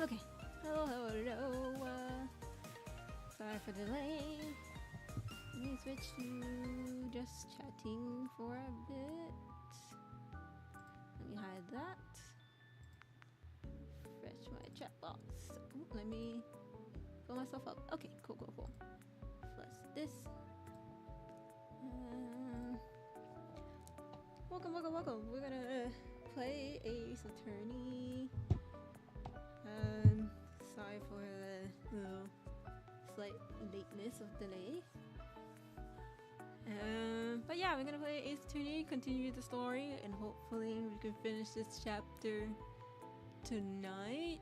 Okay, hello. Sorry for the delay. Let me switch to just chatting for a bit. Let me hide that. Refresh my chat box. Ooh, let me fill myself up. Okay, cool. Plus this. Welcome. We're gonna play Ace Attorney. Sorry for the little slight lateness of delay. But yeah, we're gonna play Ace Attorney, continue the story, and hopefully we can finish this chapter tonight.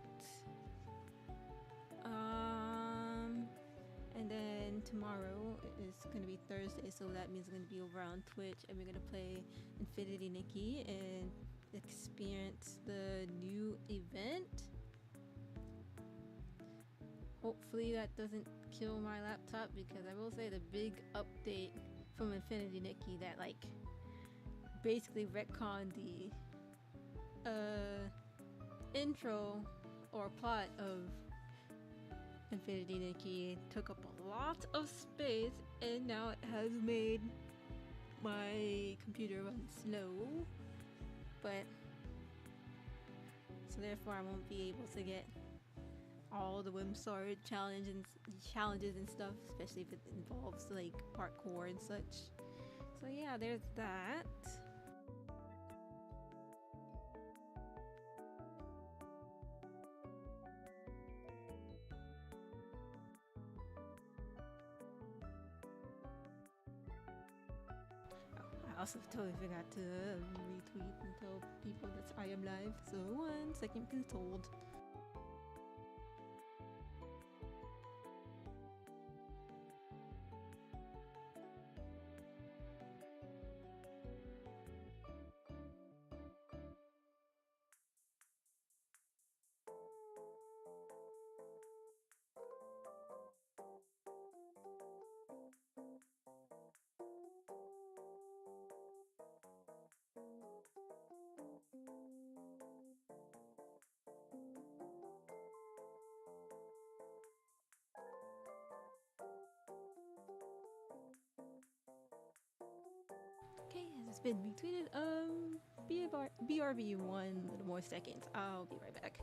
And then tomorrow is gonna be Thursday, so that means I'm gonna be over on Twitch, and we're gonna play Infinity Nikki and experience the new event. Hopefully that doesn't kill my laptop, because I will say the big update from Infinity Nikki that like basically retconned the intro or plot of Infinity Nikki, took up a lot of space, and now it has made my computer run slow. But so therefore I won't be able to get all the Whimsword challenges and stuff, especially if it involves like parkour and such. So yeah, there's that. I also totally forgot to retweet and tell people that I am live, so 1 second please hold. Okay, it's been retweeted. BRB 1 little more seconds. I'll be right back.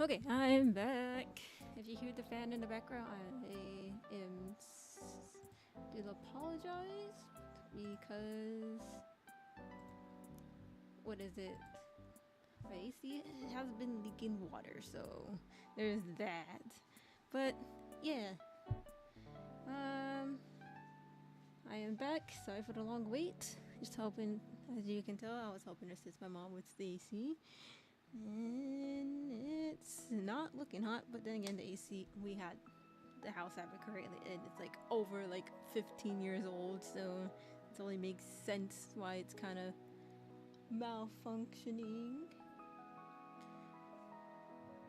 Okay, I'm back. If you hear the fan in the background, do apologize because what is it? My AC has been leaking water, so there's that. But yeah, I am back. Sorry for the long wait. Just helping, as you can tell, I was helping assist my mom with the AC. And it's not looking hot, but then again, the AC, we had the house I've been currently in, it's like over like 15 years old, so it only makes sense why it's kind of malfunctioning.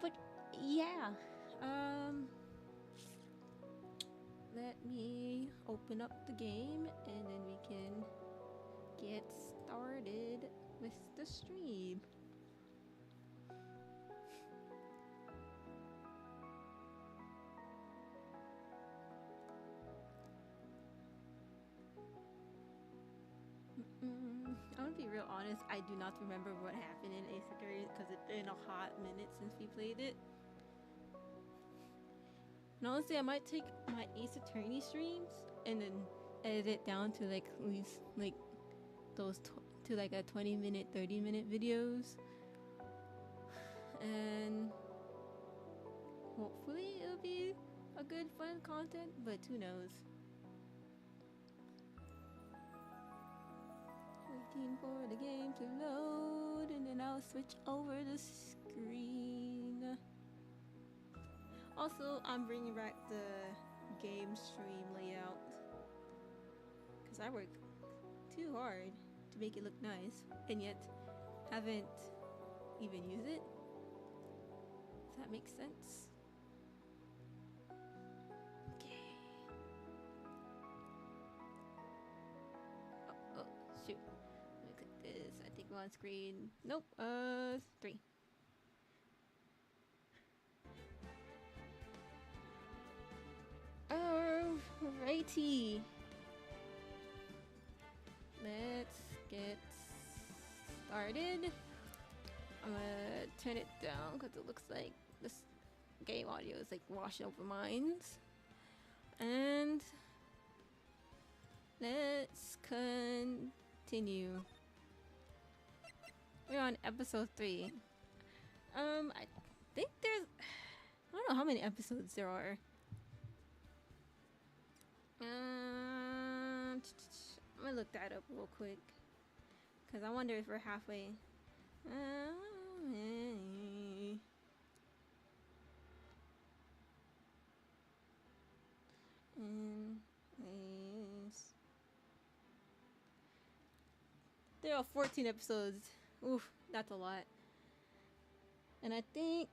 But yeah, let me open up the game and then we can get started with the stream. I'm gonna be real honest, I do not remember what happened in Ace Attorney because it's been a hot minute since we played it. And honestly, I might take my Ace Attorney streams and then edit it down to like at least like those to like a 20-minute, 30-minute videos. And hopefully it'll be a good fun content, but who knows. Waiting for the game to load and then I'll switch over the screen. Also, I'm bringing back the game stream layout because I work too hard to make it look nice and yet haven't even used it. Does that make sense? Okay. Oh, shoot. Let me click this. I think we're on screen. Nope. 3. Alrighty. Let's get started. I'm gonna turn it down because it looks like this game audio is like washing over mine. And let's continue. We're on episode 3. I think there's, I don't know how many episodes there are. I'm gonna look that up real quick because I wonder if we're halfway. There are 14 episodes. Oof, that's a lot. And I think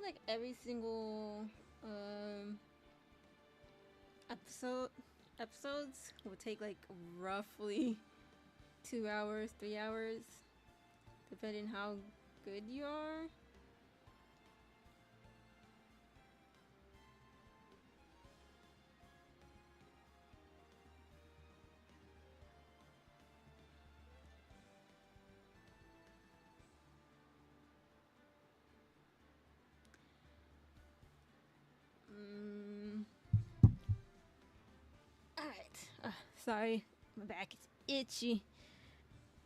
like every single episodes will take like roughly 2 hours, 3 hours, depending how good you are. Alright. Sorry, my back is itchy.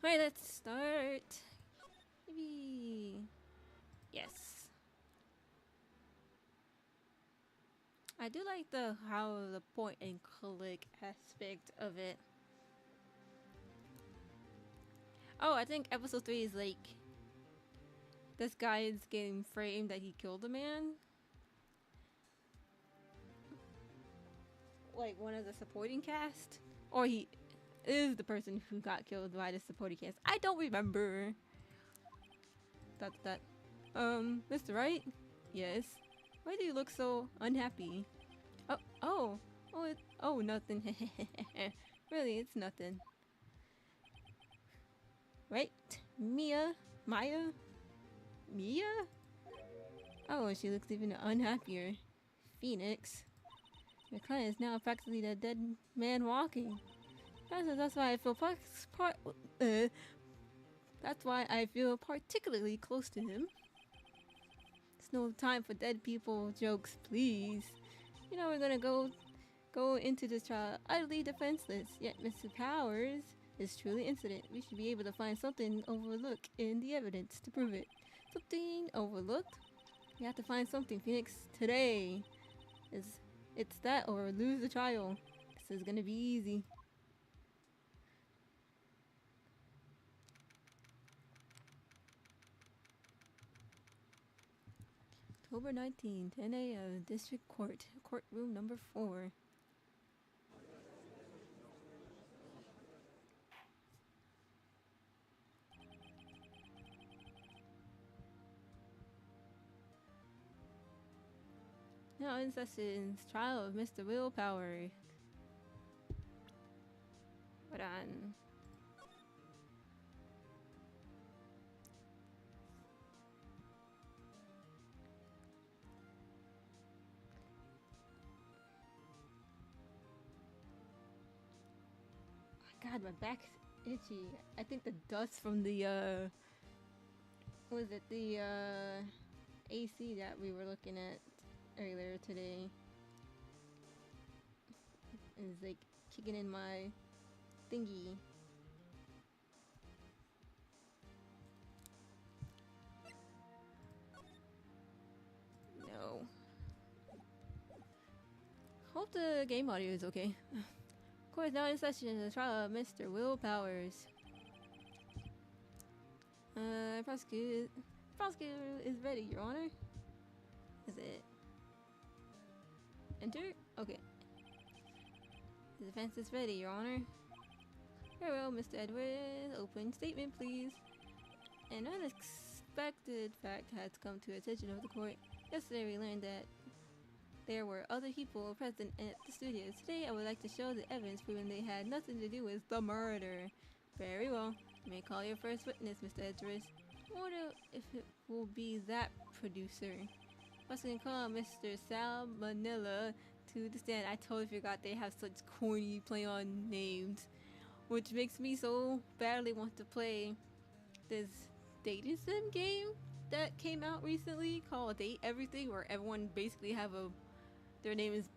Alright, let's start. Maybe. Yes. I do like how the point and click aspect of it. Oh, I think episode 3 is like this guy is getting framed that he killed a man. Like one of the supporting cast, or he is the person who got killed by the supporting cast. I don't remember. Mr. Wright? Yes. Why do you look so unhappy? Oh, nothing. Really, it's nothing. Right? Mia? Oh, she looks even unhappier. Phoenix. Your client is now practically the dead man walking. That's why I feel that's why I feel particularly close to him. It's no time for dead people jokes, please. You know we're gonna go into this trial utterly defenseless. Yet Mr. Powers is truly innocent. We should be able to find something overlooked in the evidence to prove it. Something overlooked? We have to find something, Phoenix, today. It's that or lose the trial. This is gonna be easy. October 19, 10 a.m. District Court, courtroom number 4. Now in sessions, trial of Mr. Willpower. Hold on. God, my back's itchy. I think the dust from the what was it, the AC that we were looking at earlier today is like kicking in my thingy. No. Hope the game audio is okay. Court is now in session in the trial of Mr. Will Powers. Prosecutor is ready, Your Honor. Is it? Enter? Okay. The defense is ready, Your Honor. Very well, Mr. Edwards. Open statement, please. An unexpected fact has come to the attention of the court. Yesterday we learned that there were other people present at the studio. Today I would like to show the evidence proving they had nothing to do with the murder. Very well. You may call your first witness, Mr. Edwards. I wonder if it will be that producer. First can call Mr. Sal Manila to the stand. I totally forgot they have such corny play on names, which makes me so badly want to play this dating sim game that came out recently called Date Everything, where everyone basically have their name is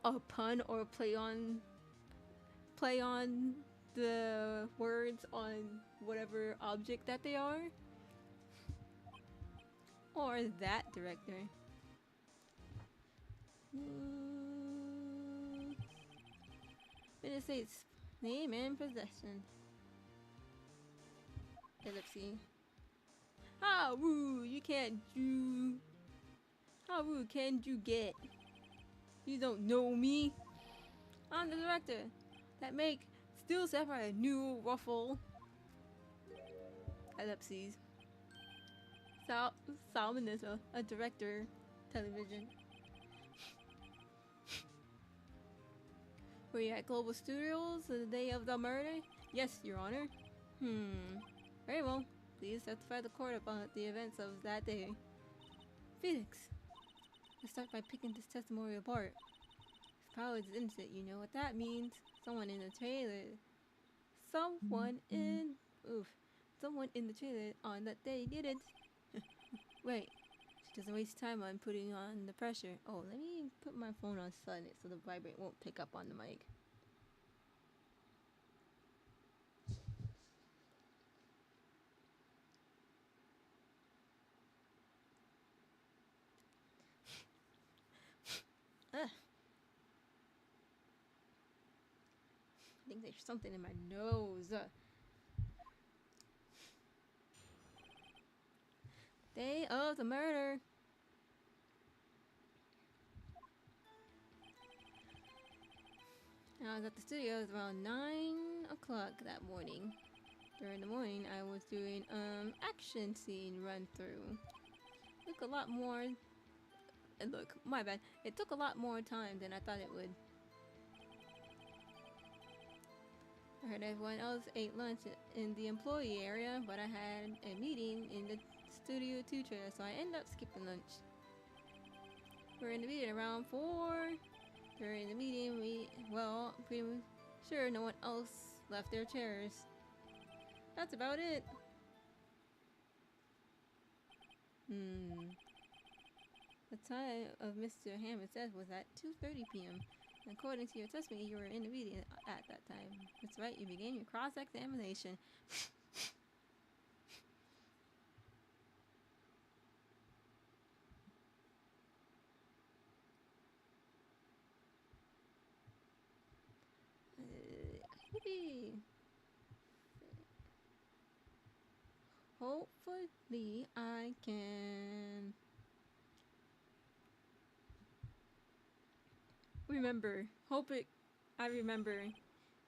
a pun or play on the words on whatever object that they are. Or that director. United States name and possession. Ellipse. How rude! You can't do. How rude can you get? You don't know me. I'm the director that make Steel Sapphire New Ruffle. Ellipses. Salmon is a director. Television. Were you at Global Studios the day of the murder? Yes, Your Honor. Very well. Please testify the court about the events of that day. Phoenix. Let's start by picking this testimony apart. If Powers is innocent, you know what that means. Someone in the trailer. Someone in the trailer on that day did it. Wait. She doesn't waste time on putting on the pressure. Oh, let me put my phone on silent so the vibrate won't pick up on the mic. I think there's something in my nose. Day of the murder. I was at the studios around 9 o'clock that morning. During the morning, I was doing action scene run through. My bad. It took a lot more time than I thought it would. I heard everyone else ate lunch in the employee area, but I had a meeting in the Studio 2 trailer, so I ended up skipping lunch. We were in the meeting around 4. During the meeting, well, pretty sure no one else left their chairs. That's about it. The time of Mr. Hammond's death was at 2:30 p.m. According to your testimony, you were in the meeting at that time. That's right, you began your cross-examination. Yippee! Hopefully I can remember. I remember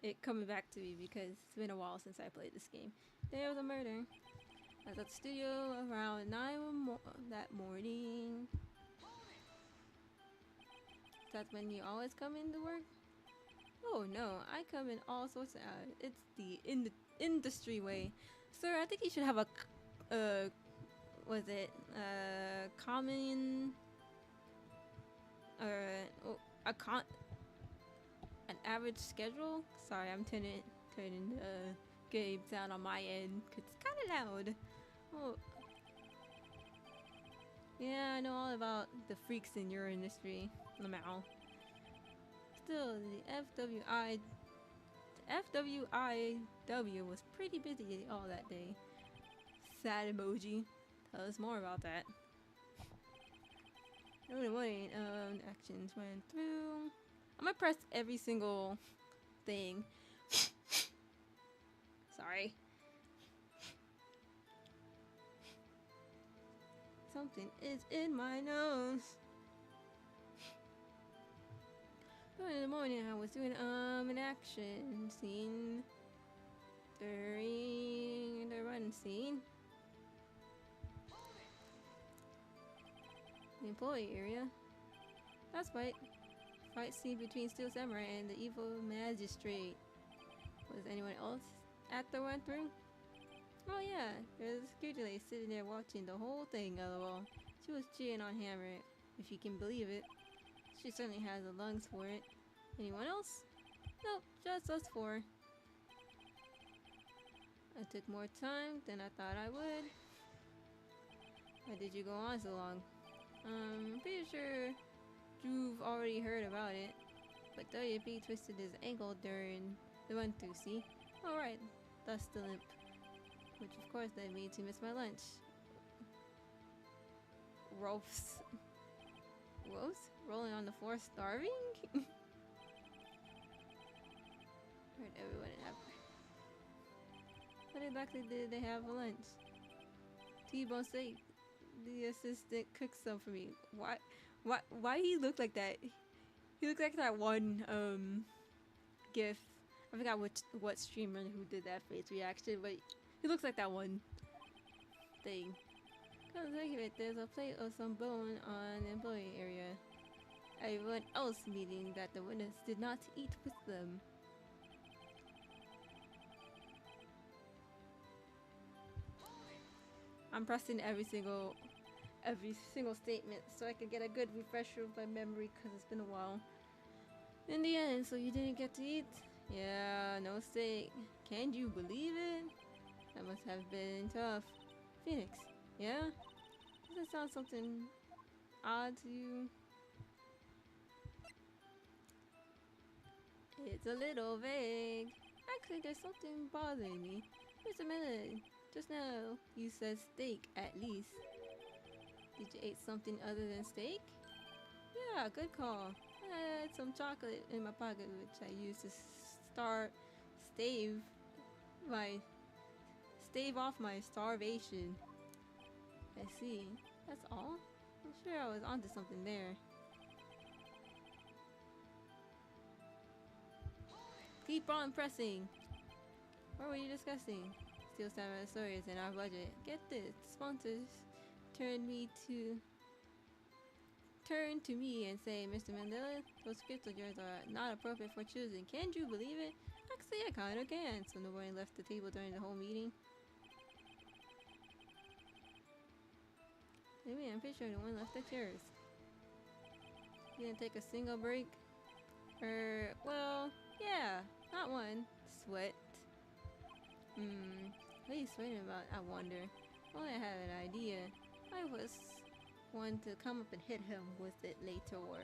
it coming back to me because it's been a while since I played this game. Day of the murder. I was at the studio around 9 that morning. That's when you always come into work? Oh no, I come in all sorts of hours. It's the industry way. Sir, I think you should have a common an average schedule? Sorry, I'm turning game sound on my end because it's kind of loud. Oh. Yeah, I know all about the freaks in your industry, Lamau. Still, the FWIW was pretty busy all that day. Sad emoji. Tell us more about that. Actions went through. I'm gonna press every single thing. Sorry. Something is in my nose. In the morning, I was doing an action scene during the run scene. The employee area. That's right. Fight scene between Steel Samurai and the evil magistrate. Was anyone else at the run through? Oh yeah, there's a security lady sitting there watching the whole thing, lol. She was cheering on Hammer, if you can believe it. She certainly has the lungs for it. Anyone else? Nope, just us four. I took more time than I thought I would. Why did you go on so long? I'm pretty sure you've already heard about it. But WP twisted his ankle during the run-through, see? Alright, thus the limp. Which of course led me to miss my lunch. Rolfs. Rolling on the floor starving? Heard everyone have. What exactly did they have for lunch? T-bone steak. The assistant cooked some for me. Why he look like that? He looks like that one gif. I forgot what streamer who did that face reaction, but he looks like that one thing. Come think of it, there's a plate of some bone on the employee area. Everyone else meeting that the witness did not eat with them. I'm pressing every single statement so I can get a good refresher of my memory because it's been a while. In the end, so you didn't get to eat? Yeah, no steak. Can you believe it? That must have been tough. Phoenix, yeah? Does that sound something odd to you? It's a little vague. Actually, there's something bothering me. Wait a minute. Just now, you said steak, at least. Did you eat something other than steak? Yeah, good call. I had some chocolate in my pocket, which I used to stave off my starvation. I see. That's all? I'm sure I was onto something there. Keep on pressing. What were you discussing? Steel Samurai stories in our budget. Get this. Sponsors turn to me and say, Mr. Mandela, those scripts of yours are not appropriate for choosing. Can't you believe it? Actually, I kinda can. So nobody left the table during the whole meeting. Maybe I'm pretty sure no one left the chairs. You didn't take a single break. Well, yeah, not one. Sweat. What are you sweating about, I wonder? Well, I have an idea. I was one to come up and hit him with it later, or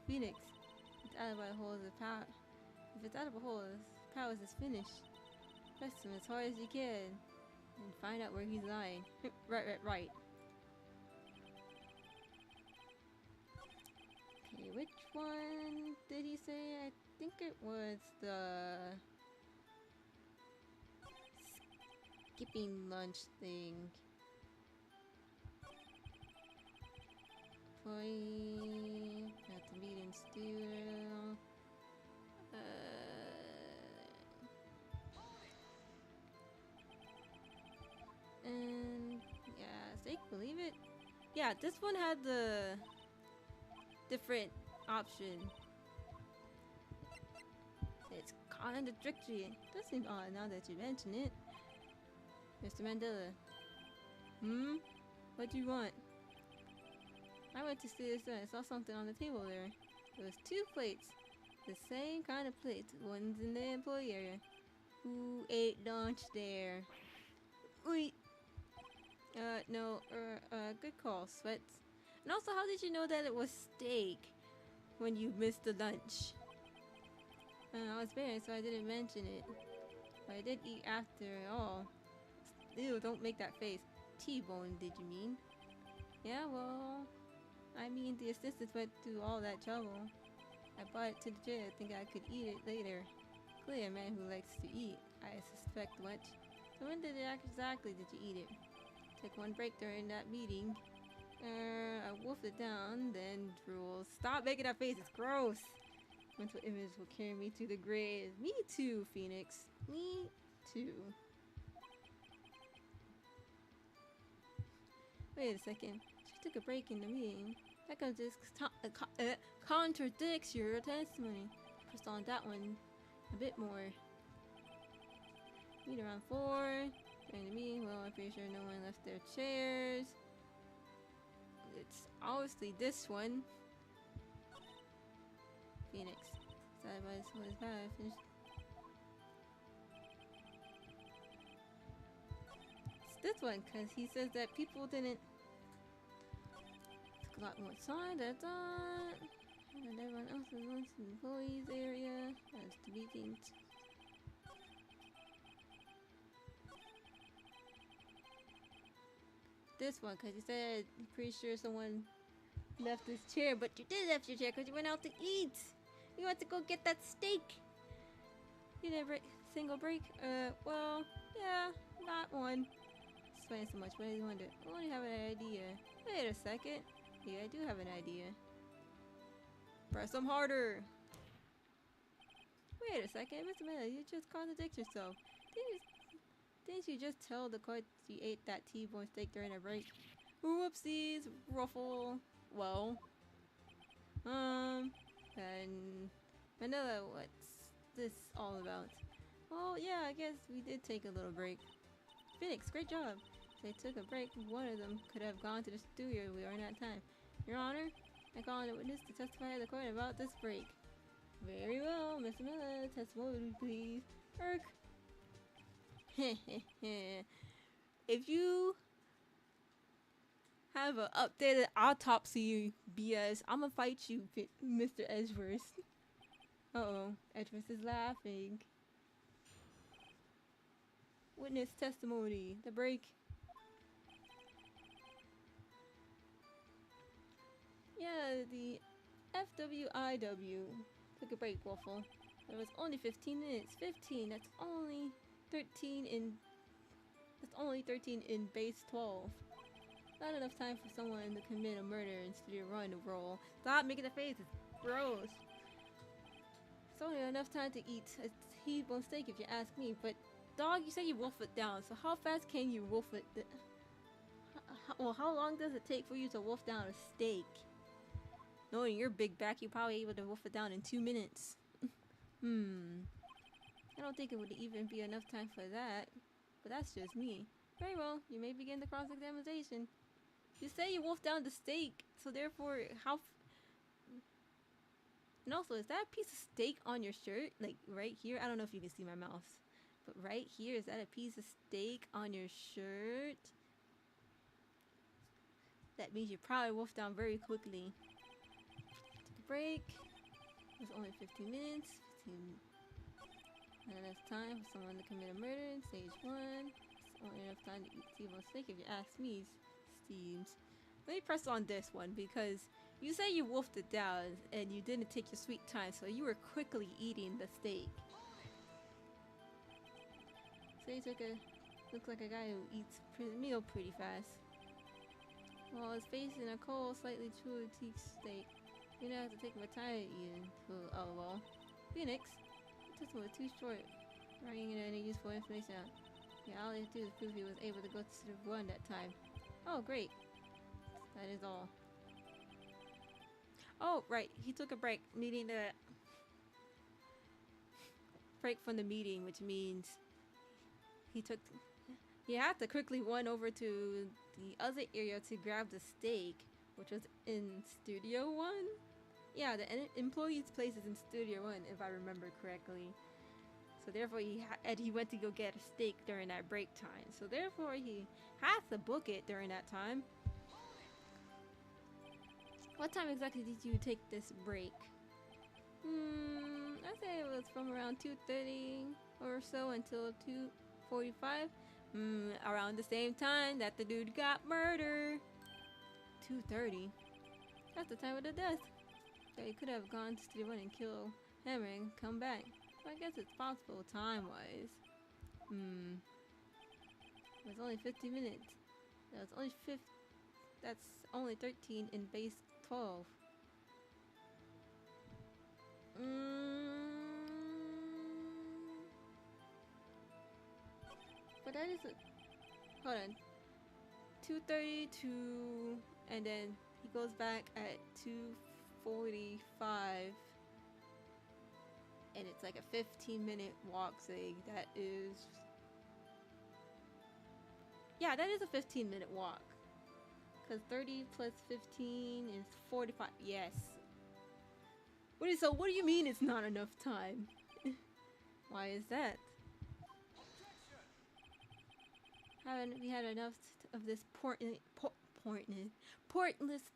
Phoenix. It's out of my hole of power. If it's out of a hole, his powers is finished. Press him as hard as you can and find out where he's lying. Right. Okay, which one did he say? I think it was the skipping lunch thing. Employee, got to meet in studio. And yeah, Steak, believe it? Yeah, this one had the different option. It's kinda tricky. Does seem odd now that you mention it. Mr. Mandela. What do you want? I went to see this and I saw something on the table there. There was 2 plates. The same kind of plates. One's in the employee area. Who ate lunch there? Wait. No. Good call, Sweats. And also, how did you know that it was steak when you missed the lunch? I was married, so I didn't mention it. But I did eat after all. Ew, don't make that face. T-bone, did you mean? Yeah, well, I mean, the assistants went through all that trouble. I brought it to the jail, thinking I could eat it later. Clearly a man who likes to eat, I suspect much. So when exactly did you eat it? Took one break during that meeting. I wolfed it down, then drooled. Stop making that face, it's gross! Mental image will carry me to the grave. Me too, Phoenix. Me too. Wait a second. She took a break in the meeting. That contradicts your testimony. Press on that one a bit more. Meet around 4. During the meeting, well, I'm pretty sure no one left their chairs. It's obviously this one. Phoenix. Side by his power finished. It's this one, because he says that people didn't. Took a lot more time, that's on. And everyone else was once in the employees area. That's the meetings. This one, because he said, pretty sure someone left his chair, but you did left your chair because you went out to eat. You went to go get that steak. You never single break? Well, yeah, not one. Explain so much, but I wonder. I only have an idea. Wait a second. Yeah, I do have an idea. Press them harder. Wait a second, Mr. Miller, you just contradict yourself. Didn't you just tell the court you ate that T-bone steak during a break? Whoopsies, ruffle. Well, and Manila, what's this all about? Oh yeah, I guess we did take a little break. Phoenix, great job. They took a break. One of them could have gone to the studio. We were in that time. Your Honor, I call on a witness to testify at the court about this break. Very well, Mr. Miller. Testimony, please. Irk. If you have an updated autopsy BS, I'ma fight you, Mr. Edgeworth. Uh-oh, Edgeworth is laughing. Witness testimony, the break. Yeah, the FWIW took a break, Waffle. It was only 15 minutes. 15, that's only 13 in base 12. Not enough time for someone to commit a murder and still run the roll. Stop making the face, it's gross. It's only enough time to eat a T-bone steak if you ask me, but dog, you said you wolf it down, so how fast can you wolf it? Well, how long does it take for you to wolf down a steak? Knowing your big back, you're probably able to wolf it down in 2 minutes. I don't think it would even be enough time for that, but that's just me. Very well, you may begin the cross-examination. You say you wolfed down the steak, so therefore, And also, is that a piece of steak on your shirt? Like right here? I don't know if you can see my mouse. But right here, is that a piece of steak on your shirt? That means you probably wolfed down very quickly. Take a break. It was only 15 minutes. 15. Not enough time for someone to commit a murder in stage 1. It's only enough time to eat T-bone steak if you ask me, Steams. Let me press on this one because you say you wolfed it down and you didn't take your sweet time, so you were quickly eating the steak. So you took a, looks like a guy who eats meal pretty fast. While his face in a cold, slightly chewed teak steak. You don't have to take my time eating. Oh well. Phoenix, this was too short. Writing any useful information out. Yeah, all you have to do is prove he was able to go to Civ 1 that time. Oh, great. That is all. Oh, right. He took a break, needing to break from the meeting, which means he had to quickly run over to the other area to grab the steak, which was in Studio 1. Yeah, the employee's place is in Studio 1, if I remember correctly. So therefore, he went to go get a steak during that break time. So therefore, he has to book it during that time. What time exactly did you take this break? I'd say it was from around 2:30 or so until 2:45. Around the same time that the dude got murdered. 2:30. That's the time of the death. So he could have gone to Studio 1 and kill him and come back. So I guess it's possible time-wise. It was only 50 minutes. That's only 13 in base 12. But that is hold on. 2:30 to, and then he goes back at 2:45. And it's like a 15-minute walk thing. That is, yeah, that is a 15-minute walk. Because 30 plus 15 is 45. Yes. So what do you mean it's not enough time? Why is that? Haven't we had enough of this pointless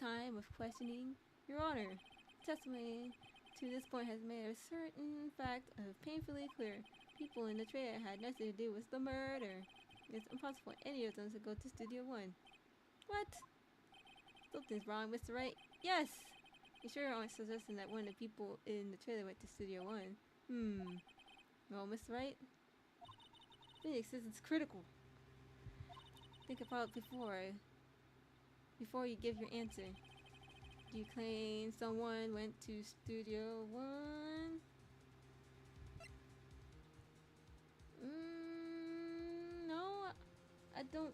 time of questioning? Your Honor, testimony to this point has made a certain fact of painfully clear. People in the trailer had nothing to do with the murder. It's impossible for any of them to go to Studio 1. What? Something's wrong, Mr. Wright. Yes! You sure aren't suggesting that one of the people in the trailer went to Studio 1? Well, Mr. Wright, Phoenix, this is critical. Think about before you give your answer. Do you claim someone went to Studio 1? No, I don't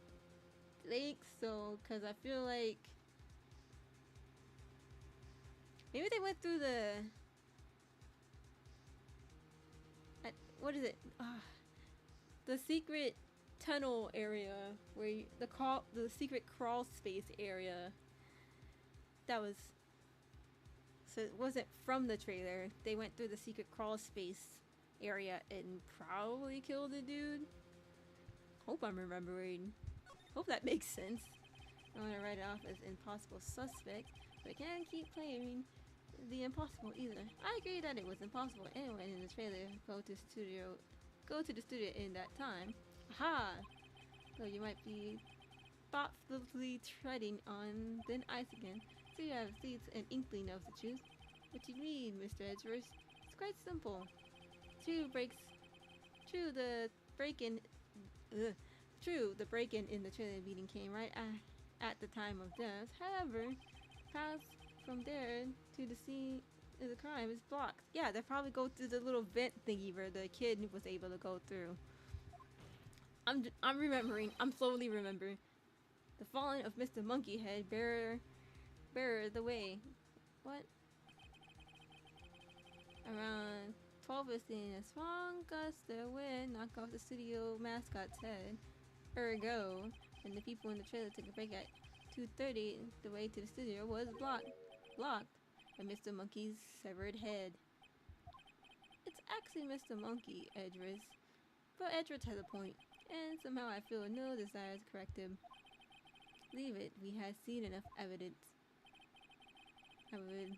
think so, because I feel like maybe they went through what is it? The secret tunnel area where the secret crawl space area. That was, so it wasn't from the trailer. They went through the secret crawl space area and probably killed a dude. Hope I'm remembering. Hope that makes sense. I want to write it off as impossible suspect, but I can't keep claiming the impossible either. I agree that it was impossible anyone in the trailer go to the studio in that time. Aha! So you might be thoughtfully treading on thin ice again, so you have at least an inkling of the truth. What you mean, Mr. Edgeworth? It's quite simple. The break-in in the trailer meeting came right at the time of death. However, path from there to the scene of the crime is blocked. Yeah, they probably go through the little vent thingy where the kid was able to go through. I'm remembering. I'm slowly remembering. The falling of Mr. Monkeyhead bear the way. What? Around 12 is seeing a strong gust of wind knock off the studio mascot's head. Ergo, and the people in the trailer took a break at 2:30. The way to the studio was blocked. by Mr. Monkey's severed head. It's actually Mr. Monkey, Edris. But Edris has a point, and somehow I feel no desire to correct him. Leave it, we had seen enough evidence. I would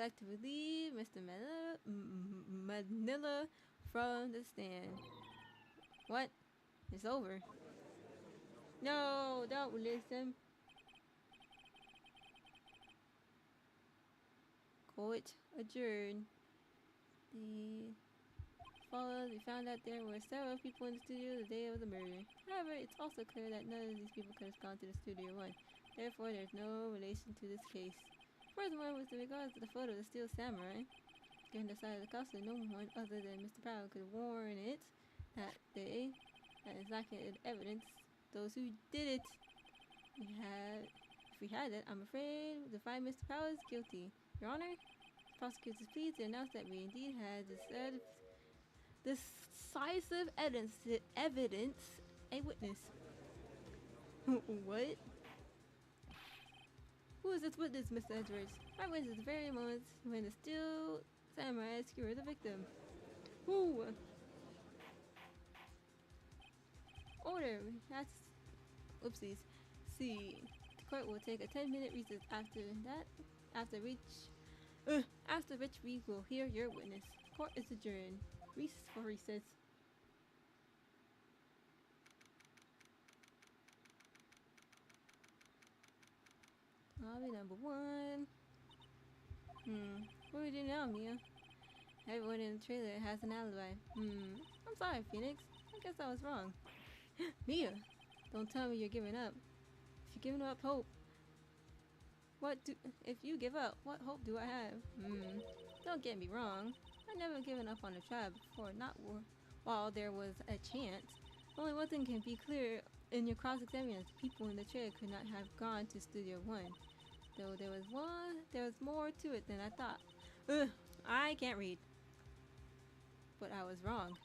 like to relieve Mr. Manila from the stand. What? It's over. No, don't release him. Court adjourned. We found out there were several people in the studio the day of the murder. However, it's also clear that none of these people could have gone to the studio one. Therefore, there's no relation to this case. Furthermore, with regards to the photo of the Steel Samurai, given the side of the costume, no one other than Mr. Powell could have worn it that day. That is lacking in evidence. Those who did it, if we had it, I'm afraid to find Mr. Powell is guilty. Your Honor, prosecutors pleased to announce that we indeed had decisive evidence, a witness. What? Who is this witness, Mr. Edwards? I witnessed the very moment when the Steel Samurai skewered the victim. Who? Order. That's oopsies. See, the court will take a 10-minute recess after that. After which we will hear your witness. Court is adjourned. Recess for recess. Lobby number 1. What do we do now, Mia? Everyone in the trailer has an alibi. I'm sorry, Phoenix. I guess I was wrong. Mia, don't tell me you're giving up. If you're giving up hope, if you give up, what hope do I have? Don't get me wrong. I never given up on the tribe before, not while there was a chance. Only one thing can be clear in your cross-examination. People in the chair could not have gone to Studio 1. Though there was more to it than I thought. I can't read. But I was wrong.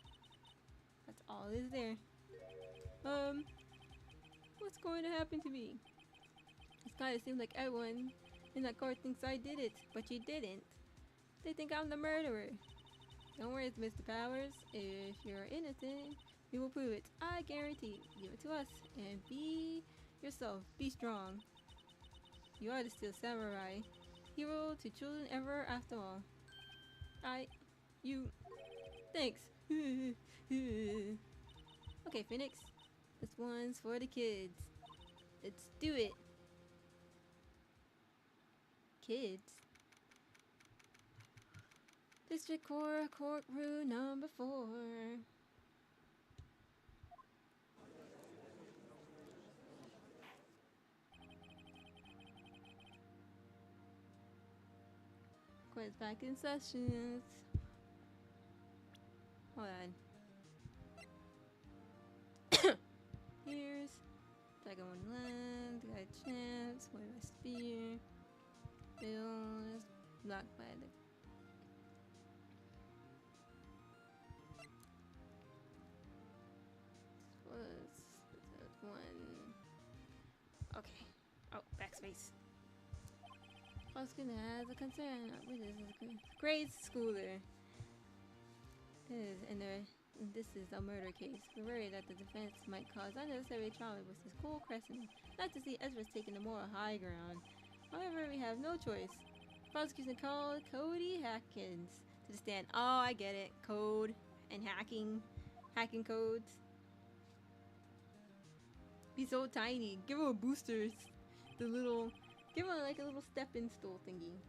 That's all is there. What's going to happen to me? It's kind of seems like everyone in that court thinks I did it, but you didn't. They think I'm the murderer. Don't worry, Mr. Powers. If you're innocent, we will prove it. I guarantee. Give it to us and be yourself. Be strong. You are the Steel Samurai. Hero to children ever after all. Thanks. Okay, Phoenix. This one's for the kids. Let's do it. Kids. District Courtroom number 4. Court's back in sessions. Hold on. Here's second one land. Got a chance. What my spear? Bills blocked by the. Was one. Okay. Oh, backspace. Prosecutor has a concern. This is a grade schooler. This is a murder case. We're worried that the defense might cause unnecessary trauma with this cool crescent. Not to see Ezra's taking the more high ground. However, we have no choice. Prosecution called Cody Hackins to the stand. Oh, I get it. Code and hacking. Hacking codes. He's so tiny. Give him a booster. Give him like a little stepping stool thingy.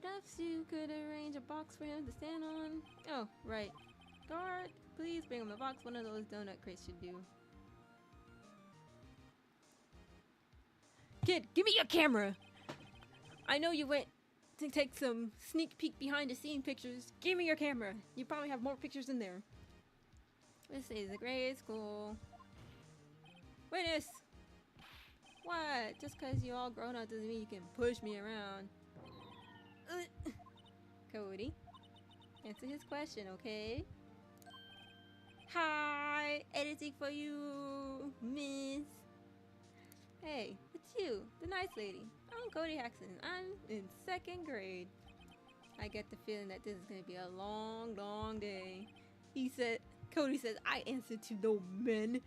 Perhaps you could arrange a box for him to stand on. Oh, right. Guard, please bring him a box. One of those donut crates should do. Kid, give me your camera! I know you went to take some sneak peek behind the scene pictures. Give me your camera. You probably have more pictures in there. This is a grade school. Witness! What? Just because you all grown up doesn't mean you can push me around. Cody, answer his question, okay? Hi! Editing for you, miss. Hey, it's you, the nice lady. I'm Cody Haxton. I'm in 2nd grade. I get the feeling that this is gonna be a long, long day. Cody says, I answer to no men.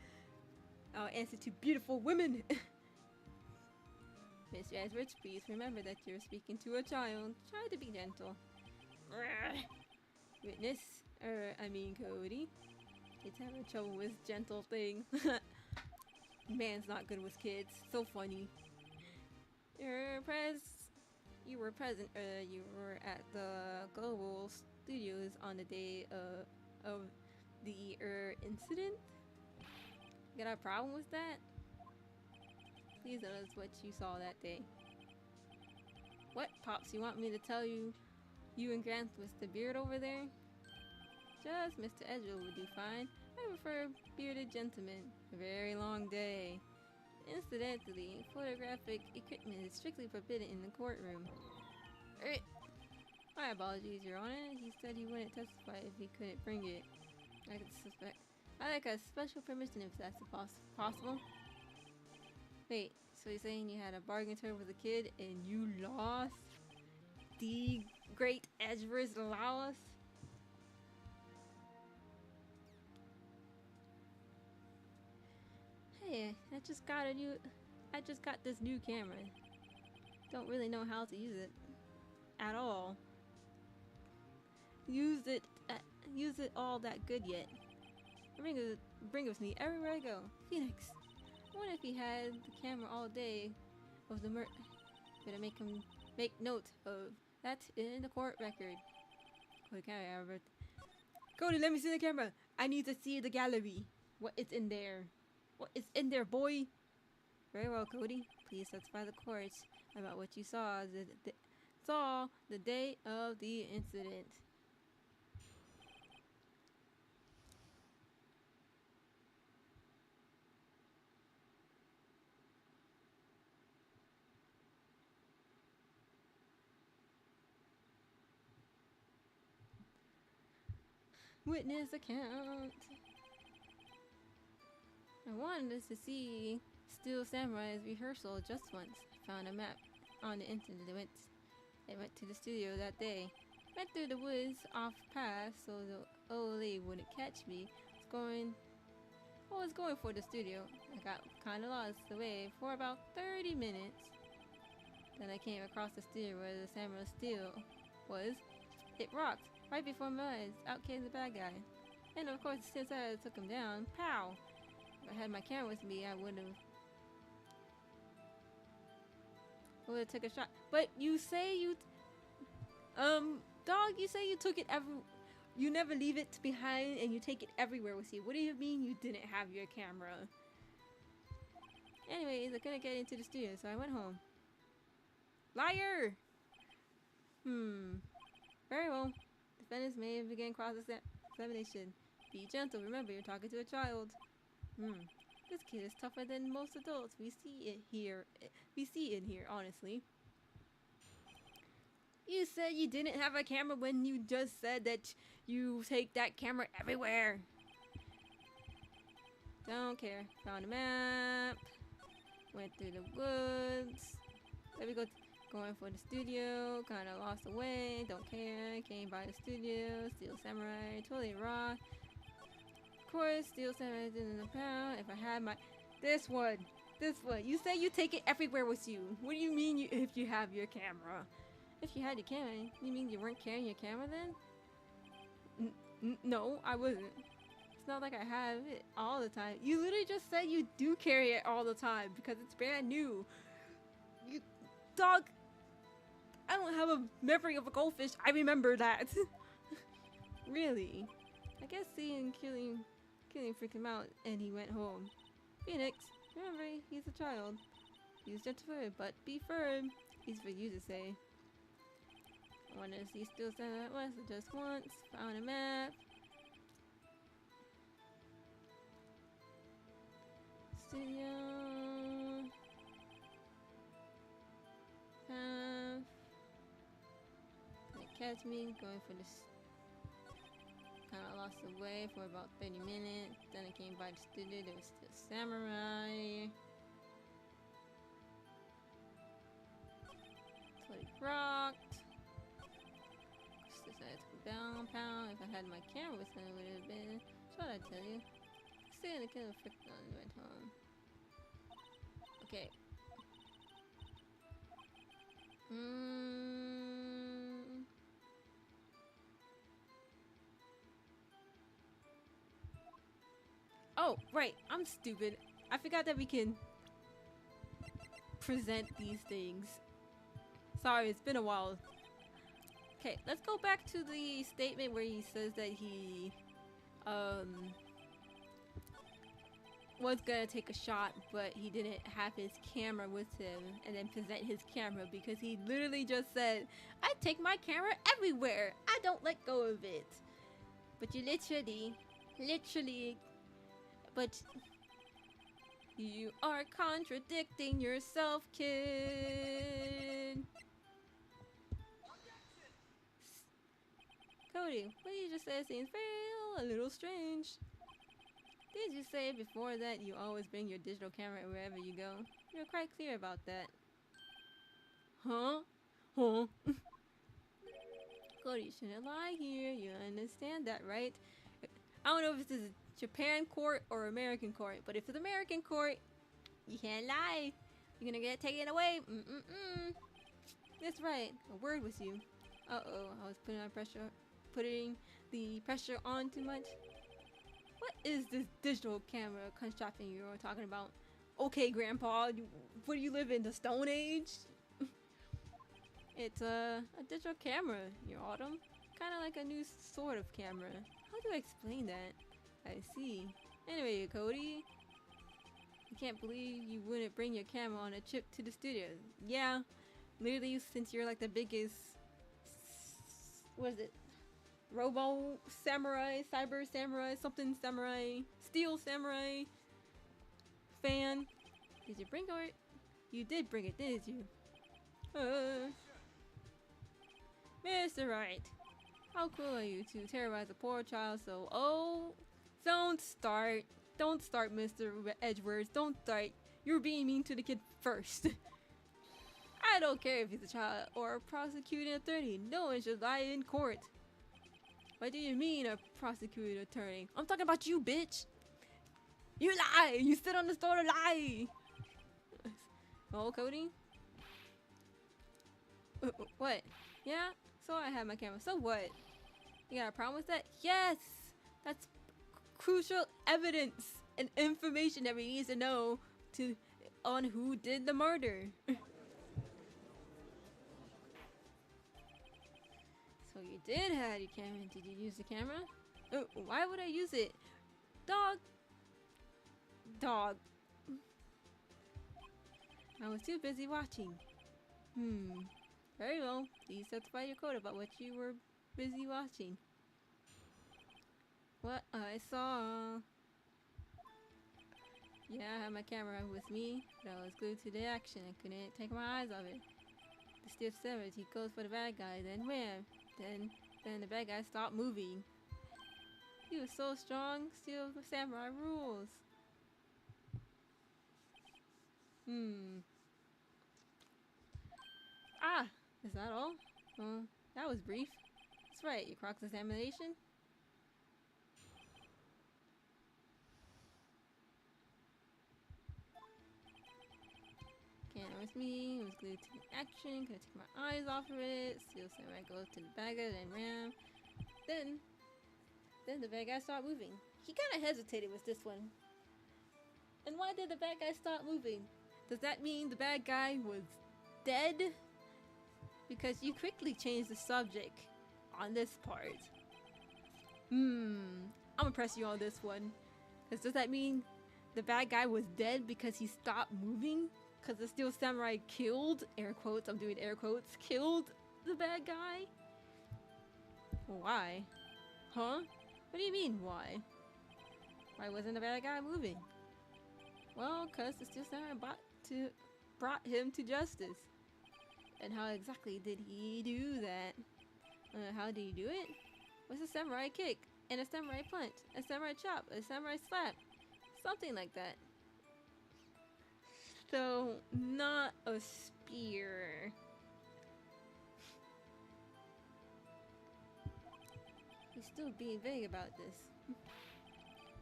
I'll answer to beautiful women. Mr. Edwards, please remember that you're speaking to a child. Try to be gentle. Witness, Cody. It's having trouble with gentle thing. Man's not good with kids. So funny. You were present. You were at the Global Studios on the day of the incident. Got a problem with that? Please tell us what you saw that day. What, Pops? You want me to tell you? You and Grant with the beard over there? Just Mr. Edgel would do fine. I prefer bearded gentlemen. A very long day. Incidentally, photographic equipment is strictly forbidden in the courtroom. My apologies, Your Honor. He said he wouldn't testify if he couldn't bring it. I like a special permission if that's possible. Wait, so you're saying you had a bargain tour with a kid and you lost? The great Edgeworth lost? Hey, I just got this new camera. Don't really know how to use it at all. Use it all that good yet. Bring it with me everywhere I go. Phoenix. I wonder if he had the camera all day of the Better make note of that in the court record. Cody, let me see the camera. I need to see the gallery. What is in there? What is in there, boy? Very well, Cody. Please satisfy the courts about what you saw the day of the incident. Witness account. I wanted to see Steel Samurai's rehearsal just once. Found a map on the internet. They went to the studio that day. Went through the woods off path so the old lady wouldn't catch me. I was going for the studio. I got kinda lost the way for about 30 minutes. Then I came across the studio where the Samurai Steel was. It rocked. Right before my eyes, out came the bad guy. And of course, since I took him down, pow! If I had my camera with me, I would have took a shot. But you say dog, you say you took it you never leave it behind and you take it everywhere with you. What do you mean you didn't have your camera? Anyways, I couldn't get into the studio, so I went home. Liar! Very well. Defendants may begin cross-examination. Be gentle. Remember, you're talking to a child. This kid is tougher than most adults. We see it in here, honestly. You said you didn't have a camera when you just said that you take that camera everywhere. Don't care. Found a map. Went through the woods. There we go. Going for the studio, kinda lost the way, don't care, came by the studio, Steel Samurai, totally raw. Of course, Steel Samurai in the pound. If I had my this one. You say you take it everywhere with you. What do you mean if you have your camera? If you had your camera, you mean you weren't carrying your camera then? No, I wasn't. It's not like I have it all the time. You literally just said you do carry it all the time because it's brand new. You dog. I don't have a memory of a goldfish. I remember that. Really? I guess seeing killing freaked him out and he went home. Phoenix, remember, he's a child. Use gentle but be firm. Easy for you to say. I wanted to see Steel Samurai at once, just once. Found a map. Studio. Path. Catch me going for this. Kind of lost the way for about 30 minutes. Then I came by the studio. There was still Samurai. Bloody rocked. Decided to go down, pound. If I had my camera with me, it would have been. What I tell you? Stay in the kill frick on the way home. Okay. Oh, right. I'm stupid. I forgot that we can present these things. Sorry, it's been a while. Okay, let's go back to the statement where he says that he was gonna take a shot, but he didn't have his camera with him and then present his camera because he literally just said, I take my camera everywhere. I don't let go of it. But you literally, but you are contradicting yourself, kid. Cody, what you just said seems a little strange. Did you say before that you always bring your digital camera wherever you go? You're quite clear about that. Huh? Cody, you shouldn't lie here. You understand that, right? I don't know if this is Japan court or American court, but if it's American court, you can't lie. You're gonna get taken away. That's right. A word with you. Uh-oh, I was putting the pressure on too much. What is this digital camera contraption you were talking about? Okay, Grandpa, what do you live in, the Stone Age? It's a digital camera, your Autumn. Kind of like a new sort of camera. How do I explain that? I see. Anyway, Cody, I can't believe you wouldn't bring your camera on a trip to the studio. Yeah, literally, since you're like the biggest, what is it? Robo Samurai, Cyber Samurai, something Samurai, Steel Samurai fan. Did you bring it? You did bring it, didn't you? Mr. Wright, how cool are you to terrorize a poor child so... Oh, don't start. Don't start, Mr. Edgewords. Don't start. You're being mean to the kid first. I don't care if he's a child or a prosecuting attorney. No one should lie in court. What do you mean, a prosecuting attorney? I'm talking about you, bitch. You lie. You sit on the store to lie. Oh, Cody? What? Yeah? So I have my camera. So what? You got a problem with that? Yes! That's crucial evidence and information that we need to know on who did the murder. So you did have your camera. Did you use the camera? Oh, why would I use it? Dog. I was too busy watching. Very well. Please satisfy your code about what you were busy watching. What I saw. Yeah, I had my camera with me, but I was glued to the action. I couldn't take my eyes off it. The stiff severs, he goes for the bad guy, then wham! Then the bad guy stopped moving. He was so strong, still the samurai rules. Ah! Is that all? Well, that was brief. That's right, your cross-examination? Can't with me, it was glued to the action, couldn't take my eyes off of it. Still samurai goes to the bad guy, then ram. Then the bad guy stopped moving. He kinda hesitated with this one. And why did the bad guy stop moving? Does that mean the bad guy was dead? Because you quickly changed the subject on this part. I'm gonna press you on this one. Because does that mean the bad guy was dead because he stopped moving? Because the Steel Samurai killed, air quotes, I'm doing air quotes, killed the bad guy? Why? Huh? What do you mean, why? Why wasn't the bad guy moving? Well, because the Steel Samurai brought him to justice. And how exactly did he do that? How did he do it? What's a samurai kick? And a samurai punch? A samurai chop? A samurai slap? Something like that. So, not a spear. He's still being vague about this.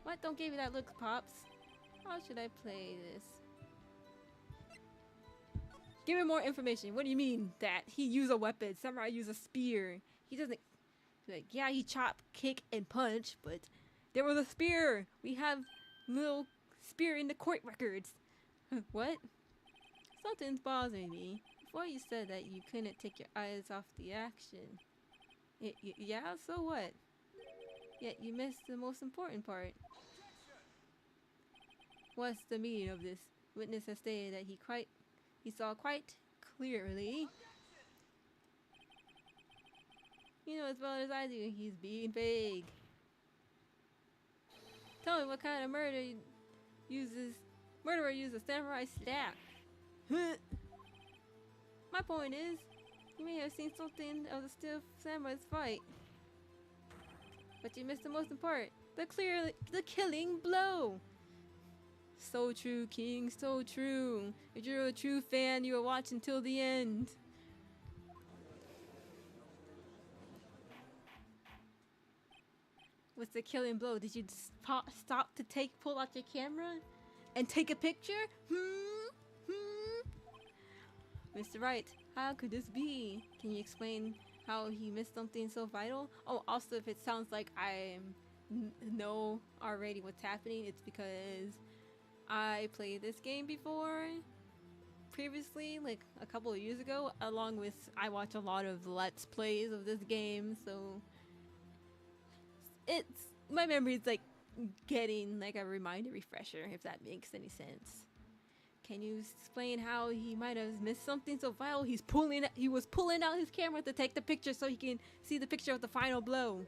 What? Don't give me that look, Pops. How should I play this? Give me more information. What do you mean that he used a weapon? Samurai used a spear. He doesn't... Like, yeah, he chop, kick, and punch, but there was a spear. We have little spear in the court records. What? Something's bothering me. Before you said that you couldn't take your eyes off the action. Yeah, so what? Yet you missed the most important part. What's the meaning of this? Witness has stated that he saw quite clearly. You know as well as I do, he's being vague. Tell me what kind of murderer uses samurai staff. My point is, you may have seen something of the stiff samurai's fight, but you missed the most important part: the killing blow. So true, King. So true. If you're a true fan, you will watch until the end. What's the killing blow? Did you stop to pull out your camera and take a picture? Mr. Wright, how could this be? Can you explain how he missed something so vital? Oh, also, if it sounds like I know already what's happening, it's because I played this game before, previously, like a couple of years ago, along with, I watch a lot of Let's Plays of this game, so my memory is like getting like a reminder refresher, if that makes any sense. Can you explain how he might have missed something so vital? He was pulling out his camera to take the picture so he can see the picture of the final blow.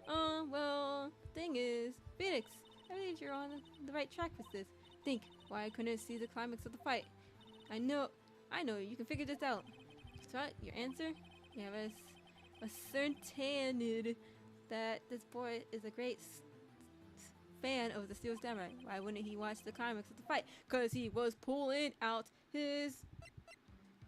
Well, thing is, Phoenix, I believe you're on the right track with this. Think why I couldn't see the climax of the fight. I know, you can figure this out. So what, your answer? You have ascertained that this boy is a great fan of the Steel Samurai. Why wouldn't he watch the climax of the fight? Because he was pulling out his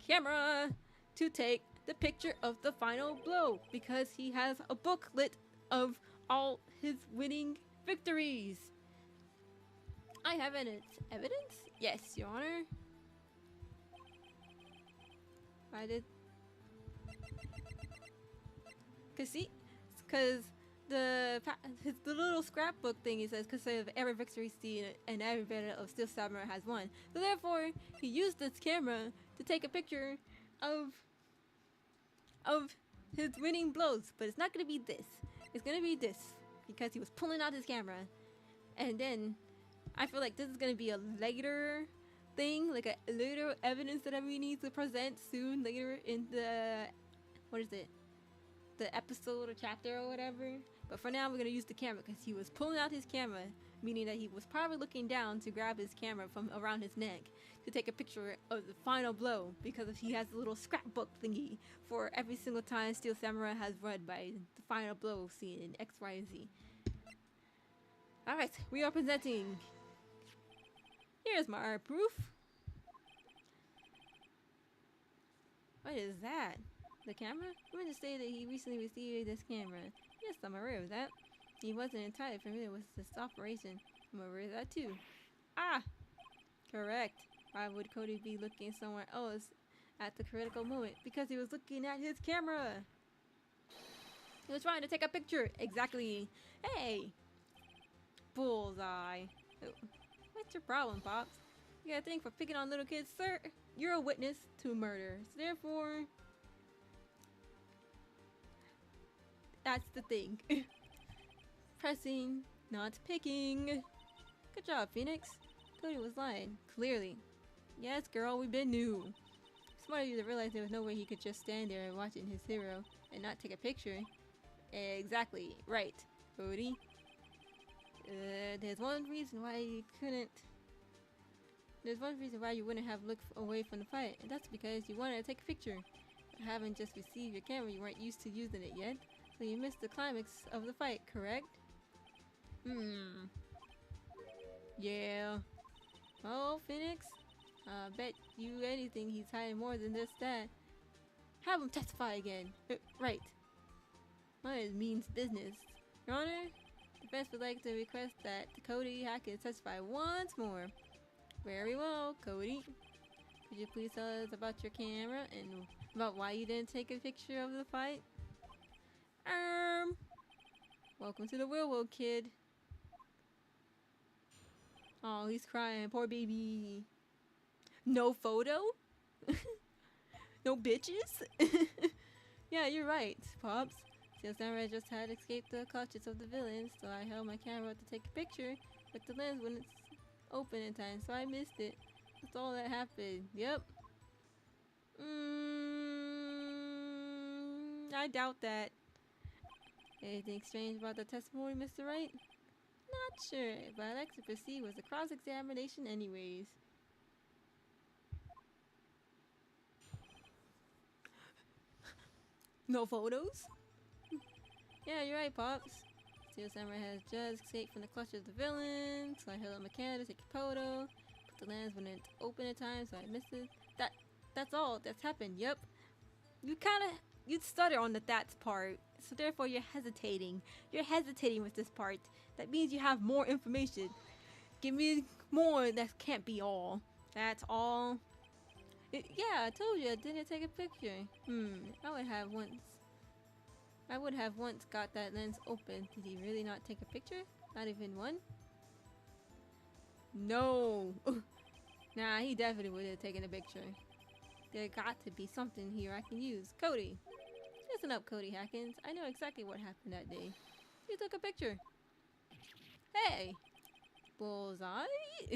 camera to take the picture of the final blow. Because he has a booklet of all his winning victories. I have evidence? Yes, Your Honor. I did. Because the little scrapbook thing, he says, because of every victory seen and every battle of Steel Samurai has won. So therefore, he used this camera to take a picture of his winning blows. But it's not going to be this. It's going to be this. Because he was pulling out his camera. And then, I feel like this is going to be a later thing. Like a later evidence that we need to present soon. Later in the, what is it? The episode or chapter or whatever. But for now, we're going to use the camera because he was pulling out his camera, meaning that he was probably looking down to grab his camera from around his neck to take a picture of the final blow, because he has a little scrapbook thingy for every single time Steel Samurai has read by the final blow seen in X, Y, and Z. Alright, we are presenting. Here's my proof. What is that? The camera? I'm going to say that he recently received this camera. Yes, I'm aware of that. He wasn't entirely familiar with this operation. I'm aware of that too. Ah! Correct. Why would Cody be looking somewhere else at the critical moment? Because he was looking at his camera. He was trying to take a picture. Exactly. Hey! Bullseye. What's your problem, Pops? You got a thing for picking on little kids, sir? You're a witness to murder. So therefore, that's the thing. Pressing, not picking. Good job, Phoenix. Cody was lying. Clearly. Yes, girl, we've been new. Smart of you to realize there was no way he could just stand there watching his hero and not take a picture. Exactly. Right, Cody. There's one reason why you couldn't. There's one reason why you wouldn't have looked away from the fight, and that's because you wanted to take a picture. Having just received your camera, you weren't used to using it yet, so you missed the climax of the fight, correct? Yeah. Oh, Phoenix? I bet you anything he's hiding more than this, that. Have him testify again. Right. Mine means business. Your Honor, defense would like to request that Cody Hackett testify once more. Very well, Cody. Could you please tell us about your camera and about why you didn't take a picture of the fight? Welcome to the real world, kid. Oh, he's crying. Poor baby. No photo? No bitches? Yeah, you're right, Pops. Steel Samurai just had escaped the clutches of the villains, so I held my camera to take a picture, but the lens wouldn't open in time, so I missed it. That's all that happened. Yep. I doubt that. Anything strange about the testimony, Mr. Wright? Not sure, but I'd like to proceed with the cross-examination anyways. No photos? Yeah, you're right, Pops. Steel Samurai has just escaped from the clutches of the villain, so I held up my camera to take a photo. But the lens wouldn't open in time, so I missed it. That's all that's happened. Yep. You stutter on the that's part, so therefore you're hesitating. You're hesitating with this part. That means you have more information. Give me more. That can't be all. That's all. Yeah, I told you I didn't take a picture. I would have once got that lens open. Did he really not take a picture? Not even one? No. Nah, he definitely would have taken a picture. There got to be something here I can use. Cody. Listen up, Cody Hackins. I know exactly what happened that day. You took a picture. Hey! Bullseye? How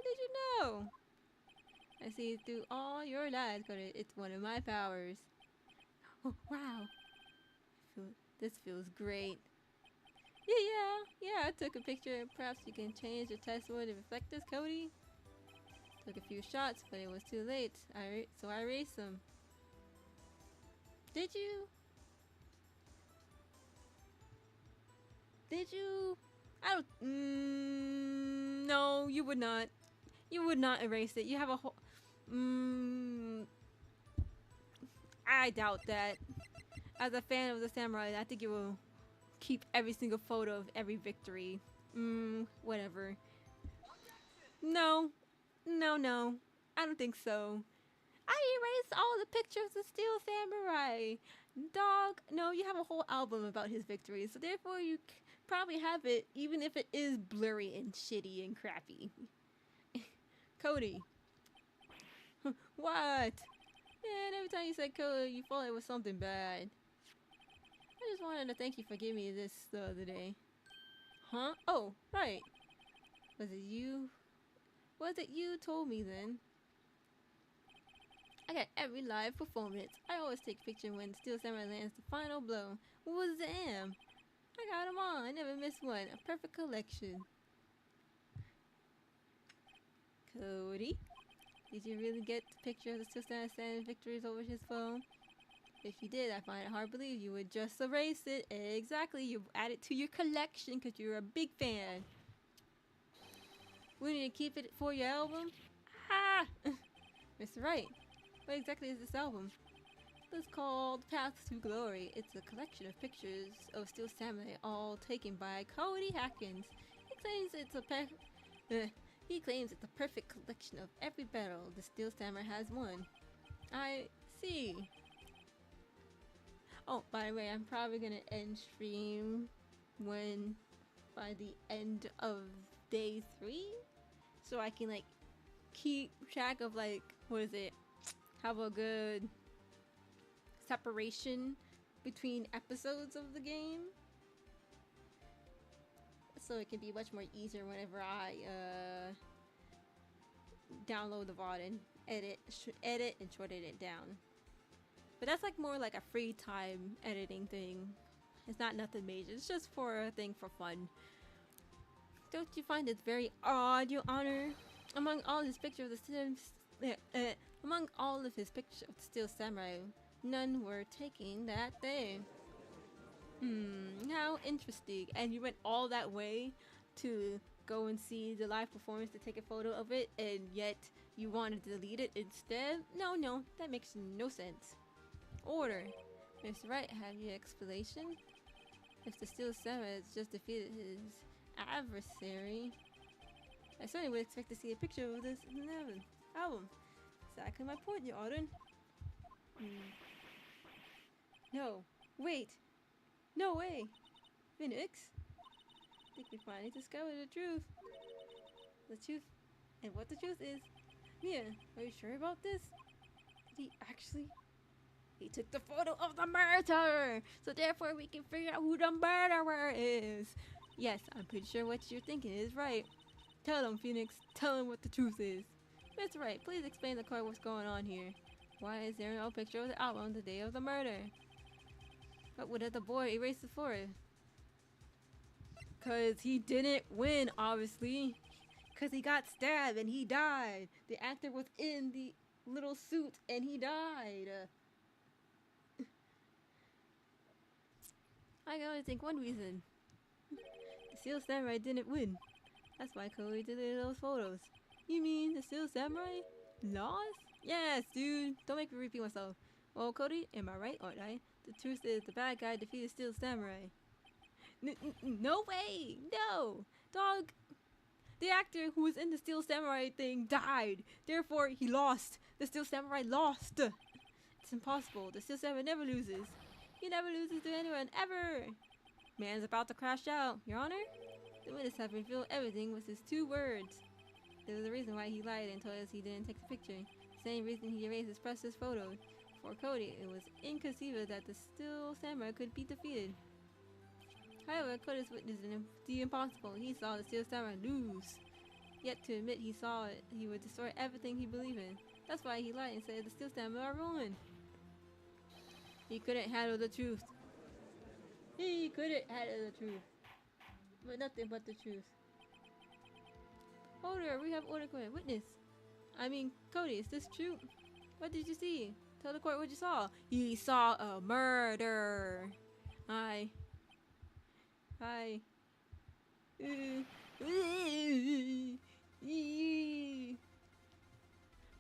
did you know? I see through all your lies, Cody. It's one of my powers. Oh, wow. This feels great. Yeah, I took a picture. Perhaps you can change the test mode to reflect this, Cody. Took a few shots, but it was too late. So I erased them. Did you? Did you? I don't. No, you would not. You would not erase it. You have a whole. I doubt that. As a fan of the samurai, I think you will keep every single photo of every victory. Whatever. No. I don't think so. I erased all the pictures of Steel Samurai. Dog, no, you have a whole album about his victories, so therefore you probably have it, even if it is blurry and shitty and crappy. Cody. What? Man, every time you said Cody, you thought it was something bad. I just wanted to thank you for giving me this the other day. Huh? Oh, right. Was it you? Was it you told me then? I got every live performance. I always take a picture when Steel Samurai lands the final blow. Wazam! I got them all. I never missed one. A perfect collection. Cody? Did you really get the picture of the Steel Samurai standing victories over his foe? If you did, I find it hard to believe you would just erase it. Exactly. You add it to your collection because you're a big fan. We need to keep it for your album? Ah! Mr. Wright. What exactly is this album? It's called Path to Glory. It's a collection of pictures of Steel Samurai, all taken by Cody Hackins. He claims it's a perfect collection of every battle the Steel Samurai has won. I see. Oh, by the way, I'm probably gonna end stream by the end of day 3, so I can keep track of have a good separation between episodes of the game, so it can be much more easier whenever I download the VOD and edit and shorten it down. But that's more like a free time editing thing. It's not nothing major. It's just for a thing for fun. Don't you find it very odd, Your Honor? Among all his pictures of the Steel Samurai, none were taken that day. How interesting. And you went all that way to go and see the live performance to take a photo of it, and yet you wanted to delete it instead? No, that makes no sense. Order. Mr. Wright, have your explanation? If the Steel Samurai has just defeated his adversary, I certainly would expect to see a picture of this in the album. Exactly my point, Your Honor. No, wait! No way! Phoenix? I think we finally discovered the truth. The truth, and what the truth is. Mia, are you sure about this? Did he actually? He took the photo of the murderer! So therefore we can figure out who the murderer is! Yes, I'm pretty sure what you're thinking is right. Tell him, Phoenix. Tell him what the truth is. Mr. Wright, please explain the court what's going on here. Why is there no picture of the album the day of the murder? But would the boy erase the photo? Cause he didn't win, obviously. Cause he got stabbed and he died. The actor was in the little suit and he died. I can only think one reason. The Steel Samurai didn't win. That's why Cody deleted those photos. You mean the Steel Samurai lost? Yes, dude. Don't make me repeat myself. Well, Cody, am I right, aren't I? The truth is the bad guy defeated Steel Samurai. No way! No! Dog! The actor who was in the Steel Samurai thing died. Therefore, he lost. The Steel Samurai lost. It's impossible. The Steel Samurai never loses. He never loses to anyone, ever! Man's about to crash out. Your Honor? The witness have revealed everything with his 2 words. There was a reason why he lied and told us he didn't take the picture. Same reason he erased his precious photo. For Cody, it was inconceivable that the Steel Samurai could be defeated. However, Cody's witnessed the impossible. He saw the Steel Samurai lose. Yet to admit he saw it, he would destroy everything he believed in. That's why he lied and said the Steel Samurai are ruined. He couldn't handle the truth. He couldn't handle the truth. But nothing but the truth. Order, we have order court. Witness. I mean, Cody, is this true? What did you see? Tell the court what you saw. He saw a murder. Hi.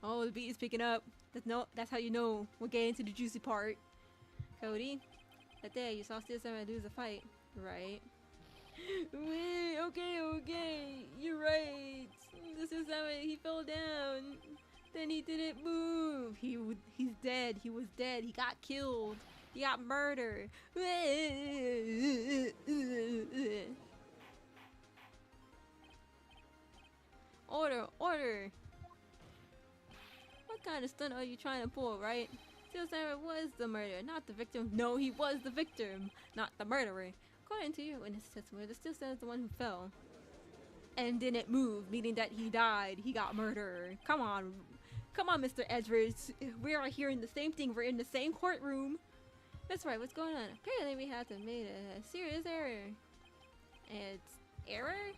Oh, the beat is picking up. That's how you know we're getting to the juicy part. Cody, that day you saw Steel Samurai lose a fight, right? Wait, okay, you're right. The Steel Samurai, he fell down. Then he didn't move. He's dead. He was dead. He got killed. He got murdered. Order. What kind of stunt are you trying to pull, right? Steel Samurai was the murderer, not the victim. No, he was the victim, not the murderer. According to your witness testimony, the Steel Samurai is the one who fell and didn't move, meaning that he died. He got murdered. Come on, Mr. Edwards. We are hearing the same thing. We're in the same courtroom. That's right. What's going on? Apparently, we have to made a serious error. It's error?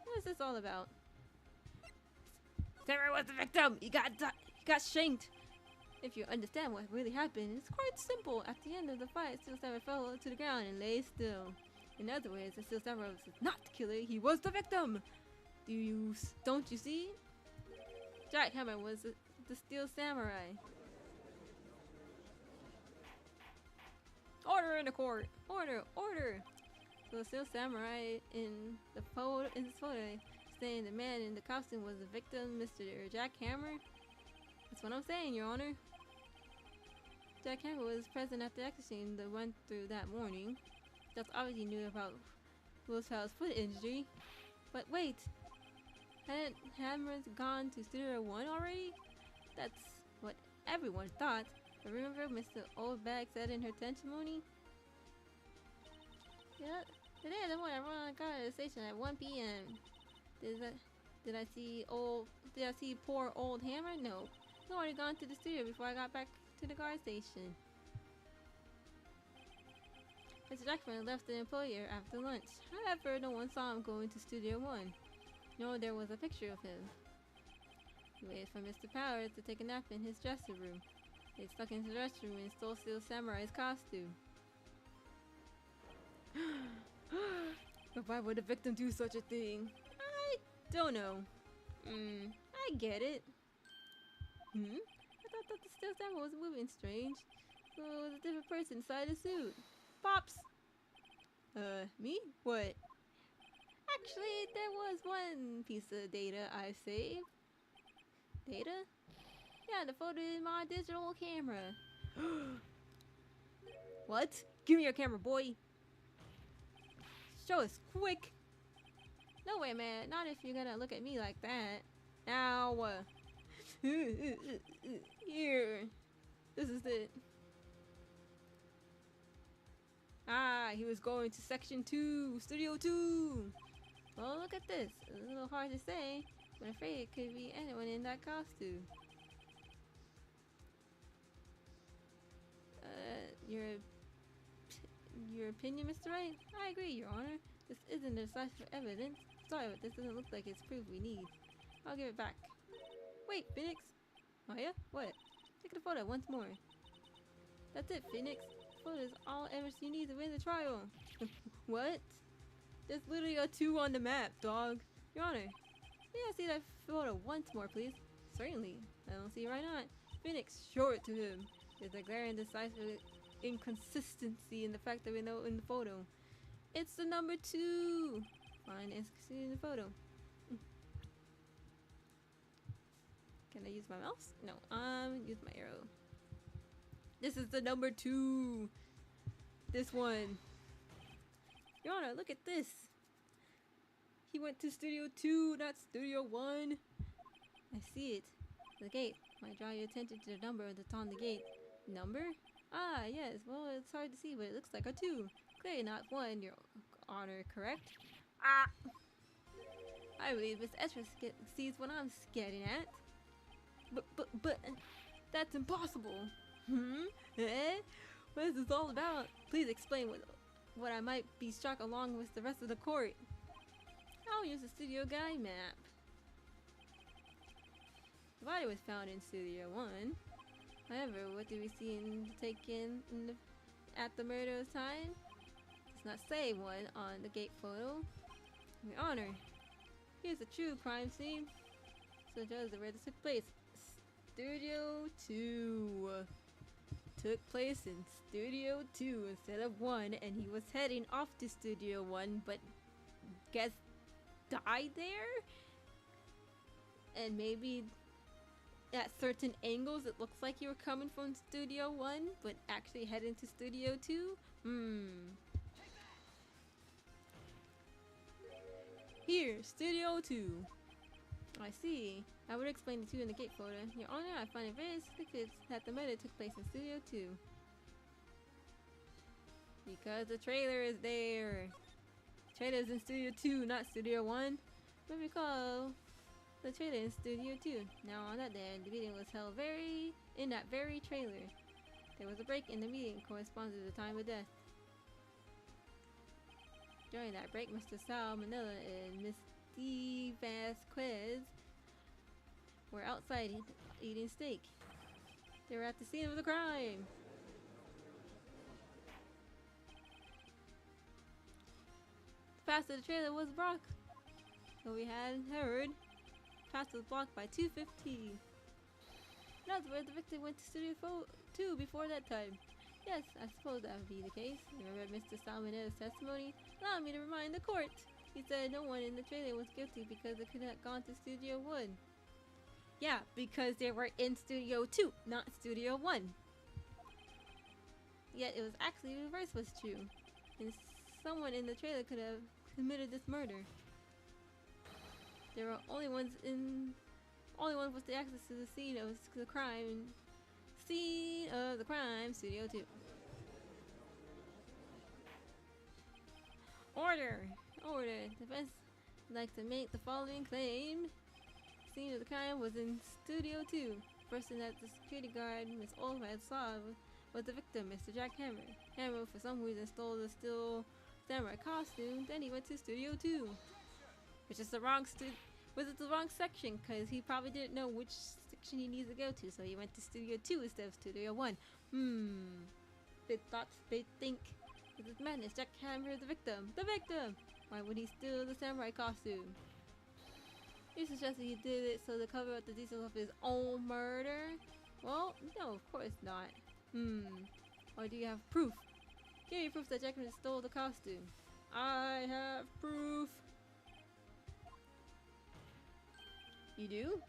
What is this all about? Samurai was the victim. He got shanked. If you understand what really happened, it's quite simple. At the end of the fight, Steel Samurai fell to the ground and lay still. In other words, the Steel Samurai was not the killer, he was the victim! Don't you see? Jackhammer was the Steel Samurai. Order in the court! Order! So the Steel Samurai in this photo saying the man in the costume was the victim, Mr. Jackhammer? That's what I'm saying, Your Honor. Jackhammer was present at the execution that went through that morning. That's obviously knew about Will's foot injury. But wait, hadn't Hammers gone to Studio 1 already? That's what everyone thought. But remember Mr. Oldbag said in her testimony? Yeah, today in the morning I rode on a car to the station at 1 p.m. Did I see poor old Hammer? No. He'd already gone to the studio before I got back to the guard station. Mr. Jackman left the employer after lunch. However, no one saw him go into Studio 1. No, there was a picture of him. He waited for Mr. Powers to take a nap in his dressing room. They stuck into the restroom and stole Steel Samurai's costume. But why would a victim do such a thing? I don't know. I get it. I thought that the Steel Samurai was moving strange. So it was a different person inside the suit. Pops! Me? What? Actually, there was one piece of data I saved. Data? Yeah, the photo in my digital camera. What? Give me your camera, boy. Show us quick. No way, man. Not if you're gonna look at me like that. Now, here. This is it. Ah, he was going to section 2, studio 2. Well, look at this. It's a little hard to say, but I'm afraid it could be anyone in that costume. Your opinion, Mr. Wright? I agree, Your Honor. This isn't decisive evidence. Sorry, but this doesn't look like it's proof we need. I'll give it back. Wait, Phoenix? Oh yeah? What? Take the photo once more. That's it, Phoenix. The photo is all evidence you need to win the trial. What? There's literally a 2 on the map, dog. Your Honor, may I see that photo once more, please? Certainly. I don't see why not. Phoenix, show it to him. There's a glaring decisive inconsistency in the fact that we know in the photo. It's the number 2. Fine, it's in the photo. Can I use my mouse? No, use my arrow. This is the number 2. This one. Your Honor, look at this. He went to Studio 2, not Studio 1. I see it. The gate. Might draw your attention to the number that's on the gate. Number? Ah, yes. Well, it's hard to see, but it looks like a 2. Clearly not 1, Your Honor, correct? Ah! I believe Miss Estra sees what I'm getting at. But, that's impossible. Eh? What is this all about? Please explain what I might be struck along with the rest of the court. I'll use the studio guide map. The body was found in Studio 1. However, what did we see taken at the murder time? Does not say 1 on the gate photo. Your Honor, here's a true crime scene. So judge where this took place. Studio 2. Took place in Studio 2 instead of 1, and he was heading off to Studio 1, but guess died there? And maybe at certain angles it looks like you were coming from Studio 1, but actually heading to Studio 2? Here, Studio 2. I see. I would explain the 2 in the gate photo. Your Honor, I find it very suspicious that the murder took place in Studio 2. Because the trailer is there. Trailer is in Studio 2, not Studio 1. But recall the trailer in Studio 2. Now on that day, the meeting was held in that very trailer. There was a break in the meeting corresponding to the time of death. During that break, Mr. Sal Manila and Miss D. Vasquez were outside eating steak. They were at the scene of the crime. The path to the trailer was blocked. So we had heard the path was blocked by 250. In other words, the victim went to Studio 2 before that time. Yes, I suppose that would be the case. Remember Mr. Salmonella's testimony? Allow me to remind the court. He said no one in the trailer was guilty because they could have gone to Studio 1. Yeah, because they were in Studio 2, not Studio 1. Yet it was actually the reverse was true. And someone in the trailer could have committed this murder. There were only one with the access to the scene of the crime. Scene of the crime, Studio 2. Order! Order! Defense would like to make the following claim. Scene of the crime was in Studio 2. The person that the security guard, Miss Olmsted, saw was the victim, Mr. Jack Hammer. Hammer, for some reason, stole the Steel Samurai costume. Then he went to Studio 2, which is the wrong section, because he probably didn't know which section he needs to go to, so he went to Studio 2 instead of Studio 1. Big thoughts, big think. This is madness. Jack Hammer is the victim. The victim! Why would he steal the samurai costume? He suggested he did it so to cover up the details of his own murder? Well, no, of course not. Or do you have proof? Give me proof that Jackman stole the costume. I have proof. You do?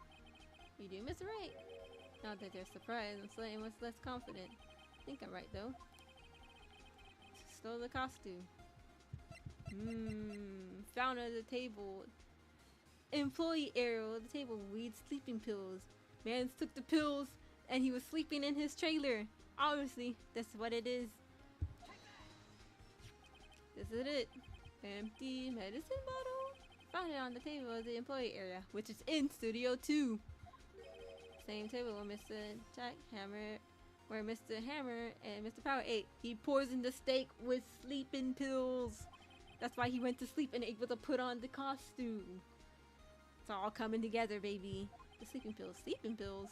You do, Mr. Wright? Not that they're surprised, I'm slightly much less confident. I think I'm right though. Stole the costume. Found at the table. Employee area of the table. Weed sleeping pills. Man took the pills and he was sleeping in his trailer. Obviously, that's what it is. This is it. Empty medicine bottle. Found it on the table of the employee area, which is in Studio 2. Same table where Mr. Jackhammer, where Mr. Hammer and Mr. Power ate. He poisoned the steak with sleeping pills. That's why he went to sleep and able to put on the costume. It's all coming together, baby. The sleeping pills. Sleeping pills?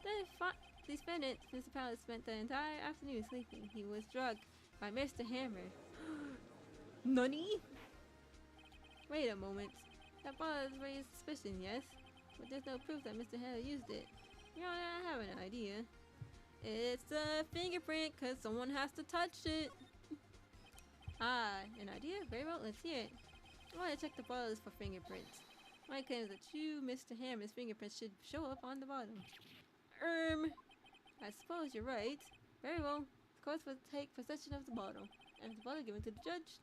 The defendant, Mr. Power, spent the entire afternoon sleeping. He was drugged by Mr. Hammer. Nani? Wait a moment. That bottle has raised suspicion, yes? But there's no proof that Mr. Hammer used it. You know, I have an idea. It's a fingerprint, cause someone has to touch it. An idea? Very well, let's hear it. I want to check the bottles for fingerprints. My claim is that you, Mr. Hammer's fingerprints should show up on the bottom. I suppose you're right. Very well. The court will take possession of the bottle, and the bottle given to the judge.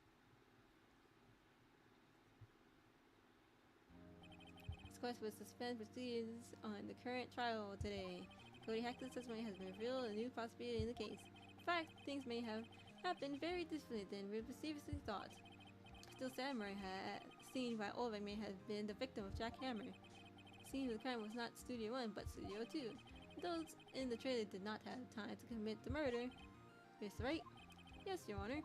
This court will suspend proceedings on the current trial today. Cody Hacklett's testimony has been revealed a new possibility in the case. In fact, things may have happened very differently than we previously thought. Still, Samurai had seen by Olvek may have been the victim of Jack Hammer. The scene of the crime was not Studio 1, but Studio 2. Those in the trailer did not have time to commit the murder. Mr. Wright? Yes, Your Honor.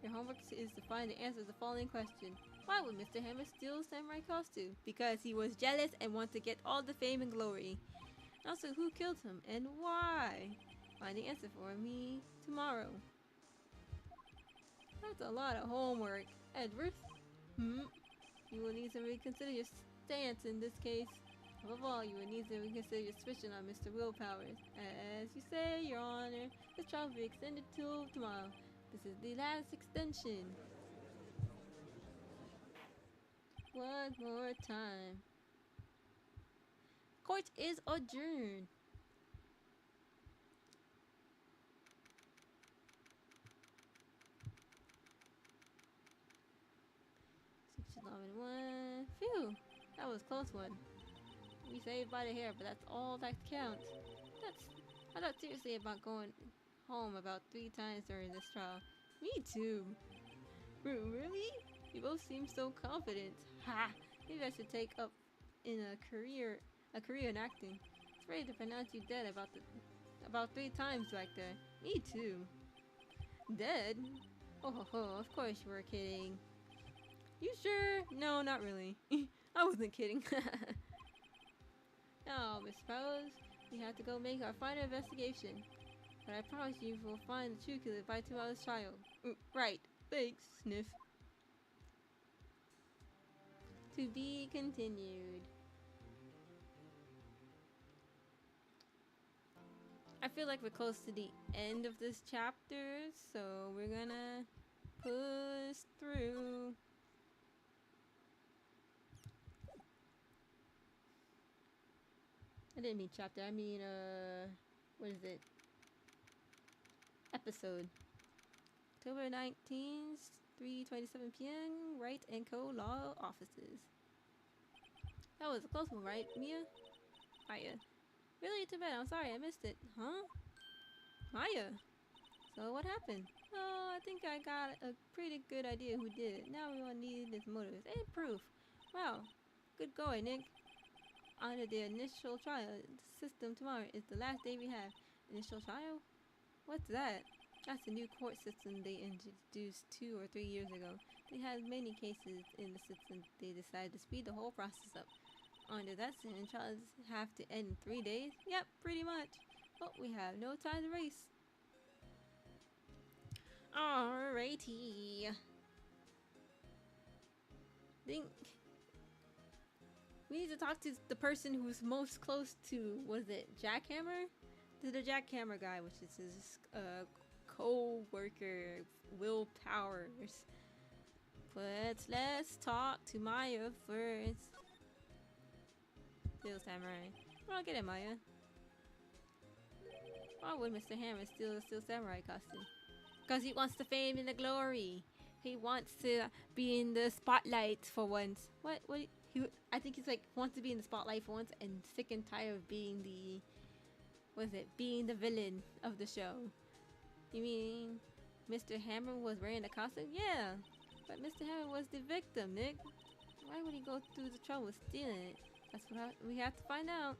Your homework is to find the answer to the following question. Why would Mr. Hammer steal Samurai costume? Because he was jealous and wanted to get all the fame and glory. Also, who killed him and why? Find the answer for me tomorrow. That's a lot of homework, Edward. You will need to reconsider your stance in this case. Above all, you will need to reconsider your suspicion on Mr. Willpowers. As you say, Your Honor, this trial will be extended till tomorrow. This is the last extension. One more time. Court is adjourned. One. Phew, that was a close one. We saved by the hair, but that's all that counts. I thought seriously about going home about 3 times during this trial. Me too. Really? You both seem so confident. Ha! Maybe I should take up in a career in acting. It's ready to pronounce you dead about 3 times back there. Me too. Dead? Oh, of course you were kidding. You sure? No, not really. I wasn't kidding. Now, Miss Powers, we have to go make our final investigation. But I promise you we'll find the true killer by tomorrow's trial. Right. Thanks, Sniff. To be continued. I feel like we're close to the end of this chapter, so we're gonna push through. I didn't mean chapter, I mean, what is it? Episode. October 19th, 3:27 p.m., Wright & Co. Law Offices. That was a close one, right, Mia? Maya. Really? Too bad, I'm sorry, I missed it. Huh? Maya? So what happened? Oh, I think I got a pretty good idea who did it. Now we all need his motives and proof. Wow. Good going, Nick. Under the initial trial system tomorrow is the last day we have. Initial trial? What's that? That's a new court system they introduced 2 or 3 years ago. They had many cases in the system. They decided to speed the whole process up. Under that system, trials have to end in 3 days? Yep, pretty much. But we have no time to race. Alrighty. Think we need to talk to the person who's most close to, what is it, Jackhammer? To the Jackhammer guy, which is his co-worker, Willpowers. But let's talk to Maya first. Still samurai. Well, I'll get it, Maya. Why would Mr. Hammer steal a Steel Samurai costume? Because he wants the fame and the glory. He wants to be in the spotlight for once. What? I think he's like wants to be in the spotlight for once and sick and tired of being the, being the villain of the show. You mean Mr. Hammer was wearing the costume? Yeah, but Mr. Hammer was the victim, Nick. Why would he go through the trouble of stealing it? That's what we have to find out.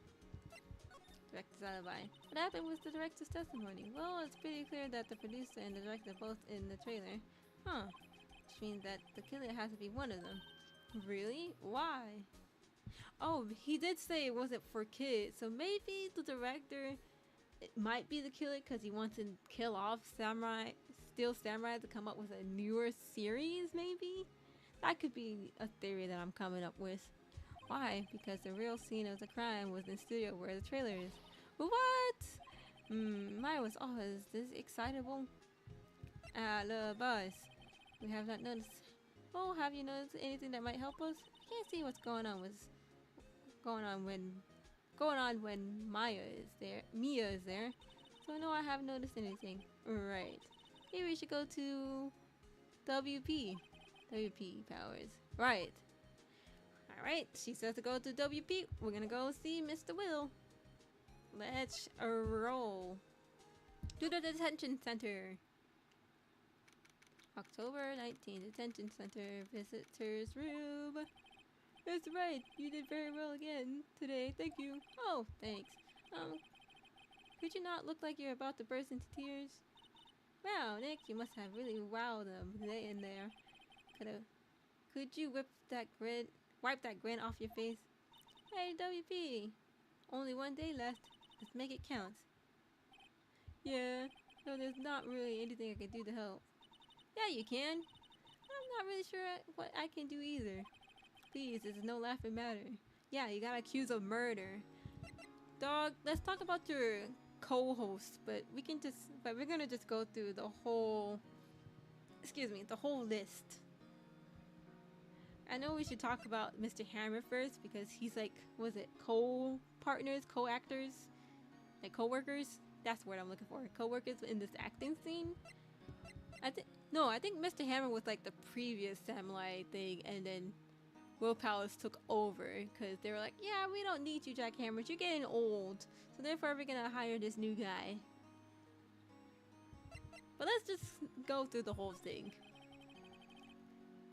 Director's alibi. What happened with the director's testimony? Well, it's pretty clear that the producer and the director are both in the trailer. Huh. Which means that the killer has to be one of them. Really? Why? Oh, he did say it wasn't for kids, so maybe the director, it might be the killer because he wants to kill off Steel Samurai to come up with a newer series, maybe? That could be a theory that I'm coming up with. Why? Because the real scene of the crime was in the studio where the trailer is. What? Maya was always this excitable. Boss. We have not noticed. Oh, have you noticed anything that might help us? Can't see what's going on when Mia is there. So no, I haven't noticed anything. Right. Maybe we should go to WP powers. Right. Alright, she says to go to WP. We're gonna go see Mr. Will. Let's roll. To the detention center. October 19th, detention center, visitors room. That's right, you did very well again today, thank you. Oh, thanks. Could you not look like you're about to burst into tears? Wow, Nick, you must have really wowed them in there. Could you wipe that grin off your face? Hey, WP, only one day left. Let's make it count. Yeah, no, there's not really anything I can do to help. Yeah, you can. I'm not really sure what I can do either. Please, this is no laughing matter. Yeah, you got accused of murder. Dog, let's talk about your co-host, but we're gonna just go through the whole list. I know we should talk about Mr. Hammer first because he's like, co-partners, co-actors, like co-workers? That's the word I'm looking for. Co-workers in this acting scene. I think Mr. Hammer was like the previous samurai thing, and then Will Palace took over because they were like, yeah, we don't need you, Jack Hammers. You're getting old, so therefore we're gonna hire this new guy. But let's just go through the whole thing.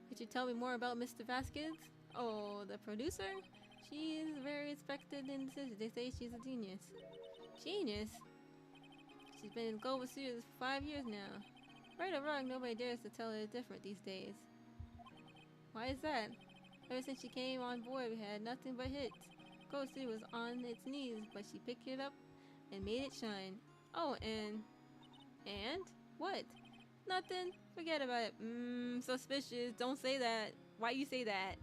Could you tell me more about Mr. Vasquez? Oh, the producer? She is very respected in the city. They say she's a genius. Genius? She's been in Global Studios for 5 years now. Right or wrong, nobody dares to tell her different these days. Why is that? Ever since she came on board, we had nothing but hits. Global Studios was on its knees, but she picked it up and made it shine. Oh, and what? Nothing. Forget about it. Suspicious. Don't say that. Why you say that?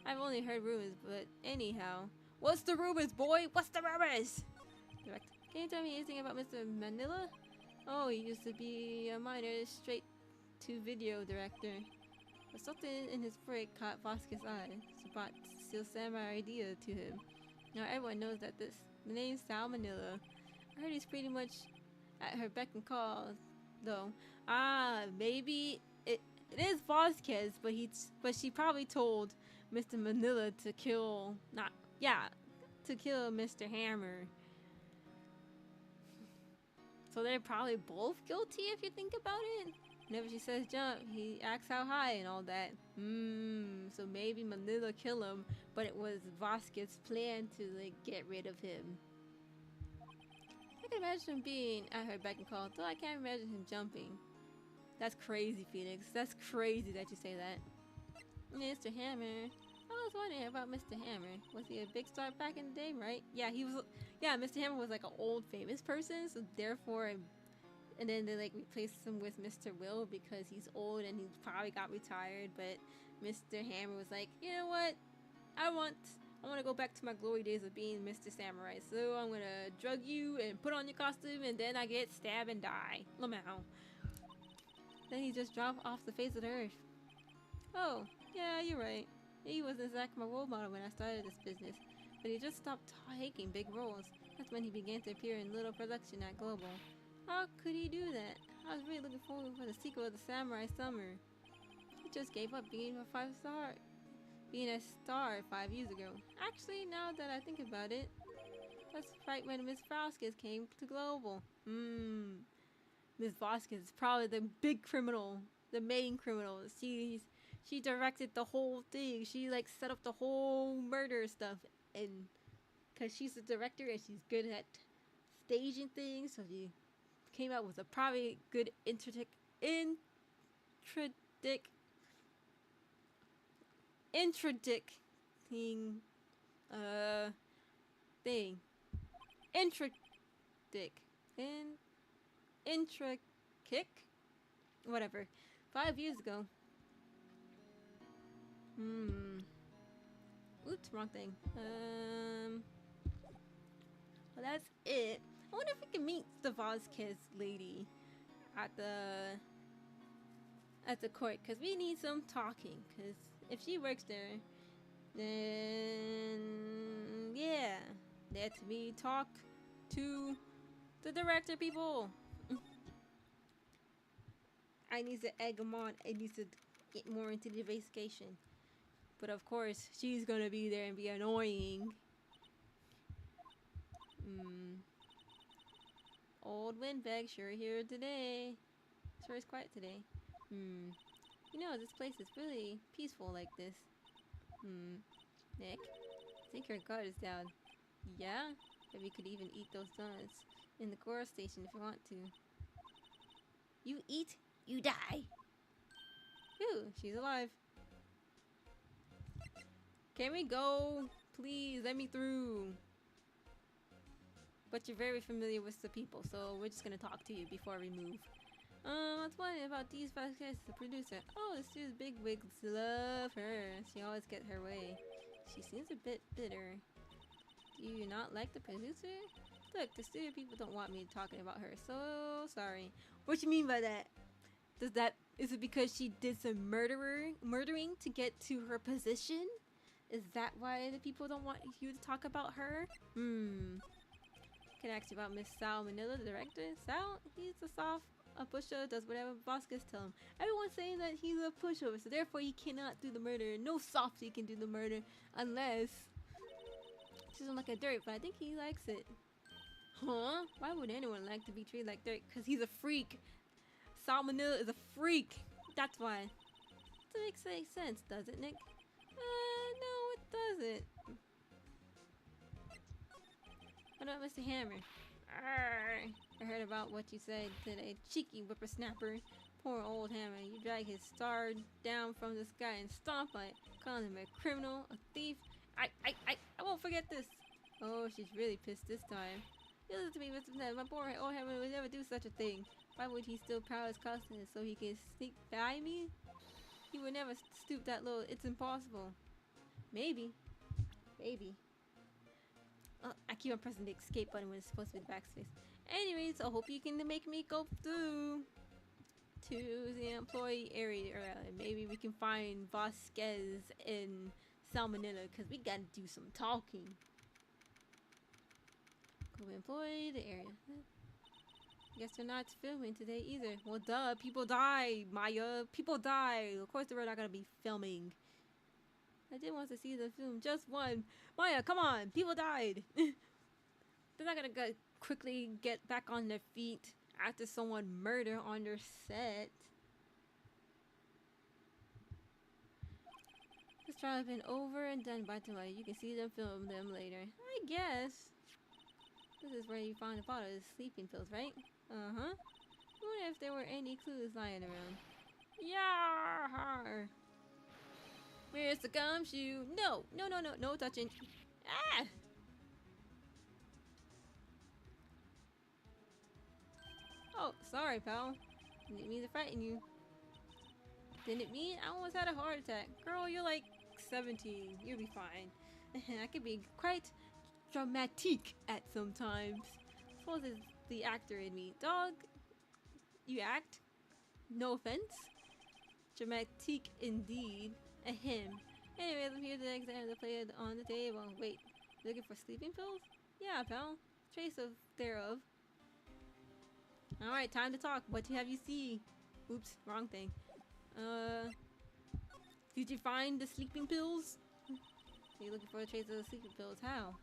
I've only heard rumors, but anyhow. What's the rumors, boy? What's the rumors? Direct. Can you tell me anything about Mr. Manila? Oh, he used to be a minor straight-to-video director. But something in his break caught Vasquez's eye. So brought Steel Samurai idea to him. Now everyone knows that the name's Sal Manila. I heard he's pretty much at her beck and call, though. Maybe it is Vasquez, but she probably told Mr. Manila to kill Mr. Hammer. So they're probably both guilty if you think about it. Whenever she says jump, he asks how high and all that. So maybe Manila killed him, but it was Vasquez's plan to like get rid of him. I can imagine him being at her beck and call, though I can't imagine him jumping. That's crazy, Phoenix. That's crazy that you say that. Mr. Hammer. I was wondering about Mr. Hammer. Was he a big star back in the day, right? Yeah, he was. Yeah, Mr. Hammer was like an old famous person, so therefore, and then they like replaced him with Mr. Will because he's old and he probably got retired. But Mr. Hammer was like, you know what? I want to go back to my glory days of being Mr. Samurai. So I'm gonna drug you and put on your costume, and then I get stabbed and die. Lamau. Then he just dropped off the face of the earth. Oh, yeah, you're right. He wasn't exactly my role model when I started this business, but he just stopped taking big roles. That's when he began to appear in little production at Global. How could he do that? I was really looking forward for the sequel of the Samurai Summer. He just gave up being being a star 5 years ago. Actually, now that I think about it, that's right when Miss Vasquez came to Global. Miss Vasquez is probably the big criminal, the main criminal. She directed the whole thing. She like set up the whole murder stuff, and because she's the director and she's good at staging things, so she came out with a probably good intradic thing, thing, intradic, intra-kick, whatever. 5 years ago. Oops, wrong thing. Well, that's it. I wonder if we can meet the Vasquez lady at the court, because we need some talking. Because if she works there, then yeah, let me talk to the director people. I need to egg them on. I need to get more into the investigation. But of course, she's gonna be there and be annoying. Old Windbag sure here today. Sure is quiet today. You know, this place is really peaceful like this. Nick, I think your guard is down. Yeah? Maybe we could even eat those donuts in the core station if you want to. You eat, you die. Phew, she's alive. Can we go? Please, let me through. But you're very familiar with the people, so we're just gonna talk to you before we move. What's funny about these Vasquez, the producer? Oh, the studio's big wigs love her. She always gets her way. She seems a bit bitter. Do you not like the producer? Look, the studio people don't want me talking about her. So sorry. What you mean by that? Is it because she did some murdering to get to her position? Is that why the people don't want you to talk about her? Can ask you about Miss Sal Manila, the director. Sal, he's a pushover, does whatever Vasquez tell him. Everyone's saying that he's a pushover, so therefore he cannot do the murder. No softy can do the murder unless she doesn't like a dirt, but I think he likes it. Huh? Why would anyone like to be treated like dirt? Because he's a freak. Sal Manila is a freak. That's why. Doesn't make sense, does it, Nick? No, it doesn't. What about Mr. Hammer? Arr, I heard about what you said today. Cheeky whippersnapper. Poor old Hammer. You drag his star down from the sky and stomp on it, calling him a criminal, a thief. I won't forget this. Oh, she's really pissed this time. Listen to me, Mr. Ned. My poor old Hammer would never do such a thing. Why would he still prowl his costume so he can sneak by me? He would never stoop that low. It's impossible. Maybe. Maybe. Oh, I keep on pressing the escape button when it's supposed to be the backspace. Anyways, I hope you can make me go through to the employee area. Maybe we can find Vasquez and Salmonella, because we gotta do some talking. Go employee the area. Guess they're not filming today either. Well, duh. People die, Maya. People die. Of course they're not gonna be filming. I did want to see the film. Just one. Maya, come on. People died. They're not gonna quickly get back on their feet after someone murder on their set. This trial has been over and done by tonight. You can see them film them later. I guess. This is where you found the bottle of sleeping pills, right? Uh-huh. I wonder if there were any clues lying around. Yarr! Where's the gumshoe? No! No touching. Ah! Oh, sorry, pal. Didn't mean to frighten you. Didn't mean? I almost had a heart attack. Girl, you're like 17. You'll be fine. I could be quite dramatic at some times. Suppose it's the actor in me. Dog, you act? No offense. Dramatique indeed. Ahem. Anyways, I'm here to examine the plate on the table. Wait, looking for sleeping pills? Yeah, pal. Trace of thereof. Alright, time to talk. What have you see? Oops, wrong thing. Did you find the sleeping pills? So you're looking for a trace of the sleeping pills. How?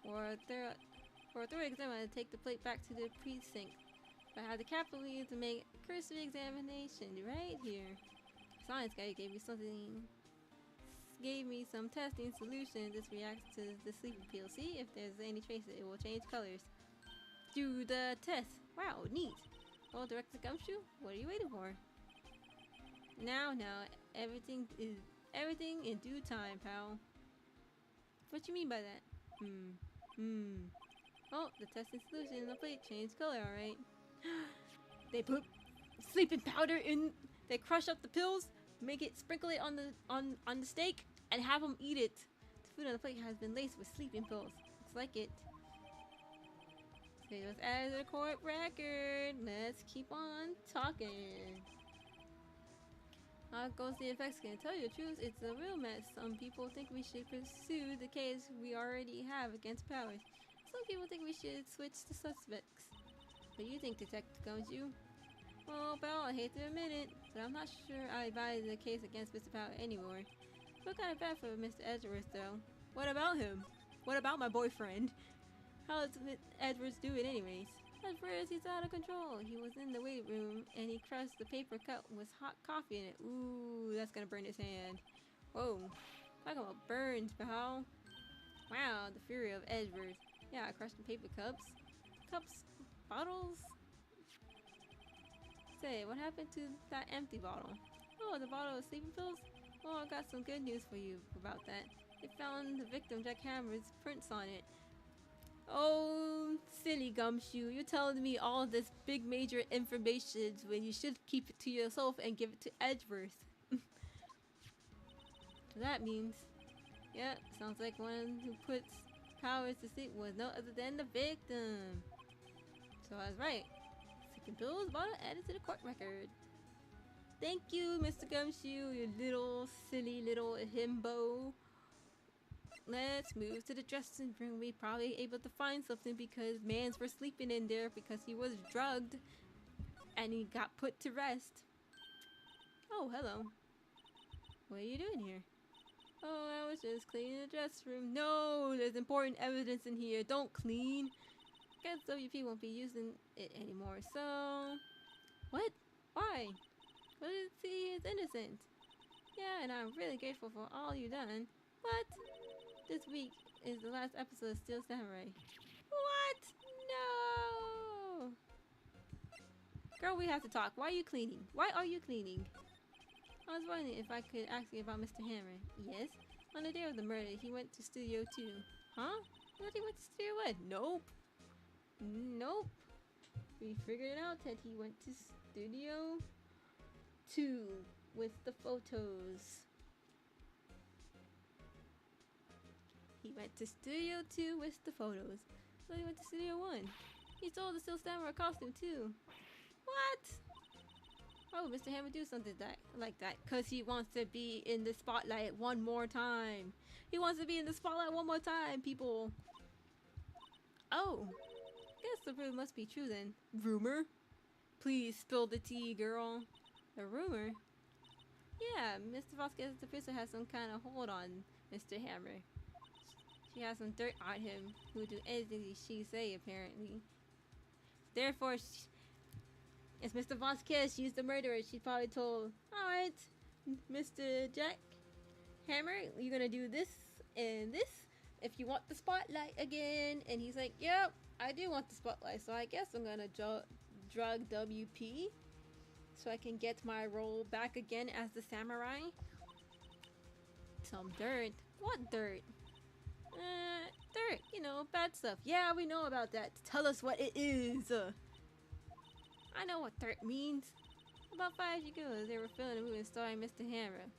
For a thorough exam, I take the plate back to the precinct. I had the capital leave to make a cursory examination right here. Science guy gave me some testing solution. This reacts to the sleeping pill. See if there's any traces. It will change colors. Do the test. Wow, neat. Well, Director Gumshoe, what are you waiting for? Now, everything in due time, pal. What you mean by that? Oh, the testing solution in the plate changed color, alright. They put sleeping powder in. They crush up the pills, make it, sprinkle it on the steak, and have them eat it. The food on the plate has been laced with sleeping pills. Looks like it. So it was as a court record. Let's keep on talking. How goes the effects? Can I tell you the truth? It's a real mess. Some people think we should pursue the case we already have against Powers. Some people think we should switch the suspects. What do you think, Detective Gumshoe? Well, pal, I hate to admit it, but I'm not sure I buy the case against Mr. Power anymore. Feel kind of bad for Mr. Edgeworth, though. What about him? What about my boyfriend? How is Edwards doing anyways? At first, he's out of control. He was in the waiting room, and he crushed the paper cup with hot coffee in it. Ooh, that's gonna burn his hand. Whoa. Talk about burns, pal. Wow, the fury of Edwards. Yeah, I crushed the paper cups. Bottles? Say, what happened to that empty bottle? Oh, the bottle of sleeping pills? Well, I got some good news for you about that. They found the victim, Jack Hammer's prints on it. Oh, silly Gumshoe, you're telling me all this big major information when you should keep it to yourself and give it to Edgeworth. So that means, yeah, sounds like one who puts Powers to sleep was no other than the victim. So I was right. Sleeping pills bottle added to the court record. Thank you, Mr. Gumshoe, you little silly little himbo. Let's move to the dressing room. We probably able to find something because mans were sleeping in there because he was drugged and he got put to rest. Oh, hello. What are you doing here? Oh, I was just cleaning the dressing room. No, there's important evidence in here. Don't clean. Guess WP won't be using it anymore. So, what? Why? Well, he is innocent. Yeah, and I'm really grateful for all you've done. What? This week is the last episode of Steel Samurai. What? No! Girl, we have to talk. Why are you cleaning? Why are you cleaning? I was wondering if I could ask you about Mr. Hammer. Yes? On the day of the murder, he went to Studio 2. Huh? I thought he went to Studio 1. Nope. Nope. We figured it out that he went to Studio 2 with the photos. He went to Studio 2 with the photos. So he went to Studio 1. He stole the Steel Samurai costume too. What? Why would Mr. Hammer do something like that? Because he wants to be in the spotlight one more time. He wants to be in the spotlight one more time, people. Oh. Guess the rumor must be true then. Rumor? Please spill the tea, girl. A rumor? Yeah, Mr. Vasquez, the prisoner, has some kind of hold on Mr. Hammer. She has some dirt on him who will do anything she say, apparently. Therefore, as Mr. Vasquez, she's the murderer. She probably told, alright, Mr. Jack Hammer, you're gonna do this and this if you want the spotlight again. And he's like, yep, I do want the spotlight, so I guess I'm gonna drug WP so I can get my role back again as the samurai. Some dirt. What dirt? Dirt, you know, bad stuff. Yeah, we know about that. Tell us what it is. I know what dirt means. About 5 years ago, they were filming a movie starring Mr. Hammer.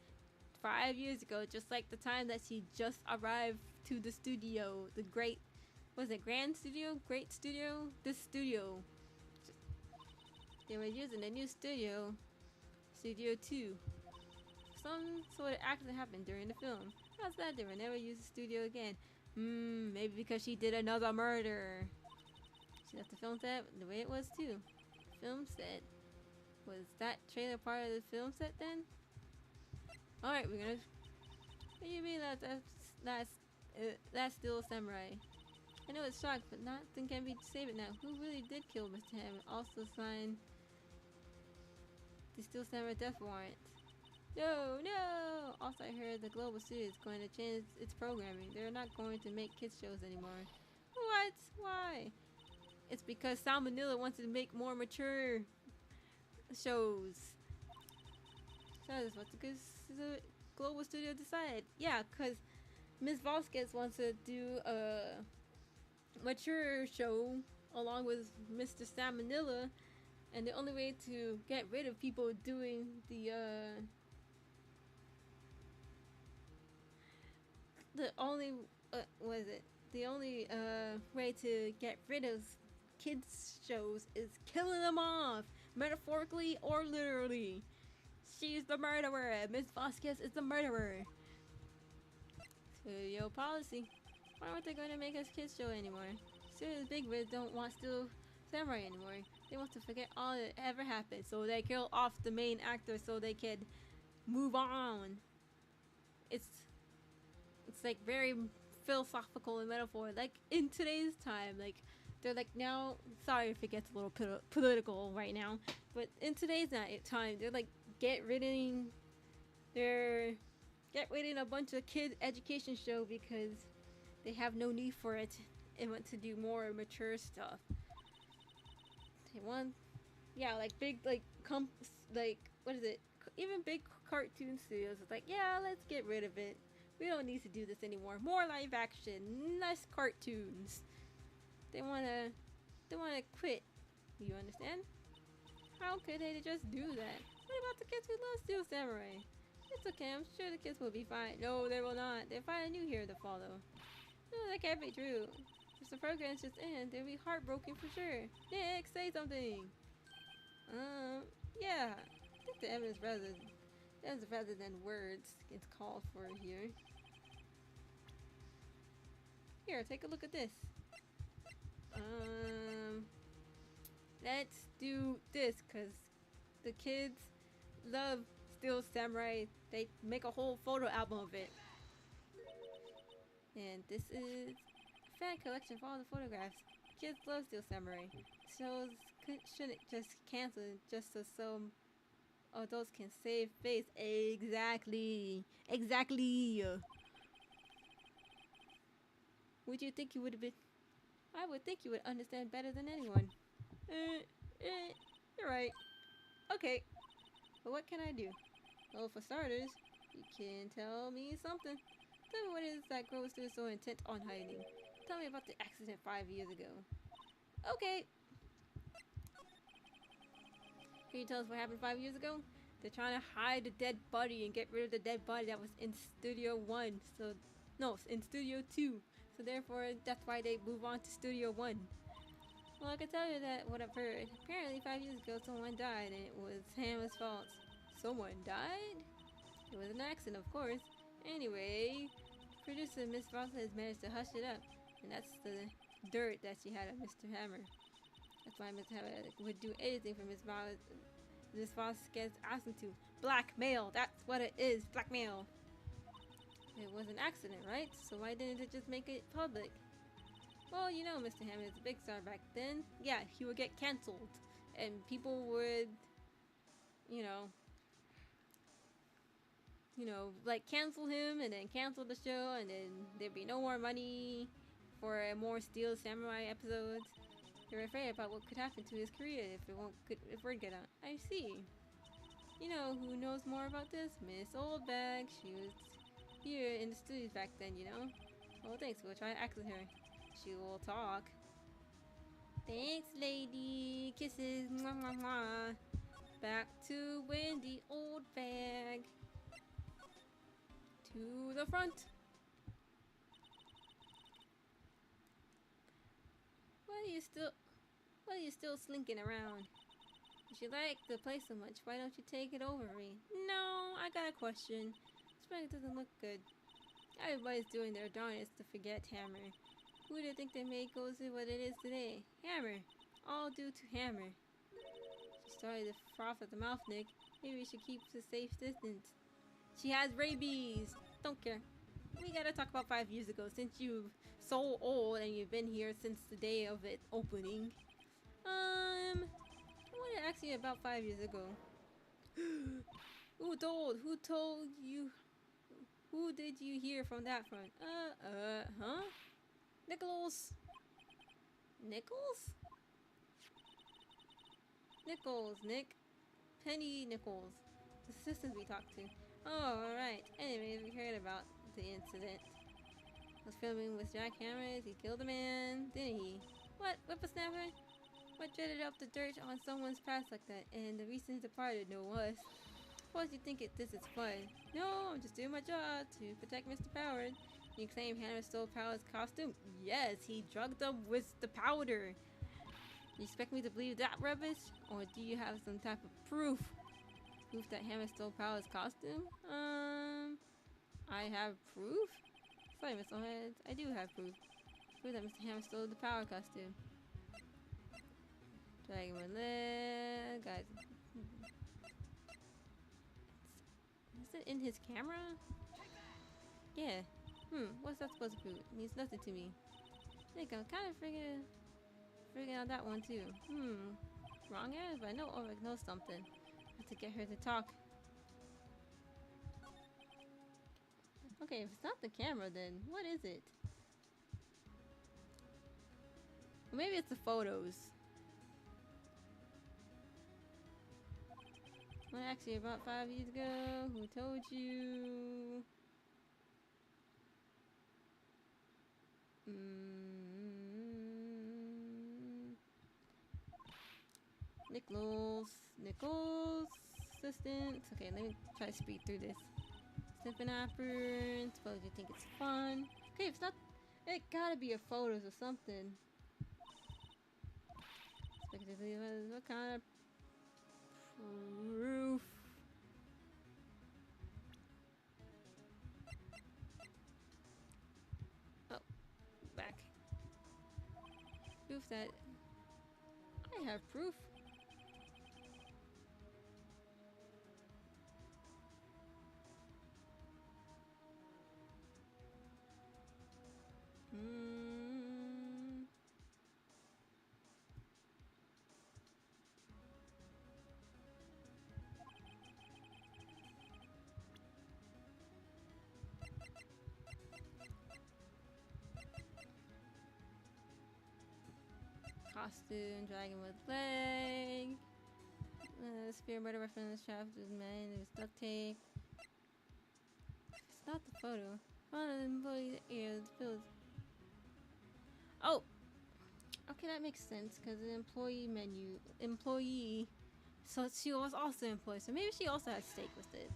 5 years ago, just like the time that she just arrived to the studio. The great, was it Grand Studio? Great Studio? This studio. They were using a new studio. Studio 2. Some sort of accident happened during the film. How's that different? Never use the studio again. Maybe because she did another murder. She left the film set the way it was too. Film set. Was that trailer part of the film set then? Alright, we're gonna... What do you mean that's still samurai? I know it's shocked, but nothing can be saved now. Who really did kill Mr. Hammond? Also signed the Still Samurai death warrant. No, no! Also, I heard the Global Studio is going to change its programming. They're not going to make kids shows anymore. What? Why? It's because Salmonella wants to make more mature shows. So that's what the Global Studio decided. Yeah, because Ms. Vasquez wants to do a mature show along with Mr. Salmonella, and the only way to get rid of people doing the only way to get rid of kids shows is killing them off, metaphorically or literally. She's the murderer. Miss Vasquez is the murderer. Studio policy. Why aren't they going to make us kids show anymore? Studios Big Red don't want Still Samurai anymore. They want to forget all that ever happened, so they kill off the main actor so they can move on. It's like very philosophical and metaphor. Like in today's time, like they're like now. Sorry if it gets a little political right now, but in today's time, they're like get rid of a bunch of kids education show because they have no need for it and want to do more mature stuff. They want, yeah, like big what is it? Even big cartoon studios is like, yeah, let's get rid of it. We don't need to do this anymore. More live action, less cartoons. They wanna quit. You understand? How could they just do that? What about the kids who love Steel Samurai? It's okay, I'm sure the kids will be fine. No, they will not. They'll find a new hero to follow. No, that can't be true. If the program's just end, they'll be heartbroken for sure. Nick, say something. Yeah. I think the evidence rather than words is called for here. Here, take a look at this. Let's do this, cause the kids love Steel Samurai. They make a whole photo album of it. And this is a fan collection of all the photographs. Kids love Steel Samurai. Shows shouldn't just cancel just so some adults can save face. Exactly. Exactly. Would you think you would have been? I would think you would understand better than anyone. You're right. Okay. But what can I do? Well, for starters, you can tell me something. Tell me what it is that girl was so intent on hiding. Tell me about the accident 5 years ago. Okay. Can you tell us what happened 5 years ago? They're trying to hide the dead body and get rid of the dead body that was in Studio 1. So, no, in Studio 2. So therefore, that's why they move on to Studio 1. Well, I can tell you that what I've heard. Apparently 5 years ago, someone died and it was Hammer's fault. Someone died? It was an accident, of course. Anyway, producer Miss Vasquez managed to hush it up. And that's the dirt that she had on Mr. Hammer. That's why Mr. Hammer would do anything for Miss Vasquez asked him to. Blackmail, that's what it is, blackmail. It was an accident, right? So why didn't it just make it public? Well, you know, Mr. Hammond is a big star back then. Yeah, he would get cancelled. And people would, you know, like cancel him and then cancel the show, and then there'd be no more money for more Steel Samurai episodes. They're afraid about what could happen to his career if word get out. I see. You know who knows more about this? Miss Oldbag. She was here in the studios back then, you know. Oh, thanks. We'll try to act with her. She will talk. Thanks, lady. Kisses. Mwah, mwah, mwah. Back to Wendy Oldbag. To the front. What are you still slinking around? If you like the place so much, why don't you take it over, Ree? No, I got a question. This place doesn't look good. Everybody's doing their darnest to forget Hammer. Who do you think they made goes to what it is today? Hammer. All due to Hammer. She started to froth at the mouth, Nick. Maybe we should keep a safe distance. She has rabies. Don't care. We gotta talk about 5 years ago, since you're so old and you've been here since the day of it opening. I want to ask you about 5 years ago. Who told you? Who did you hear from that front? Huh? Nichols? Nichols? Nichols, Nick. Penny Nichols. The assistant we talked to. Oh, alright. Anyway, we heard about the incident. Was filming with jackhammers, he killed a man, didn't he? What? Whippersnapper? What dreaded up the dirt on someone's past like that? And the recent departed, no was. Suppose you think this is fun. No, I'm just doing my job to protect Mr. Powers. You claim Hammer stole Powers' costume? Yes, he drugged them with the powder. You expect me to believe that rubbish? Or do you have some type of proof? Proof that Hammer stole Powers' costume? I have proof? Sorry, Mr. Heads, I do have proof. Proof that Mr. Hammer stole the Power costume. Dragon with leg, guys. Is it in his camera? Yeah. What's that supposed to prove? It means nothing to me. I think I'm kind of figuring out that one too. Wrong ass, but I know Ulrich knows something. I have to get her to talk. Okay, if it's not the camera, then what is it? Or maybe it's the photos. Well, actually, about 5 years ago, who told you? Nichols, assistant. Okay, let me try to speed through this. Sniffing apples. Suppose you think it's fun. Okay, if it's not, it gotta be a photos or something. Speculatively, what kind of proof? Oh, back. Proof that I have proof. Costume, dragon with leg. Spear murder reference shaft is man. It was duct tape. It's not the photo. One of the employees' ears feels. Oh! Okay, that makes sense because the employee. So she was also an employee. So maybe she also had stake with it.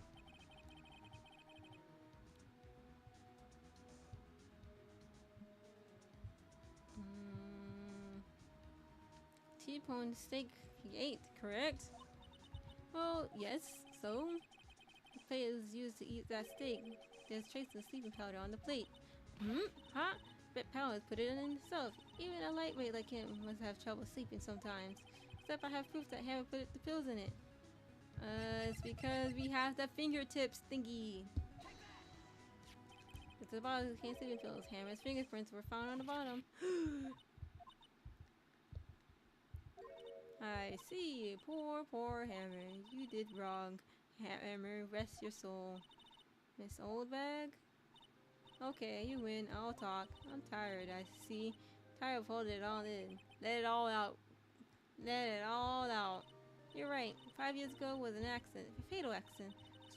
T-bone steak he ate, correct? Well, yes, so the plate is used to eat that steak. There's traces of sleeping powder on the plate. Huh? Bet Powers put it in himself. Even a lightweight like him must have trouble sleeping sometimes. Except I have proof that Hammer put the pills in it. It's because we have the fingertips thingy. It's the bottle of can't sleeping pills. Hammer's fingerprints were found on the bottom. I see. Poor Hammer. You did wrong. Hammer, rest your soul. Miss Oldbag? Okay, you win. I'll talk. I'm tired, I see. Tired of holding it all in. Let it all out. Let it all out. You're right. 5 years ago was an accident. A fatal accident.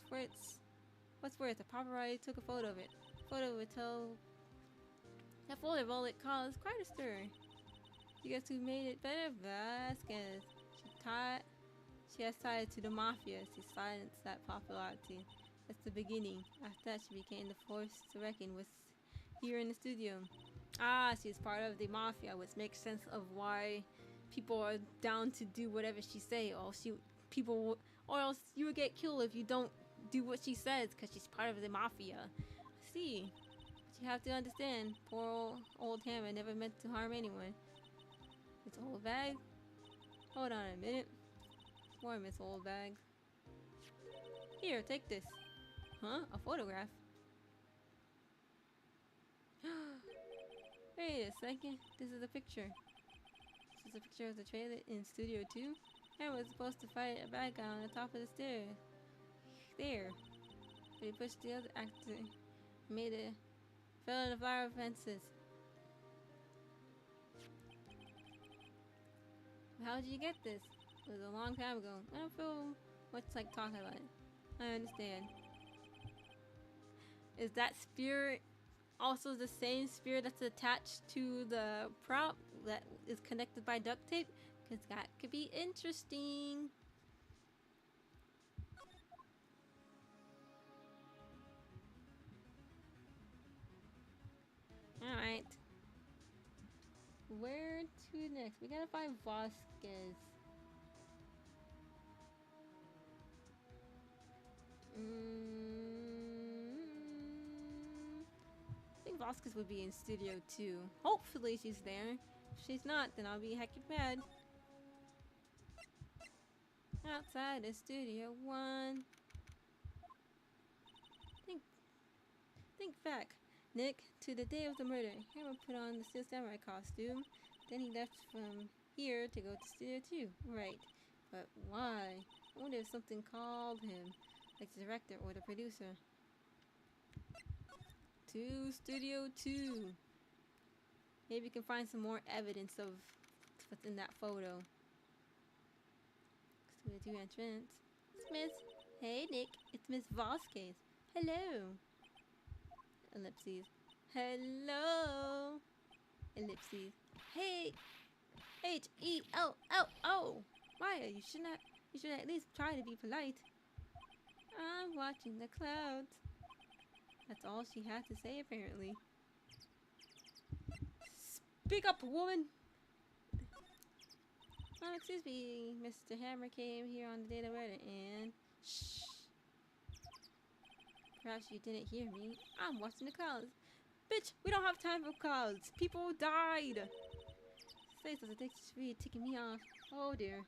What's worse, a paparazzi took a photo of it. Photo would tell... That photo of all it caused quite a stir. You guess who made it better? Vasquez. She has tied to the mafia. She silenced that popularity. That's the beginning. After that, she became the force to reckon with here in the studio. Ah, she's part of the mafia, which makes sense of why people are down to do whatever she say, or else you would get killed if you don't do what she says, because she's part of the mafia. See, but you have to understand, poor old Hammer never meant to harm anyone. It's old bag. Hold on a minute. More Miss Old Bag. Here, take this. Huh? A photograph? Wait a second. This is a picture. This is a picture of the trailer in Studio 2. Hammer was supposed to fight a bad guy on the top of the stairs. There. But he pushed the other actor. Made it. Fell in the fire fences. How did you get this? It was a long time ago. I don't feel much like talking about it. I understand. Is that spear also the same spear that's attached to the prop that is connected by duct tape? Because that could be interesting. Alright. Where to next? We gotta find Vasquez. I think Vasquez would be in Studio 2. Hopefully she's there. If she's not, then I'll be heckin' mad. Outside of Studio 1. Think back, Nick, to the day of the murder. Hammer put on the Steel Samurai costume. Then he left from here to go to Studio 2. Right. But why? I wonder if something called him. Like the director or the producer. To Studio 2. Maybe we can find some more evidence of what's in that photo. Studio 2 entrance. It's Miss. Hey Nick, it's Miss Vasquez. Hello. Ellipses. Hello. Ellipses. Hey. H-E-L-L-O. Maya, you should at least try to be polite. I'm watching the clouds. That's all she had to say, apparently. Speak up, woman! Excuse me, Mr. Hammer came here on the day of the murder and... Shh! Perhaps you didn't hear me. I'm watching the clouds. Bitch, we don't have time for clouds. People died! Say so, the really ticking me off. Oh dear.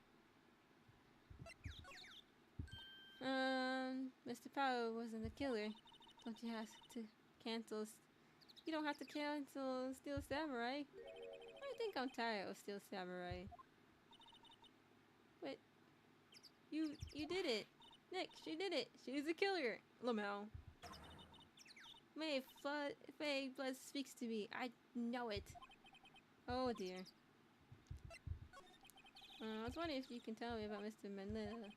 Mr. Power wasn't the killer. Don't you have to cancel? You don't have to cancel Steel Samurai. I think I'm tired of Steel Samurai. But you did it, Nick. She did it. She's a killer. Lamau. Faye Blood speaks to me. I know it. Oh dear. I was wondering if you can tell me about Mr. Manila.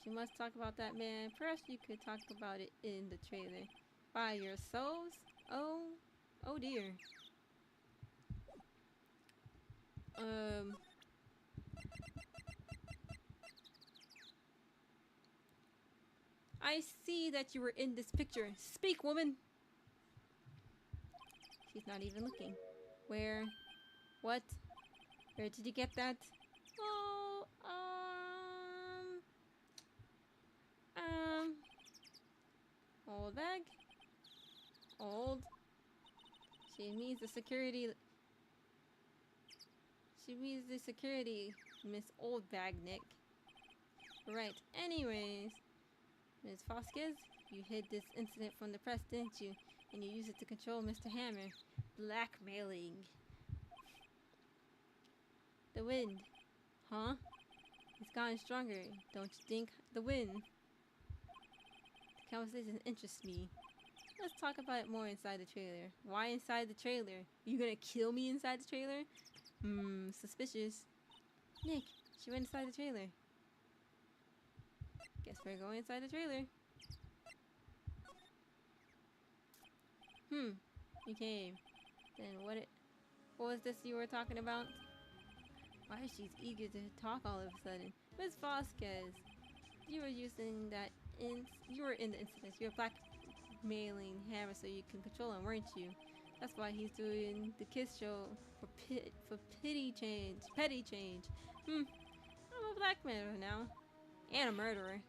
You must talk about that man. Perhaps you could talk about it in the trailer. By your souls? Oh dear. I see that you were in this picture. Speak, woman! She's not even looking. Where? What? Where did you get that? Old bag? Old? She means the security. She means the security, Miss Old Bag, Nick. Right, anyways. Miss Vasquez, you hid this incident from the press, didn't you? And you used it to control Mr. Hammer. Blackmailing. The wind. Huh? It's gotten stronger, don't you think? The wind. The conversation interests me. Let's talk about it more inside the trailer. Why inside the trailer? You gonna kill me inside the trailer? Suspicious. Nick, she went inside the trailer. Guess we're going inside the trailer. You came. Then what was this you were talking about? Why is she eager to talk all of a sudden? Miss Vasquez, you were using that you were in the incident. You were blackmailing Hammer so you can control him, weren't you? That's why he's doing the kiss show for petty change. I'm a blackmailer now. And a murderer.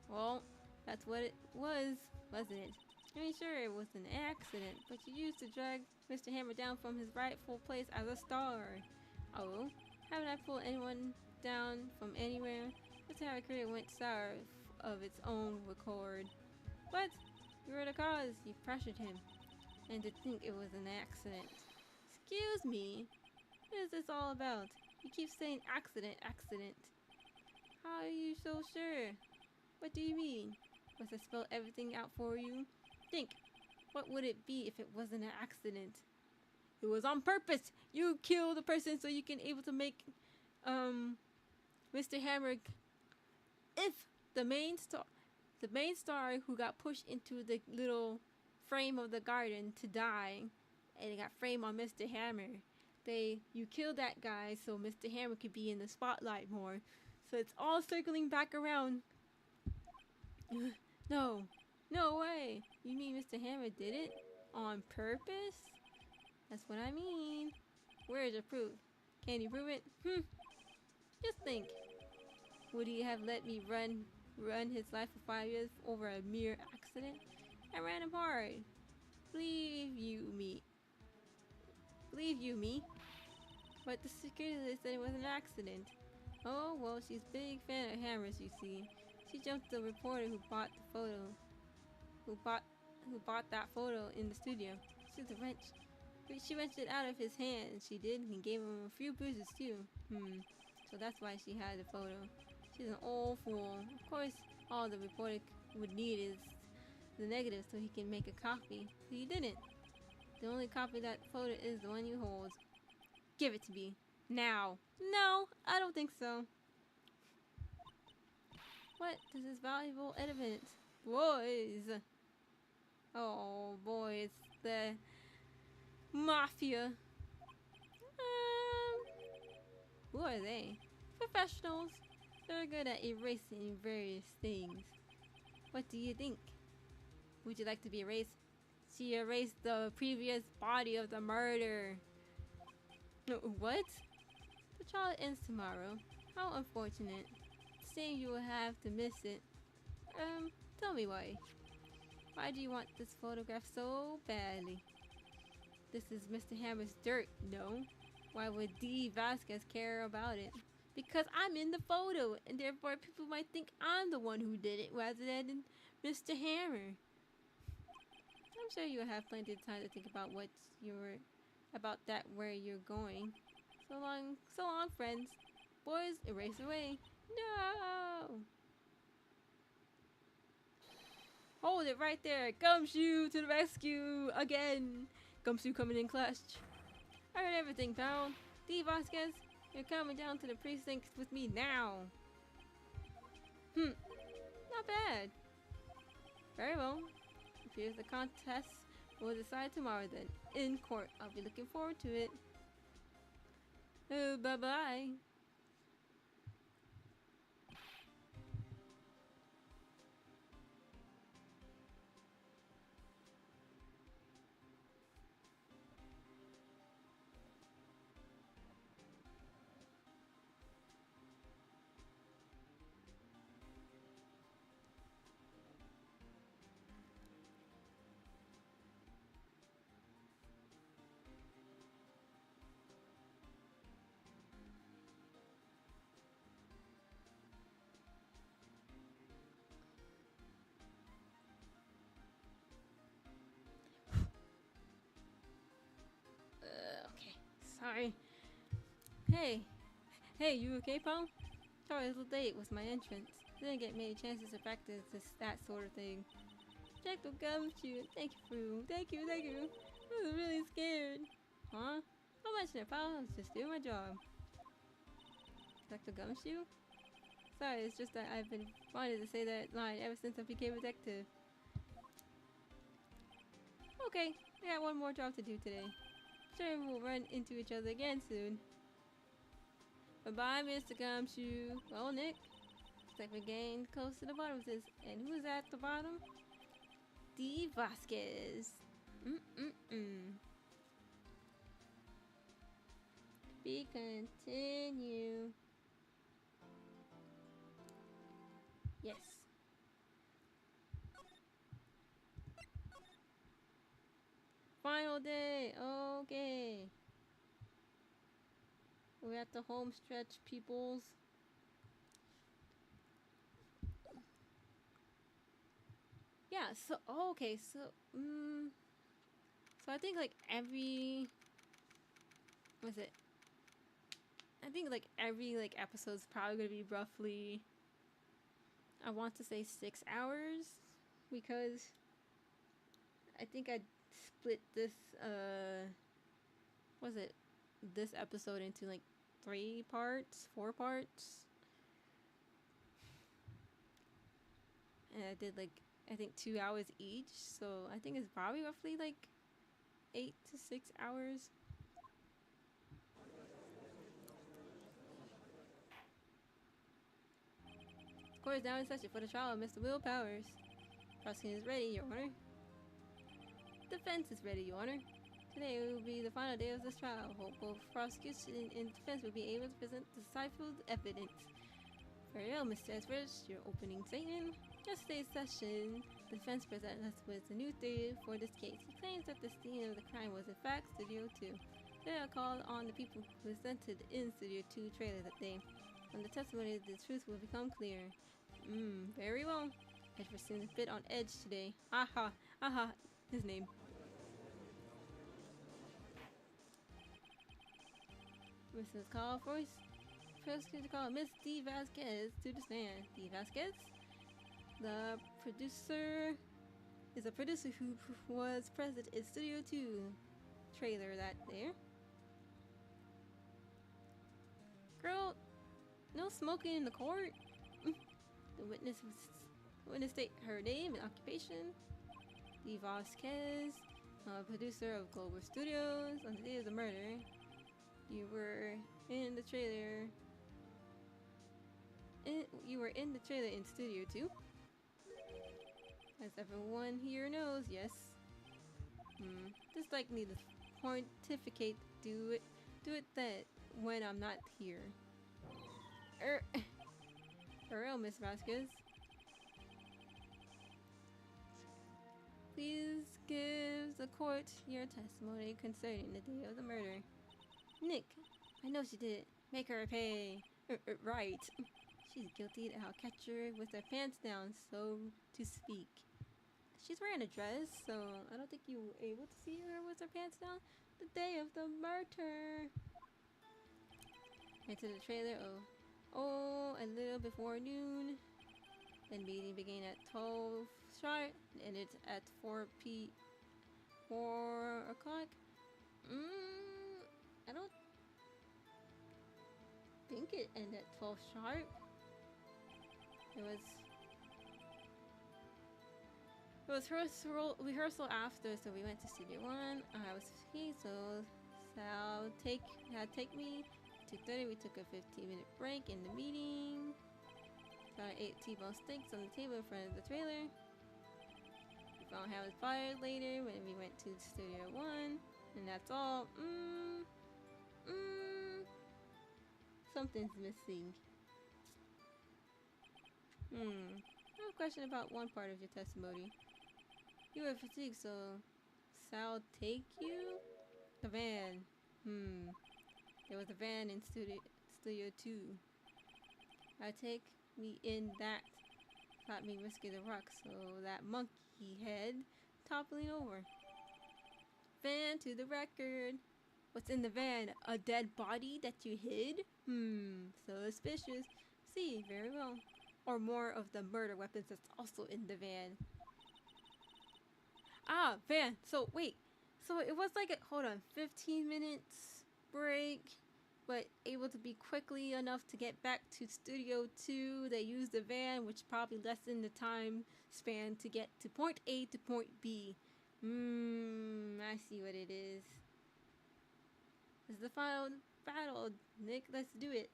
Well, that's what it was, wasn't it? I mean, sure, it was an accident, but you used to drag Mr. Hammer down from his rightful place as a star. Oh, haven't I pulled anyone down from anywhere? Mr. Hammer's career went sour of its own accord. But you were the cause. You pressured him. And to think it was an accident. Excuse me? What is this all about? You keep saying accident. How are you so sure? What do you mean? Must I spell everything out for you? Think. What would it be if it wasn't an accident? It was on purpose. You killed the person so you can able to make Mr. Hammer. If the main star who got pushed into the little frame of the garden to die, and it got framed on Mr. Hammer. You killed that guy so Mr. Hammer could be in the spotlight more. So it's all circling back around. No way. You mean Mr. Hammer did it on purpose? That's what I mean. Where is your proof? Can you prove it? Just think. Would he have let me run his life for 5 years over a mere accident? I ran him hard. Believe you me. But the security list said it was an accident. Oh, well, she's a big fan of hammers, you see. She jumped the reporter who bought the photo. Who bought that photo in the studio. She's a wrench. She wrenched it out of his hand, she did, and gave him a few bruises too. So that's why she had the photo. She's an old fool. Of course, all the reporter would need is the negative so he can make a copy. So he didn't. The only copy of that photo is the one you hold. Give it to me. Now. No, I don't think so. What is this valuable evidence? Boys. Oh boy, it's the mafia. Who are they? Professionals. They're good at erasing various things. What do you think? Would you like to be erased? She erased the previous body of the murder. What? The trial ends tomorrow. How unfortunate. Saying you will have to miss it. Tell me why. Why do you want this photograph so badly? This is Mr. Hammer's dirt, no? Why would D. Vasquez care about it? Because I'm in the photo, and therefore people might think I'm the one who did it rather than Mr. Hammer. I'm sure you'll have plenty of time to think about where you're going. So long, friends. Boys, erase away. No! Hold it right there. Gumshoe to the rescue again. Gumshoe coming in clutch. I heard everything, pal. D. Vasquez, you're coming down to the precinct with me now. Not bad. Very well. Appears the contest will decide tomorrow then. In court. I'll be looking forward to it. Oh, bye-bye. Sorry. Hey, you okay, pal? Sorry, a little late was my entrance. Didn't get many chances to practice that sort of thing. Jack the Gumshoe, thank you. I was really scared. Huh? Don't mention it, pal. I was just doing my job. Jack the Gumshoe? Sorry, it's just that I've been wanting to say that line ever since I became a detective. Okay, I got one more job to do today. Sure, we'll run into each other again soon. Bye-bye, Mr. Gumshoe. Well, Nick, looks like we're getting close to the bottom of this. And who's at the bottom? D. Vasquez. Be continue. Yes. Final day. Okay. We're at the home stretch, peoples. Yeah, so okay, so so I think like every what's it? I think like every like episode's probably gonna be roughly, I want to say 6 hours, because I think I split this was it this episode into like 3 parts, 4 parts. And I did like I think 2 hours each, so I think it's probably roughly like 8 to 6 hours. Of course, now in session for the trial of Mr. Will Powers. Prosecution is ready, Your Honor. Defense is ready, Your Honor. Today will be the final day of this trial. Hope both prosecution and defense will be able to present deciphered evidence. Very well, Mr. Esbridge, your opening statement. Yesterday's session, the defense presented us with a new theory for this case. He claims that the scene of the crime was in fact Studio 2. Today I called on the people who presented in Studio 2 trailer that day. When the testimony, the truth will become clear. Very well. Edward seems a bit on edge today. Aha, his name. Mrs. Call voice. Prosecutor call Miss D. Vasquez to the stand. D. Vasquez? The producer is a producer who was present in Studio 2 trailer that day. Girl, no smoking in the court. The witness state her name and occupation. D. Vasquez, producer of Global Studios. On the day of the murder, you were in the trailer. You were in the trailer in Studio 2. As everyone here knows, yes. Just like me to pontificate, do it that when I'm not here. For real, Miss Vasquez. Please give the court your testimony concerning the day of the murder. Nick, I know she did it. Make her pay. Right. She's guilty. I'll catch her with her pants down, so to speak. She's wearing a dress, so I don't think you were able to see her with her pants down the day of the murder. Into the trailer. Oh, a little before noon. Then meeting began at 12 sharp, and it's at 4 o'clock. I don't think it ended at 12 sharp. It was rehearsal after, so we went to Studio 1. I was free, so Sal had take me. 2:30, we took a 15-minute break in the meeting. So I ate T-bone steaks on the table in front of the trailer. We found Hammond's fire later when we went to Studio 1. And that's all. Something's missing. I have a question about one part of your testimony. You were fatigued, so Sal take you? The van. There was a van in Studio 2. I take me in that. Caught me risking the rock, so that monkey head toppling over. Van to the record. What's in the van? A dead body that you hid? Suspicious. See, very well. Or more of the murder weapons that's also in the van. Ah, van. So, wait. So, it was like 15 minutes break, but able to be quickly enough to get back to Studio 2. They used the van, which probably lessened the time span to get to point A to point B. I see what it is. This is the final battle, Nick. Let's do it.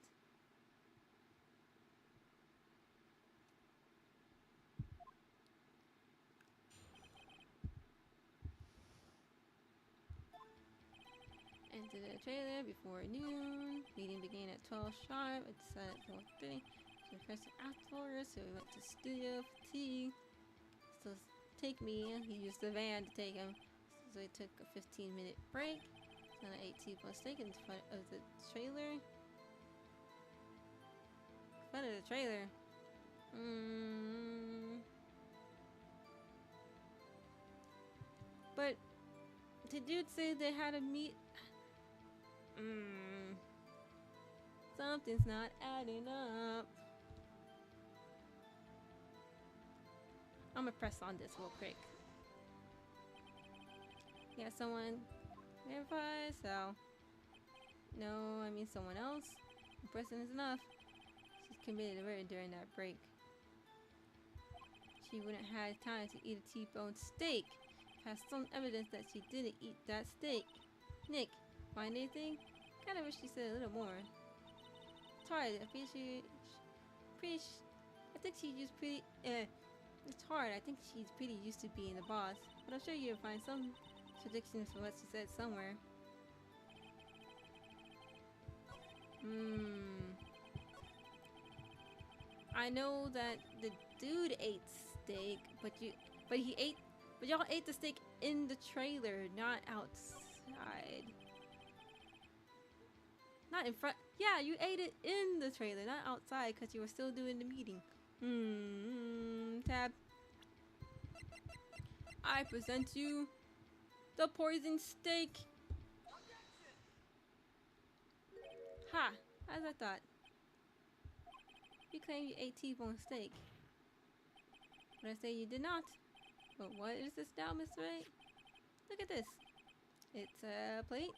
Into the trailer before noon. Meeting began at 12 sharp. It set at 4:30. So the person afterwards, so we went to studio for tea. So take me. He used the van to take him. So we took a 15-minute break. Then I ate T-bone steak in front of the trailer. In front of the trailer. But did you say they had a meet? Something's not adding up. I'm gonna press on this real quick. Yeah, someone verify, so no, I mean someone else. The person is enough. She's committed murder during that break. She wouldn't have time to eat a T-bone steak. Has some evidence that she didn't eat that steak. Nick, find anything? Kinda wish she said a little more. It's hard. I think she's just pretty. It's hard. I think she's pretty used to being the boss. But I'm sure you'll find some predictions from what she said somewhere. I know that the dude ate steak, but y'all ate the steak in the trailer, not outside. Not in front. Yeah, you ate it in the trailer, not outside, because you were still doing the meeting. Tab. I present you the poison steak. Ha! As I thought. You claim you ate T-bone steak. But I say you did not. But what is this now, Miss Wright? Look at this. It's a plate.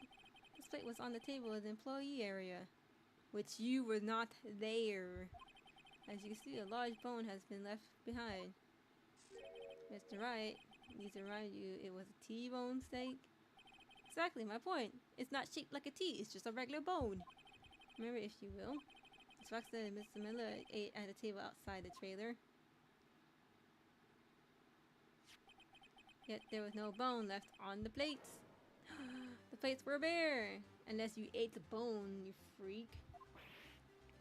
This plate was on the table in the employee area, which you were not there. As you can see, a large bone has been left behind. Mr. Wright needs to remind you it was a T-bone steak. Exactly my point. It's not shaped like a T, it's just a regular bone. Remember, if you will. Ms. Roxanne and Mr. Miller ate at a table outside the trailer. Yet there was no bone left on the plates. The plates were bare. Unless you ate the bone, you freak.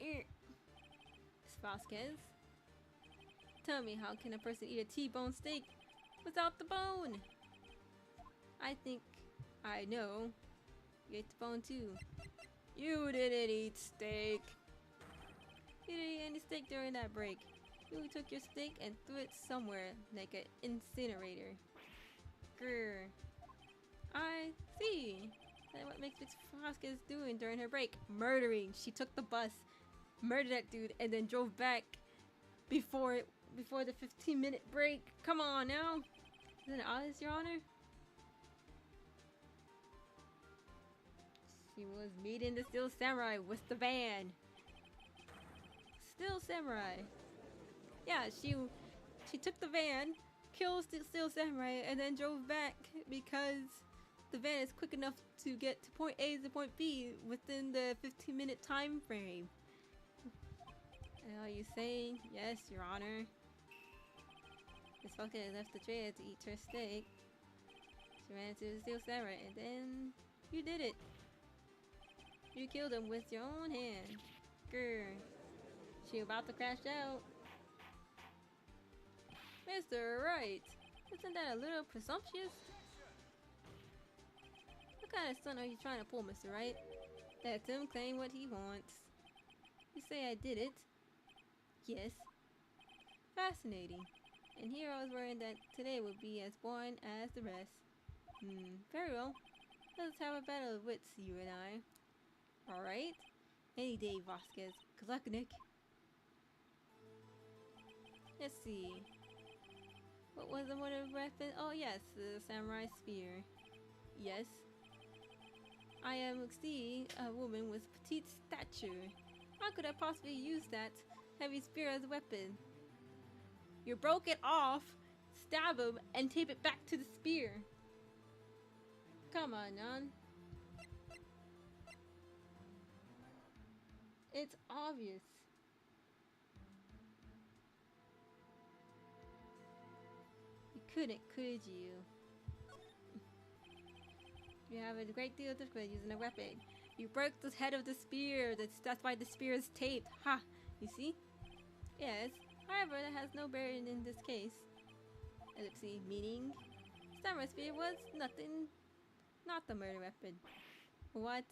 Miss Vasquez, tell me, how can a person eat a T-bone steak without the bone? I think I know. You ate the bone too. You didn't eat steak. You didn't eat any steak during that break. You took your steak and threw it somewhere like an incinerator. Grr. I see. That's what makes Miss Vasquez doing during her break. Murdering. She took the bus, murdered that dude, and then drove back before the 15-minute break. Come on now. Isn't it honest, Your Honor? She was meeting the Steel Samurai with the van. Steel Samurai. Yeah, she took the van, killed Steel Samurai, and then drove back because the van is quick enough to get to point A to point B within the 15-minute time frame. And are you saying, yes, Your Honor? Miss Vasquez left the trailer to eat her steak. She ran into the Steel Samurai, and then you did it. You killed him with your own hand. Grr. She about to crash out. Mr. Wright, isn't that a little presumptuous? What kind of stunt are you trying to pull, Mr. Wright? Let him claim what he wants. You say I did it? Yes. Fascinating. And here I was worrying that today would be as boring as the rest. Very well. Let's have a battle of wits, you and I. Alright? Any day, Vasquez. Good luck, Nick. Let's see. What was the weapon? Oh yes, the samurai spear. Yes. I am a woman with petite stature. How could I possibly use that heavy spear as a weapon? You broke it off, stab him, and tape it back to the spear. Come on, Nan. It's obvious. You couldn't, could you? You have a great deal of difficulty using a weapon. You broke the head of the spear. That's why the spear is taped. Ha! You see? Yes. However, that has no bearing in this case. Ellipse, meaning? Samurai spear was nothing. Not the murder weapon. What?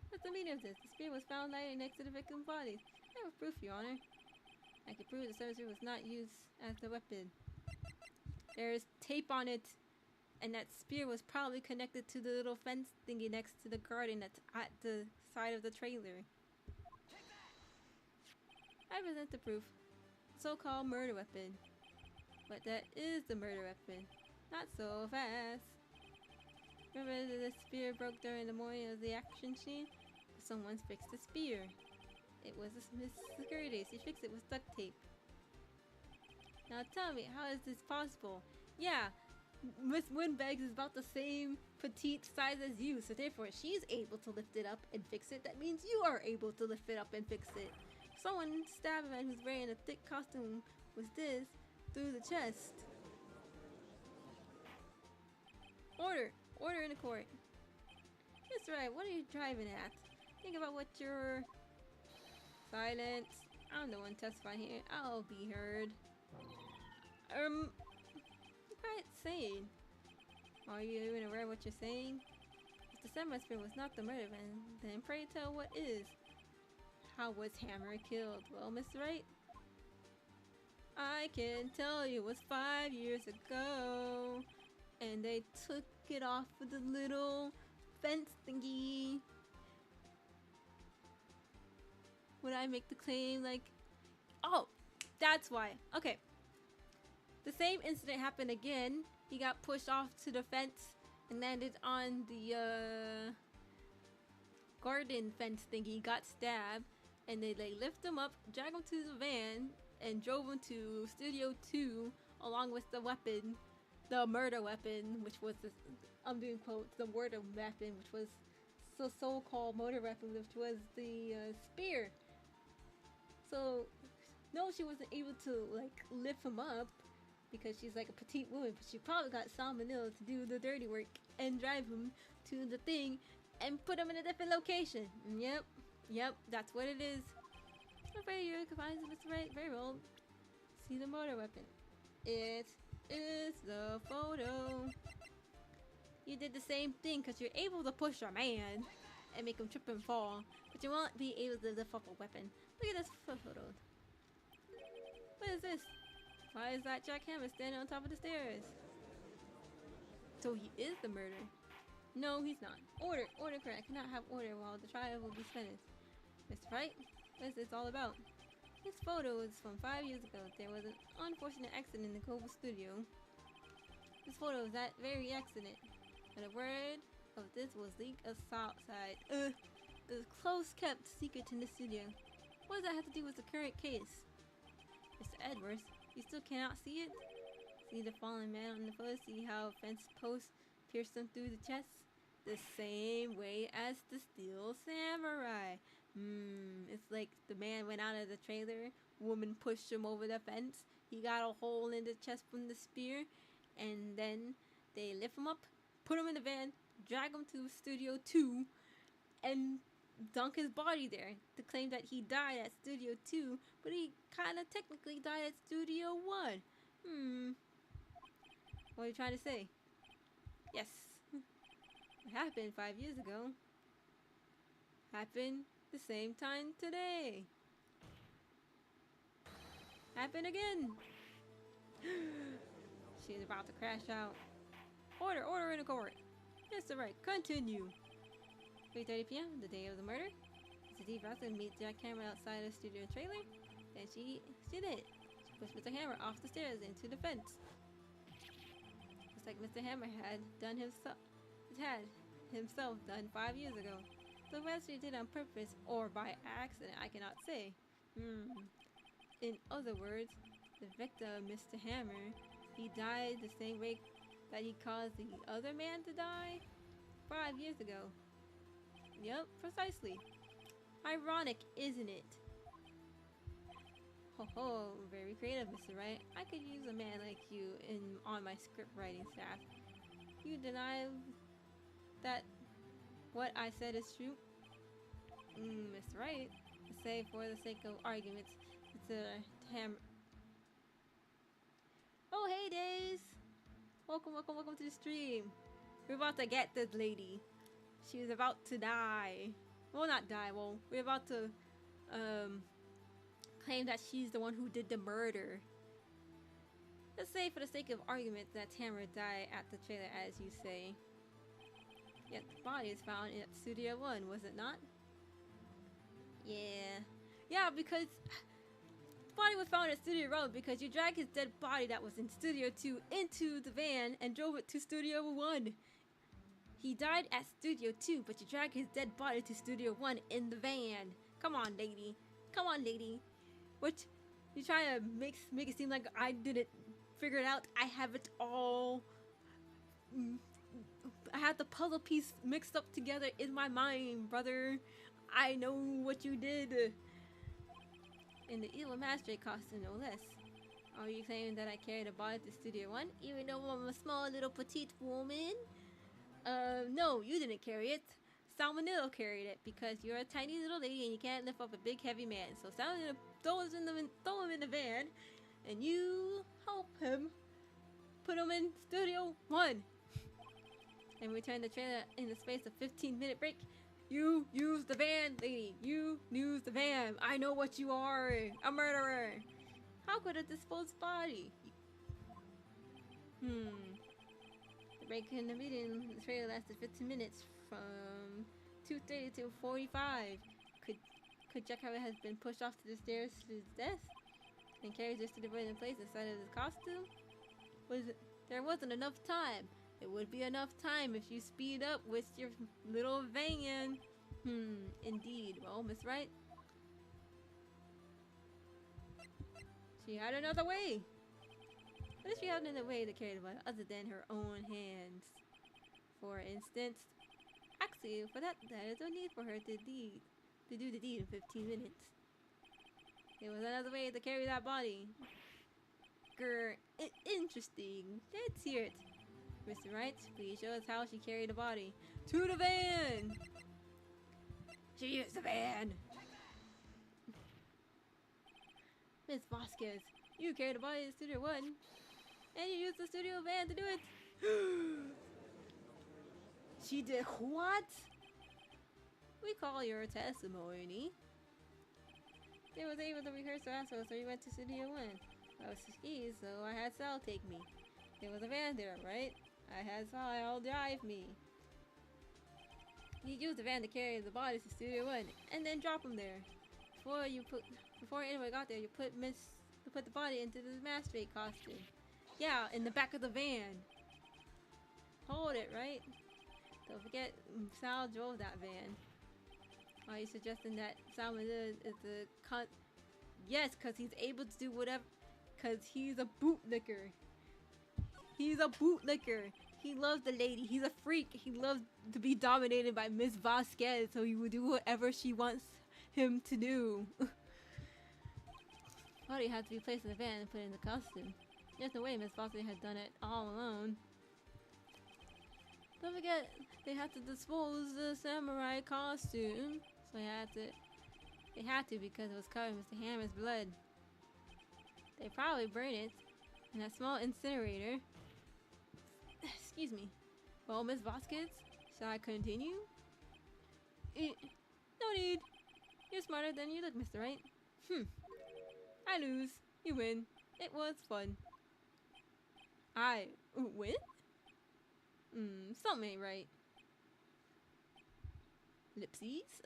What's the meaning of this? The spear was found lying next to the victim's body. I have proof, Your Honor. I can prove the samurai spear was not used as the weapon. There is tape on it, and that spear was probably connected to the little fence thingy next to the garden that's at the side of the trailer. I present the proof. So-called murder weapon. But that is the murder weapon. Not so fast. Remember the spear broke during the morning of the action scene? Someone's fixed the spear. It was a security. She fixed it with duct tape. Now tell me, how is this possible? Yeah, Miss Windbags is about the same petite size as you, so therefore she's able to lift it up and fix it. That means you are able to lift it up and fix it. Someone stabbed a man who's wearing a thick costume with this through the chest. Order! Order in the court. That's right, what are you driving at? Think about what you're... Silence. I'm the one testifying here. I'll be heard. What saying? Are you even aware of what you're saying? If the samurai spear was not the murder man, then pray tell what is. How was Hammer killed? Well, Mr. Wright, I can tell you it was 5 years ago, and they took it off with the little fence thingy. Would I make the claim like... Oh, that's why. Okay. The same incident happened again. He got pushed off to the fence and landed on the garden fence thing. He got stabbed and they lift him up, drag him to the van, and drove him to Studio 2 along with the weapon, the murder weapon, which was the, I'm doing quotes, the murder weapon, which was the so-called murder weapon, which was the spear. So, no, she wasn't able to like lift him up because she's like a petite woman, but she probably got salmonella to do the dirty work and drive him to the thing and put him in a different location. Yep, that's what it is. I'm afraid you're confined to Mr. Wright. Very well. See the murder weapon. It is the photo. You did the same thing because you're able to push a man and make him trip and fall, but you won't be able to lift up a weapon. Look at this photo. What is this? Why is that jackhammer standing on top of the stairs? So he is the murderer. No, he's not. Order, correct. I cannot have order while the trial will be finished. Mr. Wright, what is this all about? This photo is from 5 years ago. There was an unfortunate accident in the Global Studio. This photo is that very accident. And a word of this was leaked outside. It was close kept secret in the studio. What does that have to do with the current case? Mr. Edwards, you still cannot see it? See the fallen man on the photo? See how fence posts pierced him through the chest? The same way as the Steel Samurai. It's like the man went out of the trailer, woman pushed him over the fence, he got a hole in the chest from the spear, and then they lift him up, put him in the van, drag him to Studio 2, and dunk his body there to claim that he died at Studio 2, but he kind of technically died at Studio 1. What are you trying to say? Yes. It happened 5 years ago. Happened the same time today. Happened again. She's about to crash out. Order in the court. Mr. Wright, continue. 3:30 p.m., the day of the murder. Mr. D. Boston meet Jack Hammer outside the studio trailer. Then she did it. She pushed Mr. Hammer off the stairs into the fence. Just like Mr. Hammer had himself done 5 years ago. So whether she did on purpose or by accident, I cannot say. In other words, the victim, Mr. Hammer, he died the same way that he caused the other man to die 5 years ago. Yep, precisely. Ironic, isn't it? Ho ho, very creative, Mr. Wright. I could use a man like you on my script writing staff. You deny that what I said is true? Mr. Wright, say for the sake of arguments, it's a Oh, hey, Days! Welcome to the stream. We're about to get this lady. She was about to die. Well, not die. Well, we're about to claim that she's the one who did the murder. Let's say for the sake of argument that Tamara died at the trailer, as you say. Yet the body is found at Studio 1, was it not? Yeah, because the body was found at Studio 1 because you dragged his dead body that was in Studio 2 into the van and drove it to Studio 1. He died at Studio 2, but you dragged his dead body to Studio 1 in the van. Come on, lady. Come on, lady. What? You trying to make it seem like I didn't figure it out? I have it all. I had the puzzle piece mixed up together in my mind, brother. I know what you did. In the evil magistrate costume, no less. Are you claiming that I carried a body to Studio 1, even though I'm a small little petite woman? No, you didn't carry it. Salmonello carried it because you're a tiny little lady and you can't lift up a big heavy man. So Salmonello throw him in the van, and you help him put him in Studio 1. And return the trailer in the space of 15-minute break. You use the van, lady. You use the van. I know what you are. A murderer. How could a disposed body? The break in the meeting, the trailer lasted 15 minutes from 2:30 to 45. Could Jack has been pushed off to the stairs to his death and carried just to the in place inside of his costume? There wasn't enough time. It would be enough time if you speed up with your little van. Indeed. Well, Miss Wright, she had another way. What if she had another way to carry the body other than her own hands? For instance, actually, for that, there is no need for her to do the deed in 15 minutes. There was another way to carry that body. Grr, interesting. Let's hear it. Mr. Wright, please show us how she carried the body. To the van! She used the van! Miss Vasquez, you carried the body to Studio 1, and you used the studio van to do it! She did what? We call your testimony. They was able to rehearse the answer, so we went to Studio 1. I was ski, so I had Sal take me. There was a van there, right? I had Sal drive me. You used the van to carry the bodies to Studio 1 and then drop them there. Before anyone got there, you put the body into the magistrate costume. Yeah, in the back of the van. Hold it, right? Don't forget, Sal drove that van. Are you suggesting that Salmon is the cunt? Yes, because he's able to do whatever. Because he's a bootlicker. He's a bootlicker. He loves the lady. He's a freak. He loves to be dominated by Miss Vasquez, so he will do whatever she wants him to do. Body had to be placed in the van and put in the costume. There's no way Miss Vasquez had done it all alone. Don't forget, they had to dispose the samurai costume. So they had to because it was covered in Mr. Hammer's blood. They probably burned it in that small incinerator. Excuse me. Well, Miss Vasquez, shall I continue? No need. You're smarter than you look, Mr. Wright. I lose. You win. It was fun. I win? Something ain't right. Ellipses?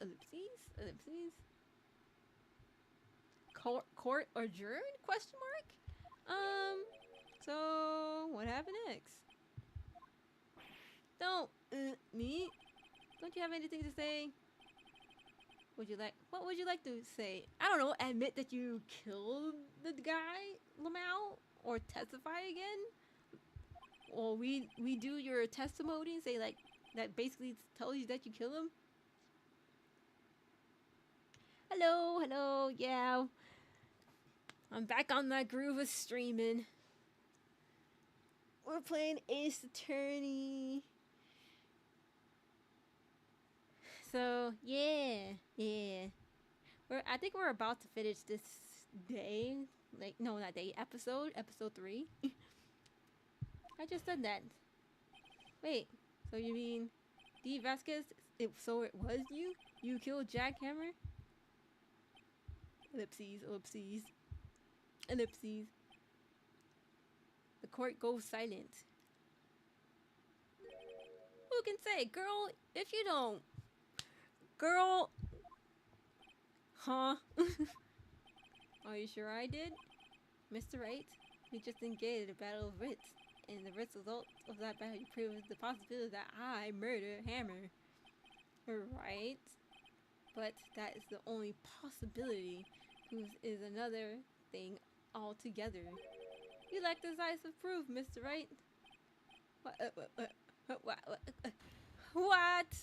Court adjourned? Question mark? So what happened next? Don't me. Don't you have anything to say? What would you like to say? I don't know, admit that you killed the guy, Lamau? Or testify again? Or we do your testimony and say like that basically tells you that you kill him? Hello, yeah. I'm back on that groove of streaming. We're playing Ace Attorney. So, yeah. I think we're about to finish this day. Like, no, not day. Episode 3. I just said that. Wait, so you mean D. Vasquez? So it was you? You killed Jackhammer? Ellipses. The court goes silent. Who can say, girl, if you don't? Girl. Huh? Are you sure I did? Mr. Wright, we just engaged a battle of wits. And the result of that battle proves the possibility that I murdered Hammer. Right? But that is the only possibility. Proof is another thing altogether. You lack decisive proof, Mr. Wright. What?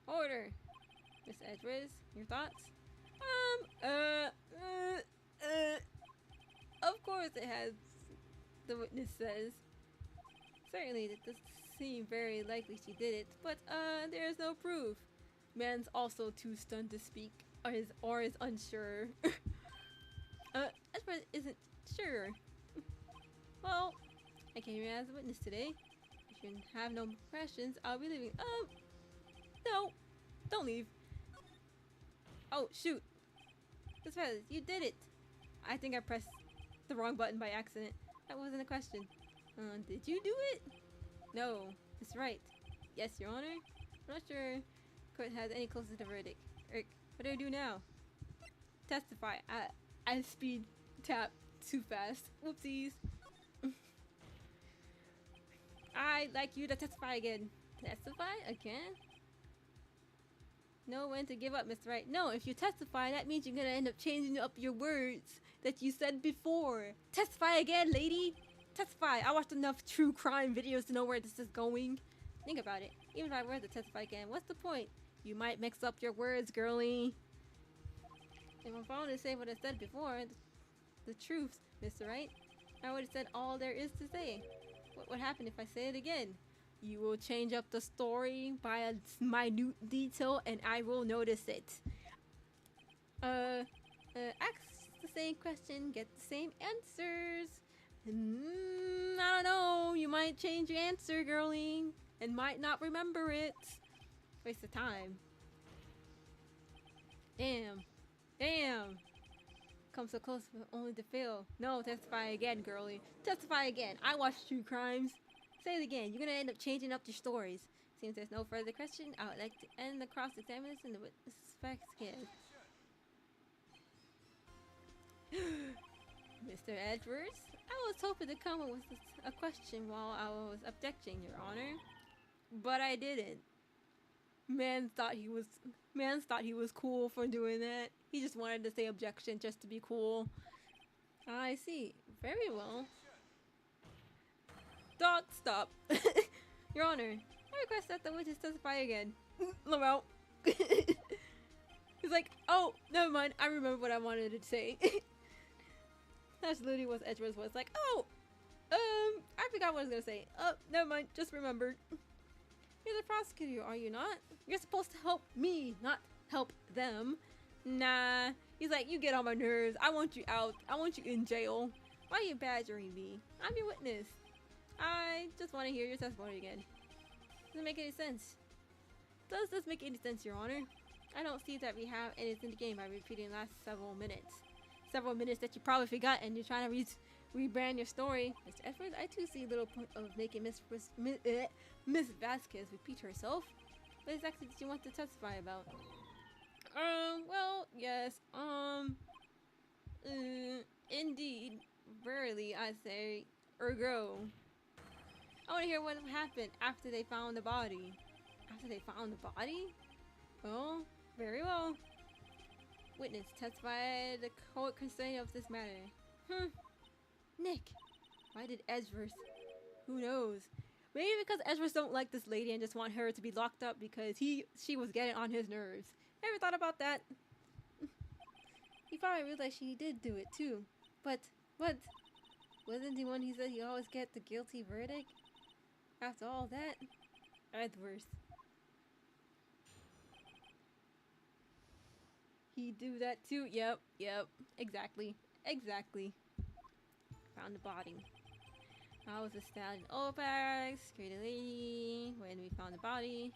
Order. Miss Edwards, your thoughts? Of course it has, the witness says. Certainly, it does seem very likely she did it, but there is no proof. Man's also too stunned to speak, or is unsure. Edward isn't sure. Well, I came here as a witness today. If you have no questions, I'll be leaving. No, don't leave. Oh, shoot. Miss Feathers, you did it. I think I pressed the wrong button by accident. That wasn't a question. Did you do it? No, that's right. Yes, Your Honor. I'm not sure court has any closer to the verdict. What do I do now? Testify. I speed tap too fast. Whoopsies. I'd like you to testify again. Testify again? Know when to give up, Mr. Wright. No, if you testify, that means you're gonna end up changing up your words that you said before. Testify again, lady. Testify. I watched enough true crime videos to know where this is going. Think about it. Even if I were to testify again, what's the point? You might mix up your words, girlie. If I'm following to say what I said before, the truth, Mr. Wright, I would have said all there is to say. What would happen if I say it again? You will change up the story by a minute detail, and I will notice it. Ask the same question, get the same answers. I don't know. You might change your answer, girlie, and might not remember it. Waste of time. Damn. Come so close, but only to fail. No, testify again, girlie. Testify again. I watch true crimes. Say it again. You're gonna end up changing up your stories. Since there's no further question, I would like to end the cross-examination and the witness facts again. Mr. Edwards, I was hoping to come up with a question while I was objecting, Your Honor, but I didn't. Man thought he was cool for doing that. He just wanted to say objection just to be cool. I see. Very well. Stop. Your Honor, I request that the witness testify again. Lamau. He's like, oh, never mind. I remember what I wanted to say. That's literally what Edwards was like. Oh, I forgot what I was gonna say. Oh, never mind. Just remembered. You're the prosecutor, are you not? You're supposed to help me, not help them. Nah. He's like, you get on my nerves. I want you out. I want you in jail. Why are you badgering me? I'm your witness. I just want to hear your testimony again. Doesn't make any sense. Does this make any sense, Your Honor? I don't see that we have anything to gain by repeating the last several minutes. Several minutes that you probably forgot and you're trying to rebrand your story. Mr. Edwards, I too see a little point of making Miss Vasquez repeat herself. What exactly did you want to testify about? Well, yes, indeed, verily, I say, ergo. I want to hear what happened after they found the body. After they found the body? Oh, very well. Witness, testify the court concerning of this matter. Nick, why did Edwards? Who knows? Maybe because Edwards don't like this lady and just want her to be locked up because she was getting on his nerves. Ever thought about that? He probably realized she did do it too. But wasn't the one he said he always get the guilty verdict? After all that, that's worse. He do that too? Yep, exactly. Found the body. I was a stallion Opax, security lady, when we found the body.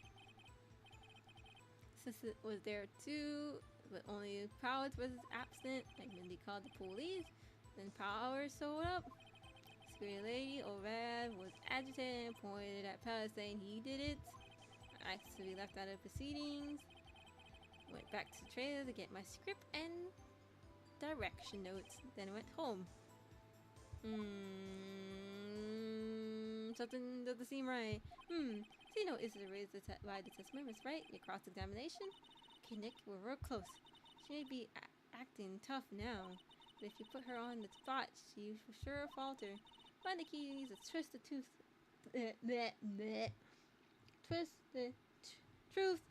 Assistant was there too, but only Powers was absent. And when they called the police, then Powers showed up. Security lady Orad was agitated and pointed at Powers saying he did it. I asked to be left out of proceedings. Went back to the trailer to get my script and direction notes. Then I went home. Something doesn't seem right. See, no, is it raised by the test members, right? Your cross-examination? Okay, Nick, we're real close. She may be acting tough now, but if you put her on the spot, she will sure falter. Find the key needs to twist the tooth. Twist the truth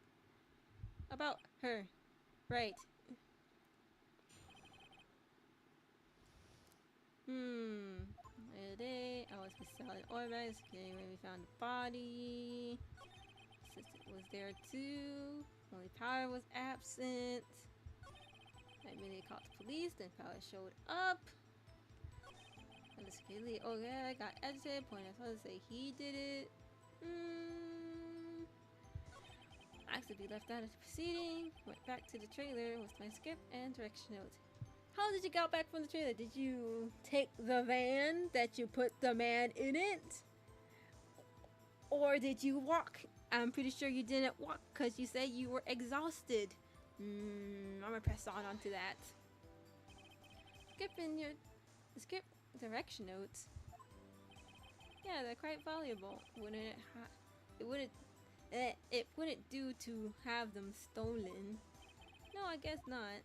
about her. Right. The other day, I was with Sally Orbex, getting when we found the body. Assistant was there too. Only Power was absent. I immediately called the police, then Power showed up. And the security, oh yeah, I got agitated, pointed at us to say he did it. Asked to be left out of the proceeding. Went back to the trailer with my script and direction notes. How did you get back from the trailer? Did you take the van that you put the man in it? Or did you walk? I'm pretty sure you didn't walk because you said you were exhausted. I'm gonna press on to that. Skip direction notes. Yeah, they're quite valuable. It wouldn't do to have them stolen. No, I guess not.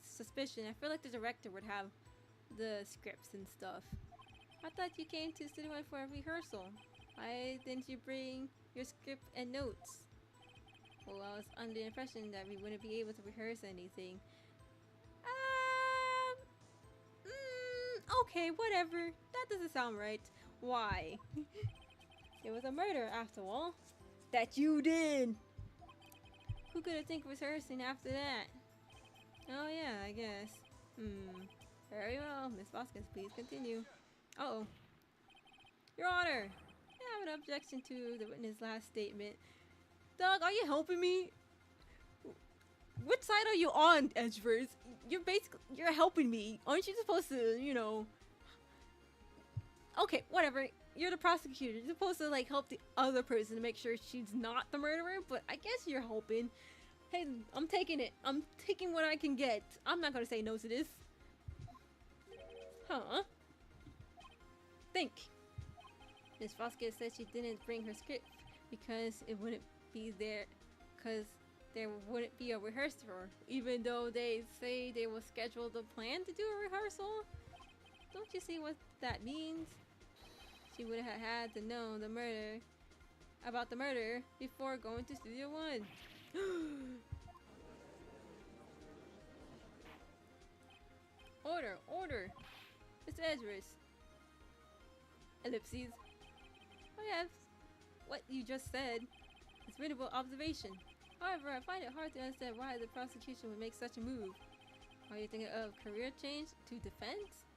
Suspicion. I feel like the director would have the scripts and stuff. I thought you came to Studio One for a rehearsal. Why didn't you bring your script and notes? Well, I was under the impression that we wouldn't be able to rehearse anything. Okay, whatever. That doesn't sound right. Why? It was a murder after all. That you did! Who could have think of rehearsing after that? Oh yeah, I guess. Very well. Miss Vasquez, please continue. Uh-oh. Your Honor! I have an objection to the witness' last statement. Doug, are you helping me? Which side are you on, Edgeverse? You're helping me. Aren't you supposed to, you know... Okay, whatever. You're the prosecutor. You're supposed to, like, help the other person to make sure she's not the murderer, but I guess you're helping. Hey, I'm taking it. I'm taking what I can get. I'm not gonna say no to this. Huh? Think. Miss Vasquez said she didn't bring her script because it wouldn't be there, because there wouldn't be a rehearsal, even though they say they will schedule the plan to do a rehearsal. Don't you see what that means? She would have had to know about the murder before going to Studio One. Order! Mr. Edgeworth. Ellipses. Oh yeah, what you just said is readable observation. However, I find it hard to understand why the prosecution would make such a move. Are you thinking of career change to defense?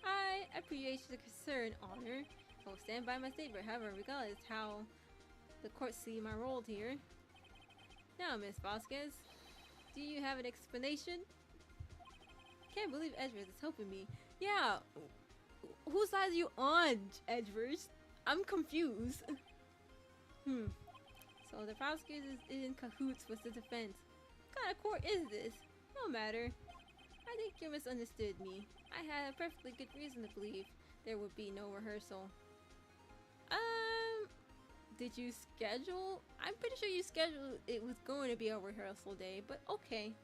I appreciate the concern, Honor. I will stand by my statement, however, regardless how the court see my role here. Now, Miss Vasquez, do you have an explanation? Can't believe Edgeworth is helping me. Yeah, whose side are you on, Edgeworth? I'm confused. So the prosecutor is in cahoots with the defense. What kind of court is this? No matter. I think you misunderstood me. I had a perfectly good reason to believe there would be no rehearsal. Did you schedule? I'm pretty sure you scheduled it was going to be a rehearsal day, but okay.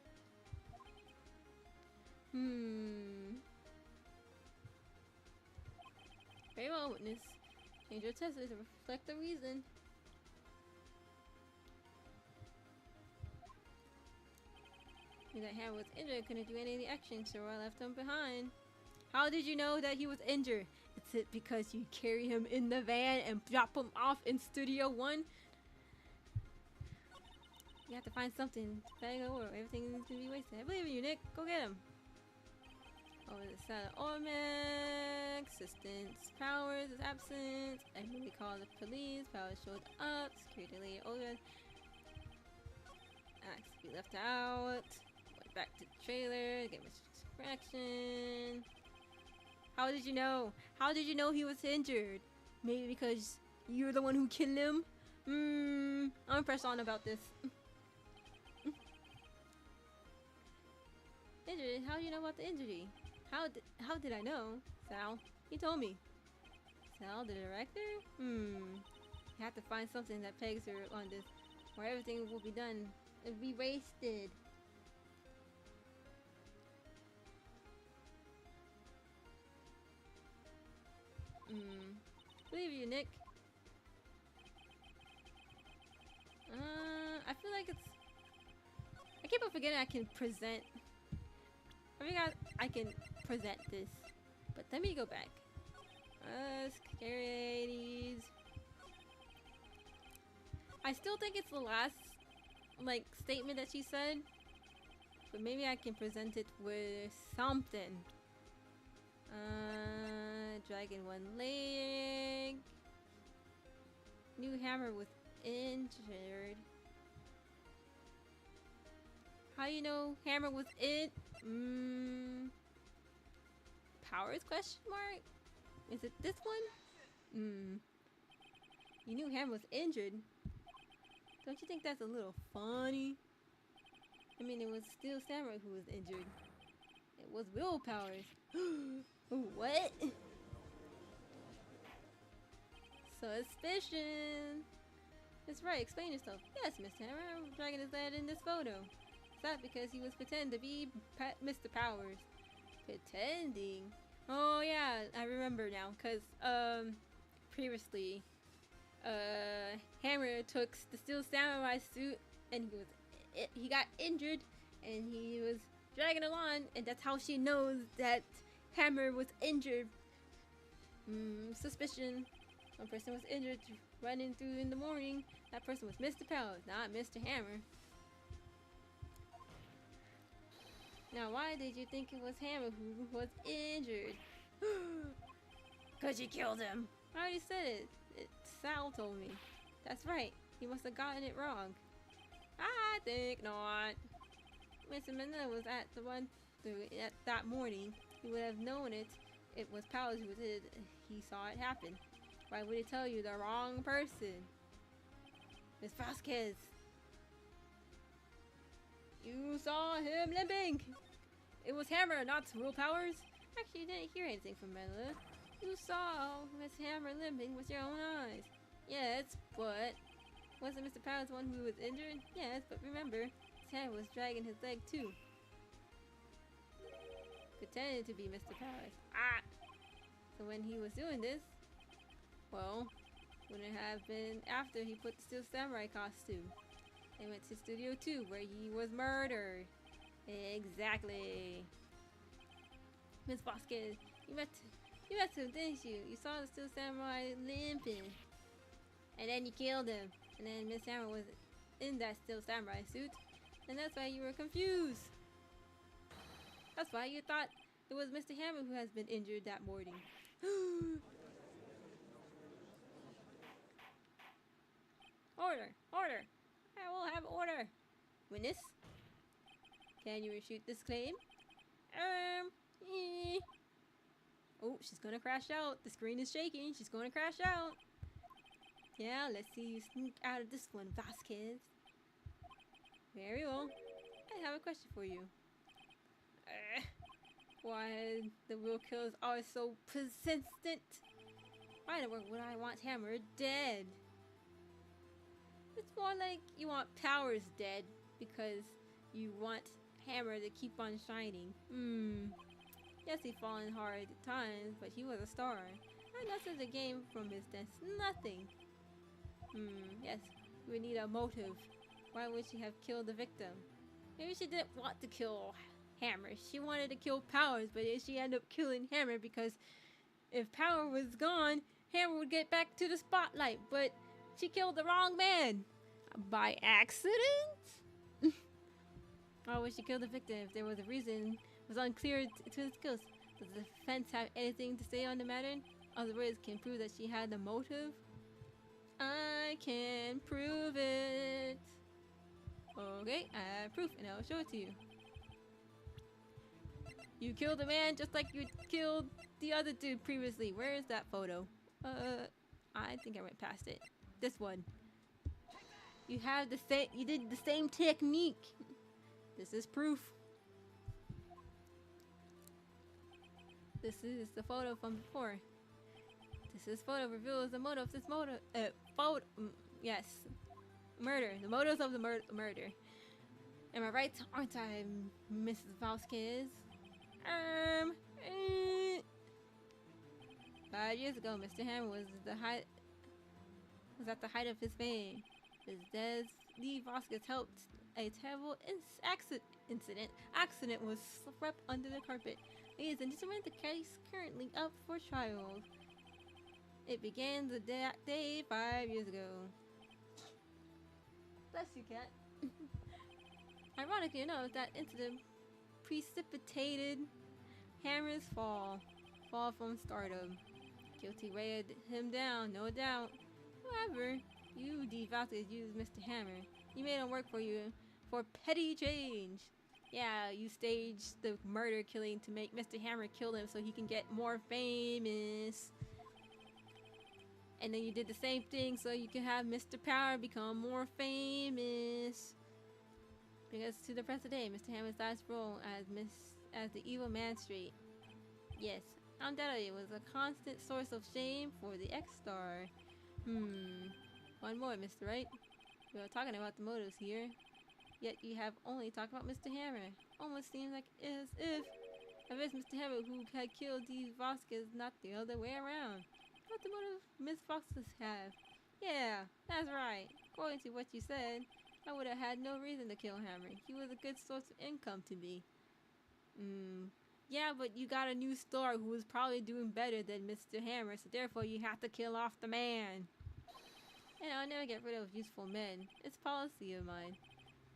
Very well, witness. Change your testimony to reflect the reason. that Hammer was injured, couldn't do any of the actions, so I left him behind. How did you know that he was injured? Is it because you carry him in the van and drop him off in Studio 1? You have to find something to bag over. Everything is gonna be wasted. I believe in you, Nick. Go get him. Over the side of Ormax. Assistance Powers is absent. I immediately called the police. Powers showed up. Security lady over. Asked to be left out. Went back to the trailer. Get Mr. Correction. How did you know? How did you know he was injured? Maybe because you're the one who killed him? I'm pressed on about this. Injured? How do you know about the injury? How did I know? Sal, he told me. Sal, the director? You have to find something that pegs her on this, or everything will be done. It'll be wasted. Believe you, Nick. I feel like it's... I keep on forgetting I can present... I forgot I can present this. But let me go back. Securities. I still think it's the last, like, statement that she said. But maybe I can present it with something. Dragon one leg. New hammer was injured. How you know hammer was in? Powers question mark? Is it this one? You knew hammer was injured. Don't you think that's a little funny? I mean, it was still Samurai who was injured. It was Will Powers. What? Suspicion. That's right, explain yourself. Yes, Miss Hammer, I'm dragging his lad in this photo. Is that because he was pretending to be Mr. Powers? Pretending? Oh yeah, I remember now, because previously Hammer took the Steel Samurai suit and he got injured and he was dragging along, and that's how she knows that Hammer was injured. Suspicion. One person was injured running through in the morning. That person was Mr. Powers, not Mr. Hammer. Now, why did you think it was Hammer who was injured? Cause you killed him. I already said it. Sal told me. That's right. He must have gotten it wrong. I think not. Mr. Manila was at the one at that morning. He would have known it. It was Powers who did. He saw it happen. Why would he tell you the wrong person? Miss Vasquez. You saw him limping. It was Hammer, not Will Powers. Actually, you didn't hear anything from Manila. You saw Miss Hammer limping with your own eyes. Yes, but wasn't Mr. Powers the one who was injured? Yes, but remember, his hand was dragging his leg too. Pretending to be Mr. Powers. So when he was doing this, well, wouldn't it have been after he put the Steel Samurai costume? They went to Studio 2 where he was murdered. Exactly. Miss Vasquez, you met him, didn't you? You saw the Steel Samurai limping. And then you killed him. And then Miss Hammer was in that Steel Samurai suit. And that's why you were confused. That's why you thought it was Mr. Hammer who has been injured that morning. Order! Order! I will have order! Witness? Can you refute this claim? Oh, she's gonna crash out. The screen is shaking. She's gonna crash out. Yeah, let's see you sneak out of this one, Vasquez. Very well. I have a question for you. Why the real killers are so persistent? Why in the world would I want Hammer dead? It's more like you want Powers dead because you want Hammer to keep on shining. Yes, he fallen hard at times, but he was a star. And nothing's a game from his death. Nothing. Yes, we would need a motive. Why would she have killed the victim? Maybe she didn't want to kill Hammer. She wanted to kill Powers, but she ended up killing Hammer because if Power was gone, Hammer would get back to the spotlight. But she killed the wrong man by accident. Or was she killed the victim? If there was a reason, it was unclear to the skills. Does the defense have anything to say on the matter? Other words can prove that she had the motive. I can prove it. Okay, I have proof and I'll show it to you. You killed a man just like you killed the other dude previously. Where is that photo? I think I went past it. This one. You have the same. You did the same technique. This is proof. This is the photo from before. This photo reveals the motive of this motive. Yes. Murder. The motives of the murder. Am I right? Aren't I, Mrs. Vasquez? 5 years ago, Mr. Hammer was at the height of his fame. His death, Lee Vasquez helped a terrible accident was swept under the carpet. Ladies and gentlemen, the case currently up for trial. It began the day 5 years ago. Bless you, cat. Ironically enough, that incident precipitated Hammer's fall from stardom. Guilty weighed him down, no doubt. However, you, D. Vasquez, used Mr. Hammer. You made him work for you for petty change. Yeah, you staged the murder killing to make Mr. Hammer kill him so he can get more famous. And then you did the same thing so you can have Mr. Power become more famous. Because to the present day, Mr. Hammer's last role as the evil magistrate. Yes, undoubtedly it was a constant source of shame for the X-Star. One more, Mr. Wright. We are talking about the motives here. Yet you have only talked about Mr. Hammer. Almost seems like as if it's Mr. Hammer who had killed D. Vasquez, not the other way around. What the motive Miss Vasquez have? Yeah, that's right. According to what you said, I would have had no reason to kill Hammer. He was a good source of income to me. Yeah, but you got a new star who was probably doing better than Mr. Hammer, so therefore you have to kill off the man. And I'll never get rid of useful men. It's policy of mine.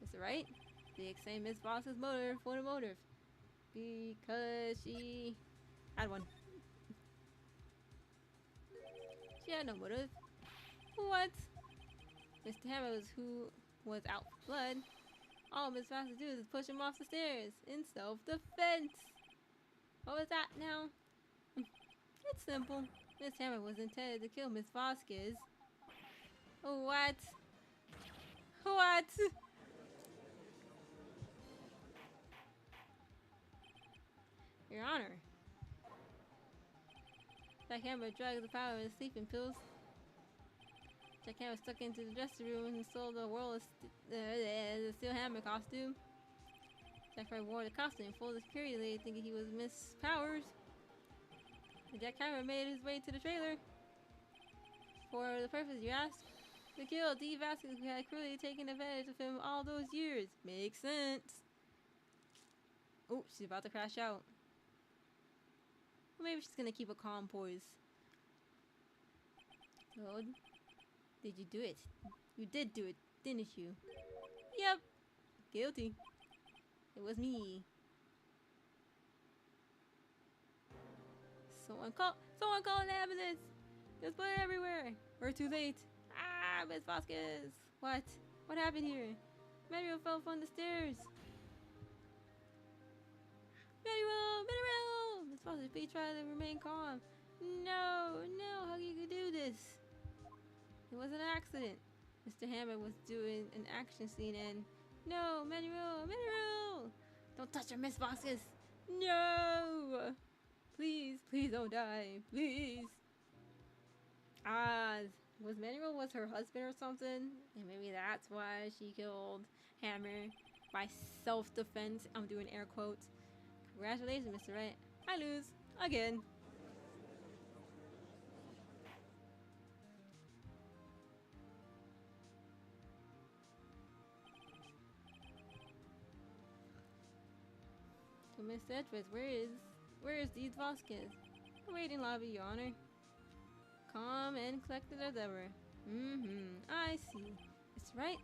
Mr. Wright, the same Miss Voss's motive for the motive. Because she had one. She had no motive. What? Mr. Hammer was out for blood. All Miss Voss do is push him off the stairs in self-defense. What was that now? It's simple. Miss Hammer was intended to kill Miss Vasquez. What? What? Your Honor. Jack Hammer drugs the power of his sleeping pills. Jack Hammer stuck into the dressing room and sold the world the Steel Hammer costume. Jack Hammer wore the costume full of security, thinking he was Miss Powers. And Jack Hammer made his way to the trailer. For the purpose, you ask? To kill D. Vasquez, who had cruelly taken advantage of him all those years. Makes sense. Oh, she's about to crash out. Maybe she's gonna keep a calm poise. So, did you do it? You did do it, didn't you? Yep. Guilty. It was me. Someone call an ambulance! There's blood everywhere! We're too late. Ah, Miss Vasquez! What? What happened here? Manuel fell from the stairs. Manuel! Miss Vasquez, please try to remain calm. No, how you could do this? It was an accident. Mr. Hammer was doing an action scene and... No, Manuel! Don't touch her, Miss Vasquez! No! Please don't die. Please. Was Manuel her husband or something? And maybe that's why she killed Hammer by self-defense. I'm doing air quotes. Congratulations, Mr. Wright. I lose. Again. Mr. Edwards, where is these Vasquez? Waiting lobby, Your Honor. Come and collect the deliverer. I see. It's right.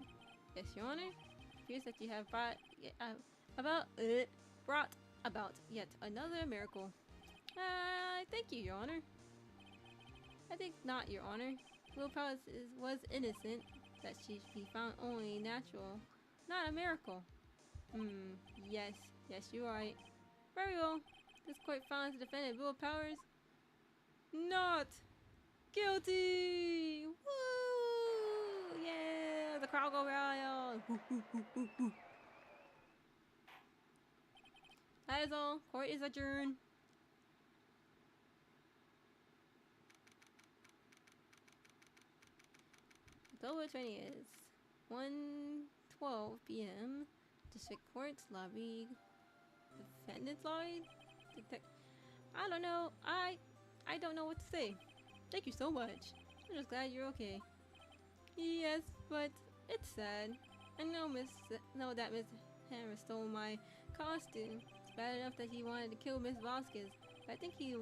Yes, Your Honor. It appears that you have brought about yet another miracle. Thank you, Your Honor. I think not, Your Honor. Will Palace was innocent. That she should be found only natural, not a miracle. Yes, you're right. Very well. This court finds the defendant Will Powers not guilty. Woo! Yeah, the crowd go wild. Woo, woo, woo, woo, woo. That is all. Court is adjourned. October 20th, 1:12 p.m. District Court's lobby. Defendant's lobby? I don't know. I don't know what to say. Thank you so much. I'm just glad you're okay. Yes, but it's sad. I know that Miss Hammer stole my costume. It's bad enough that he wanted to kill Miss Vasquez, but I think he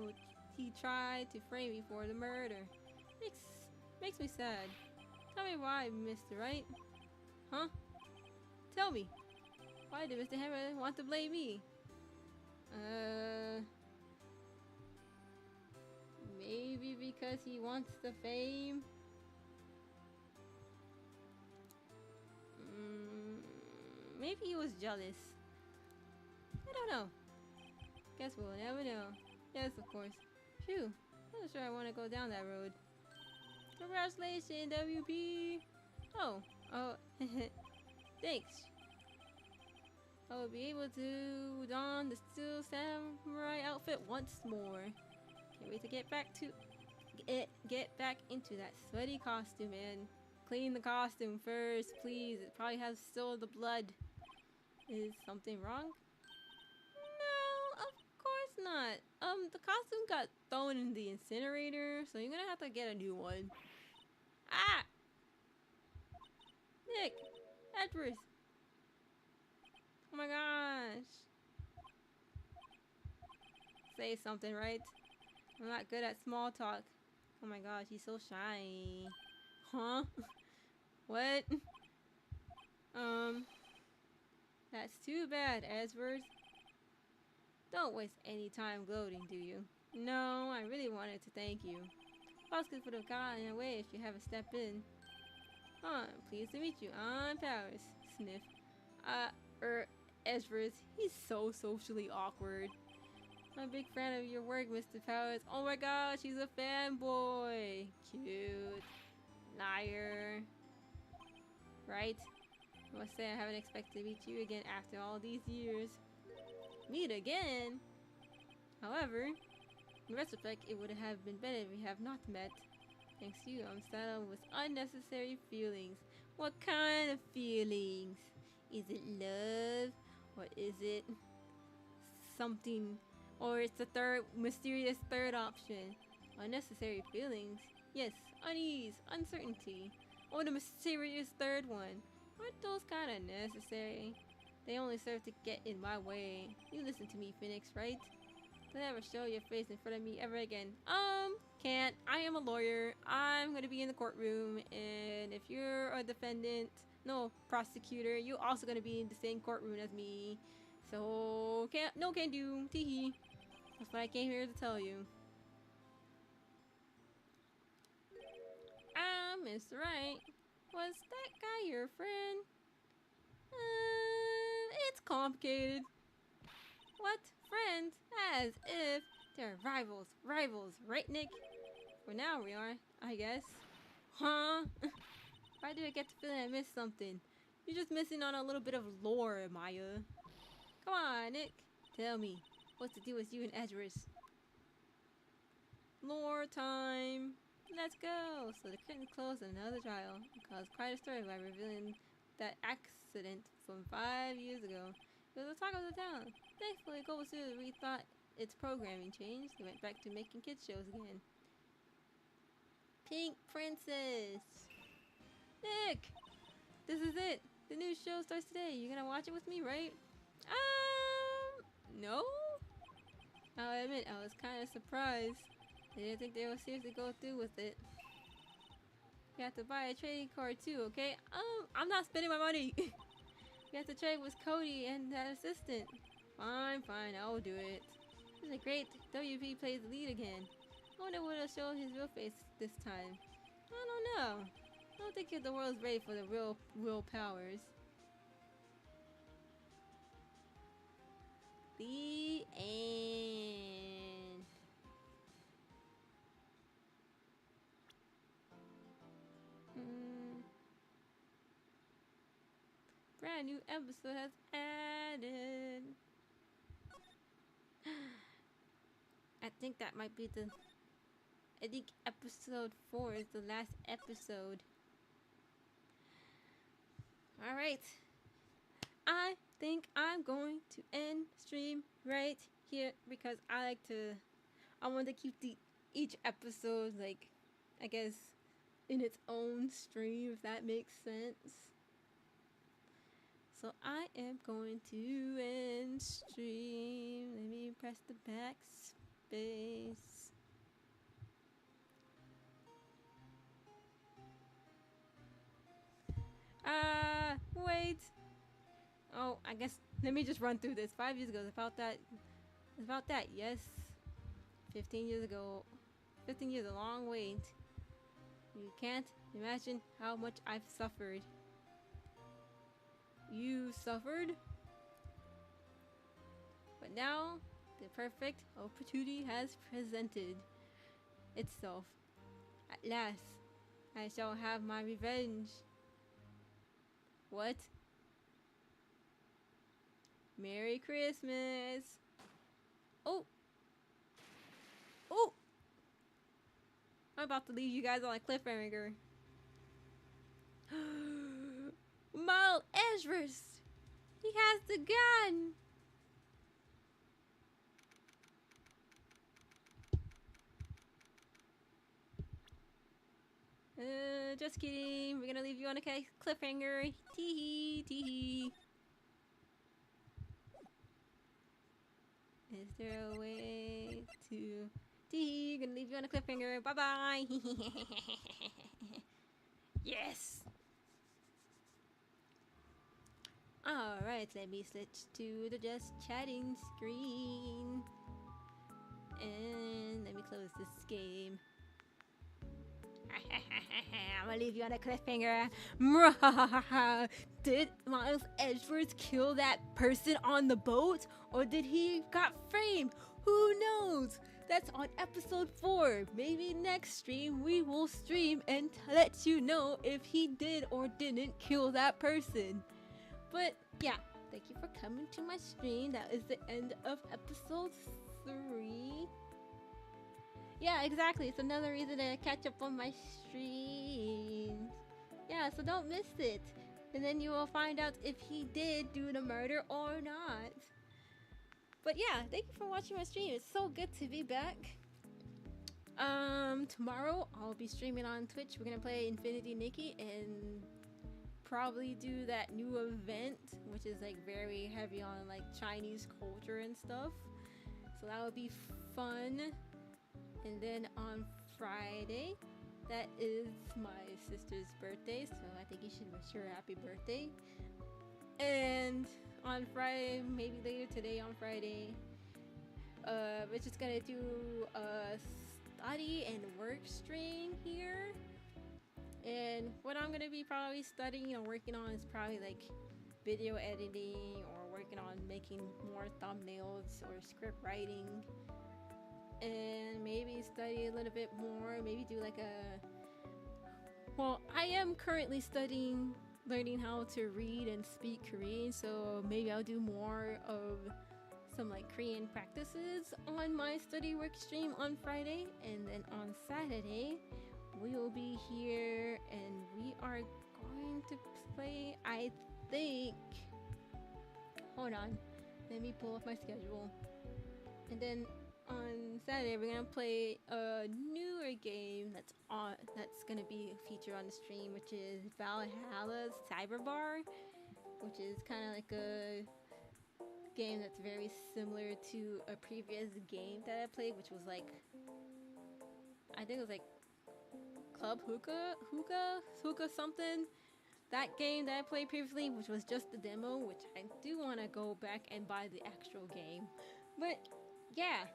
tried to frame me for the murder. Makes me sad. Tell me why, Mr. Wright. Huh? Tell me. Why did Mr. Hammer want to blame me? Maybe because he wants the fame? Maybe he was jealous. I don't know. Guess we'll never know. Yes, of course. Phew. I'm not sure I want to go down that road. Congratulations, WP! Oh, thanks. I will be able to don the Steel Samurai outfit once more. Can't wait to get back into that sweaty costume and clean the costume first, please. It probably has still the blood. Is something wrong? No, of course not. The costume got thrown in the incinerator, so you're gonna have to get a new one. Ah! Nick! Edwards! Oh my gosh. Say something, right? I'm not good at small talk. Oh my gosh, he's so shy. Huh? What? That's too bad, Edwards. Don't waste any time gloating, do you? No, I really wanted to thank you. Vasquez would have gotten away if you haven't stepped in. Pleased to meet you. I'm Powers. Sniff. Edwards, he's so socially awkward. I'm a big fan of your work, Mr. Powers. Oh my gosh, he's a fanboy. Cute. Liar. Right? I must say I haven't expected to meet you again after all these years. Meet again? However, in retrospect, it would have been better if we have not met. Thanks to you, I'm saddled with unnecessary feelings. What kind of feelings? Is it love? Or is it something? Or it's the mysterious third option. Unnecessary feelings? Yes, unease, uncertainty. Or the mysterious third one. Aren't those kind of necessary? They only serve to get in my way. You listen to me, Phoenix, right? Don't ever show your face in front of me ever again. Can't. I am a lawyer. I'm gonna be in the courtroom, and if you're a defendant, prosecutor, you're also gonna be in the same courtroom as me. So can do. Teehee. That's what I came here to tell you. Mr. Wright. Was that guy your friend? It's complicated. What? Friends? As if they're rivals. Rivals, right, Nick? For now we are, I guess. Huh? Why did I get the feeling I missed something? You're just missing on a little bit of lore, Maya. Come on, Nick. Tell me, what's the deal with you and Edwards? Lore time. Let's go. So the curtain closed on another trial. It caused quite a story by revealing that accident from 5 years ago. It was the talk of the town. Thankfully, Global Studios rethought its programming changed. They went back to making kids shows again. Pink Princess. Nick, this is it. The new show starts today. You're gonna watch it with me, right? No? I'll admit, I was kind of surprised. I didn't think they would seriously go through with it. You have to buy a trading card too, okay? I'm not spending my money. You have to trade with Cody and that assistant. Fine, fine, I'll do it. This is a great WP plays the lead again. I wonder what he'll show his real face this time. I don't know. I don't think the world's ready for the real powers. The end. Brand new episode has added. I think that might be I think episode 4 is the last episode. Alright. I think I'm going to end stream right here because I want to keep each episode, like, I guess, in its own stream, if that makes sense. So I am going to end stream. Let me press the backspace. Wait. Oh, I guess let me just run through this. 5 years ago, it's about that. Yes. 15 years ago. 15 years, a long wait. You can't imagine how much I've suffered. You suffered? But now, the perfect opportunity has presented itself. At last, I shall have my revenge. What? Merry Christmas! Oh! Oh! I'm about to leave you guys on a cliffhanger. Miles Ezra's! He has the gun! Just kidding. We're gonna leave you on a cliffhanger. Tee-hee, tee-hee. Is there a way to... Tee-hee, gonna leave you on a cliffhanger. Bye-bye. Yes! Alright, let me switch to the just chatting screen. And let me close this game. I'm gonna leave you on a cliffhanger. Did Miles Edgeworth kill that person on the boat? Or did he got framed? Who knows? That's on episode 4. Maybe next stream we will stream and let you know if he did or didn't kill that person. But yeah, thank you for coming to my stream. That is the end of episode 3. Yeah, exactly. It's another reason to catch up on my streams. Yeah, so don't miss it. And then you will find out if he did do the murder or not. But yeah, thank you for watching my stream. It's so good to be back. Tomorrow I'll be streaming on Twitch. We're gonna play Infinity Nikki and probably do that new event, which is like very heavy on like Chinese culture and stuff. So that would be fun. And then on Friday, that is my sister's birthday, so I think you should wish her a happy birthday. And on Friday, maybe later today on Friday, we're just gonna do a study and work stream here. And what I'm gonna be probably studying or working on is probably like video editing or working on making more thumbnails or script writing. And maybe study a little bit more, maybe do like I am currently learning how to read and speak Korean, so maybe I'll do more of some like Korean practices on my study work stream on Friday. And then on Saturday, we will be here and we are going to play, I think, hold on, let me pull up my schedule. And then on Saturday, we're gonna play a newer game that's gonna be featured on the stream, which is Valhalla's Cyberbar, which is kind of like a game that's very similar to a previous game that I played, which was like, I think it was like Club Hookah something. That game that I played previously, which was just the demo, which I do want to go back and buy the actual game. But yeah,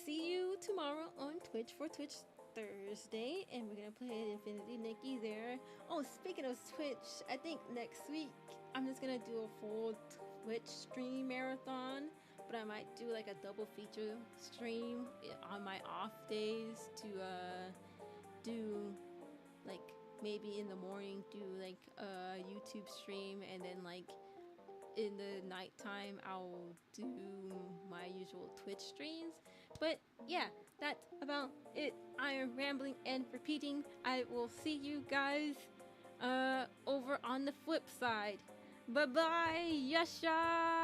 see you tomorrow on Twitch for Twitch Thursday, and we're gonna play Infinity Nikki there. Oh, speaking of Twitch, I think next week I'm just gonna do a full Twitch stream marathon, but I might do like a double feature stream on my off days to do like maybe in the morning do like a YouTube stream, and then like in the nighttime I'll do my usual Twitch streams. But yeah, that's about it. I am rambling and repeating. I will see you guys over on the flip side. Bye bye, Yasha.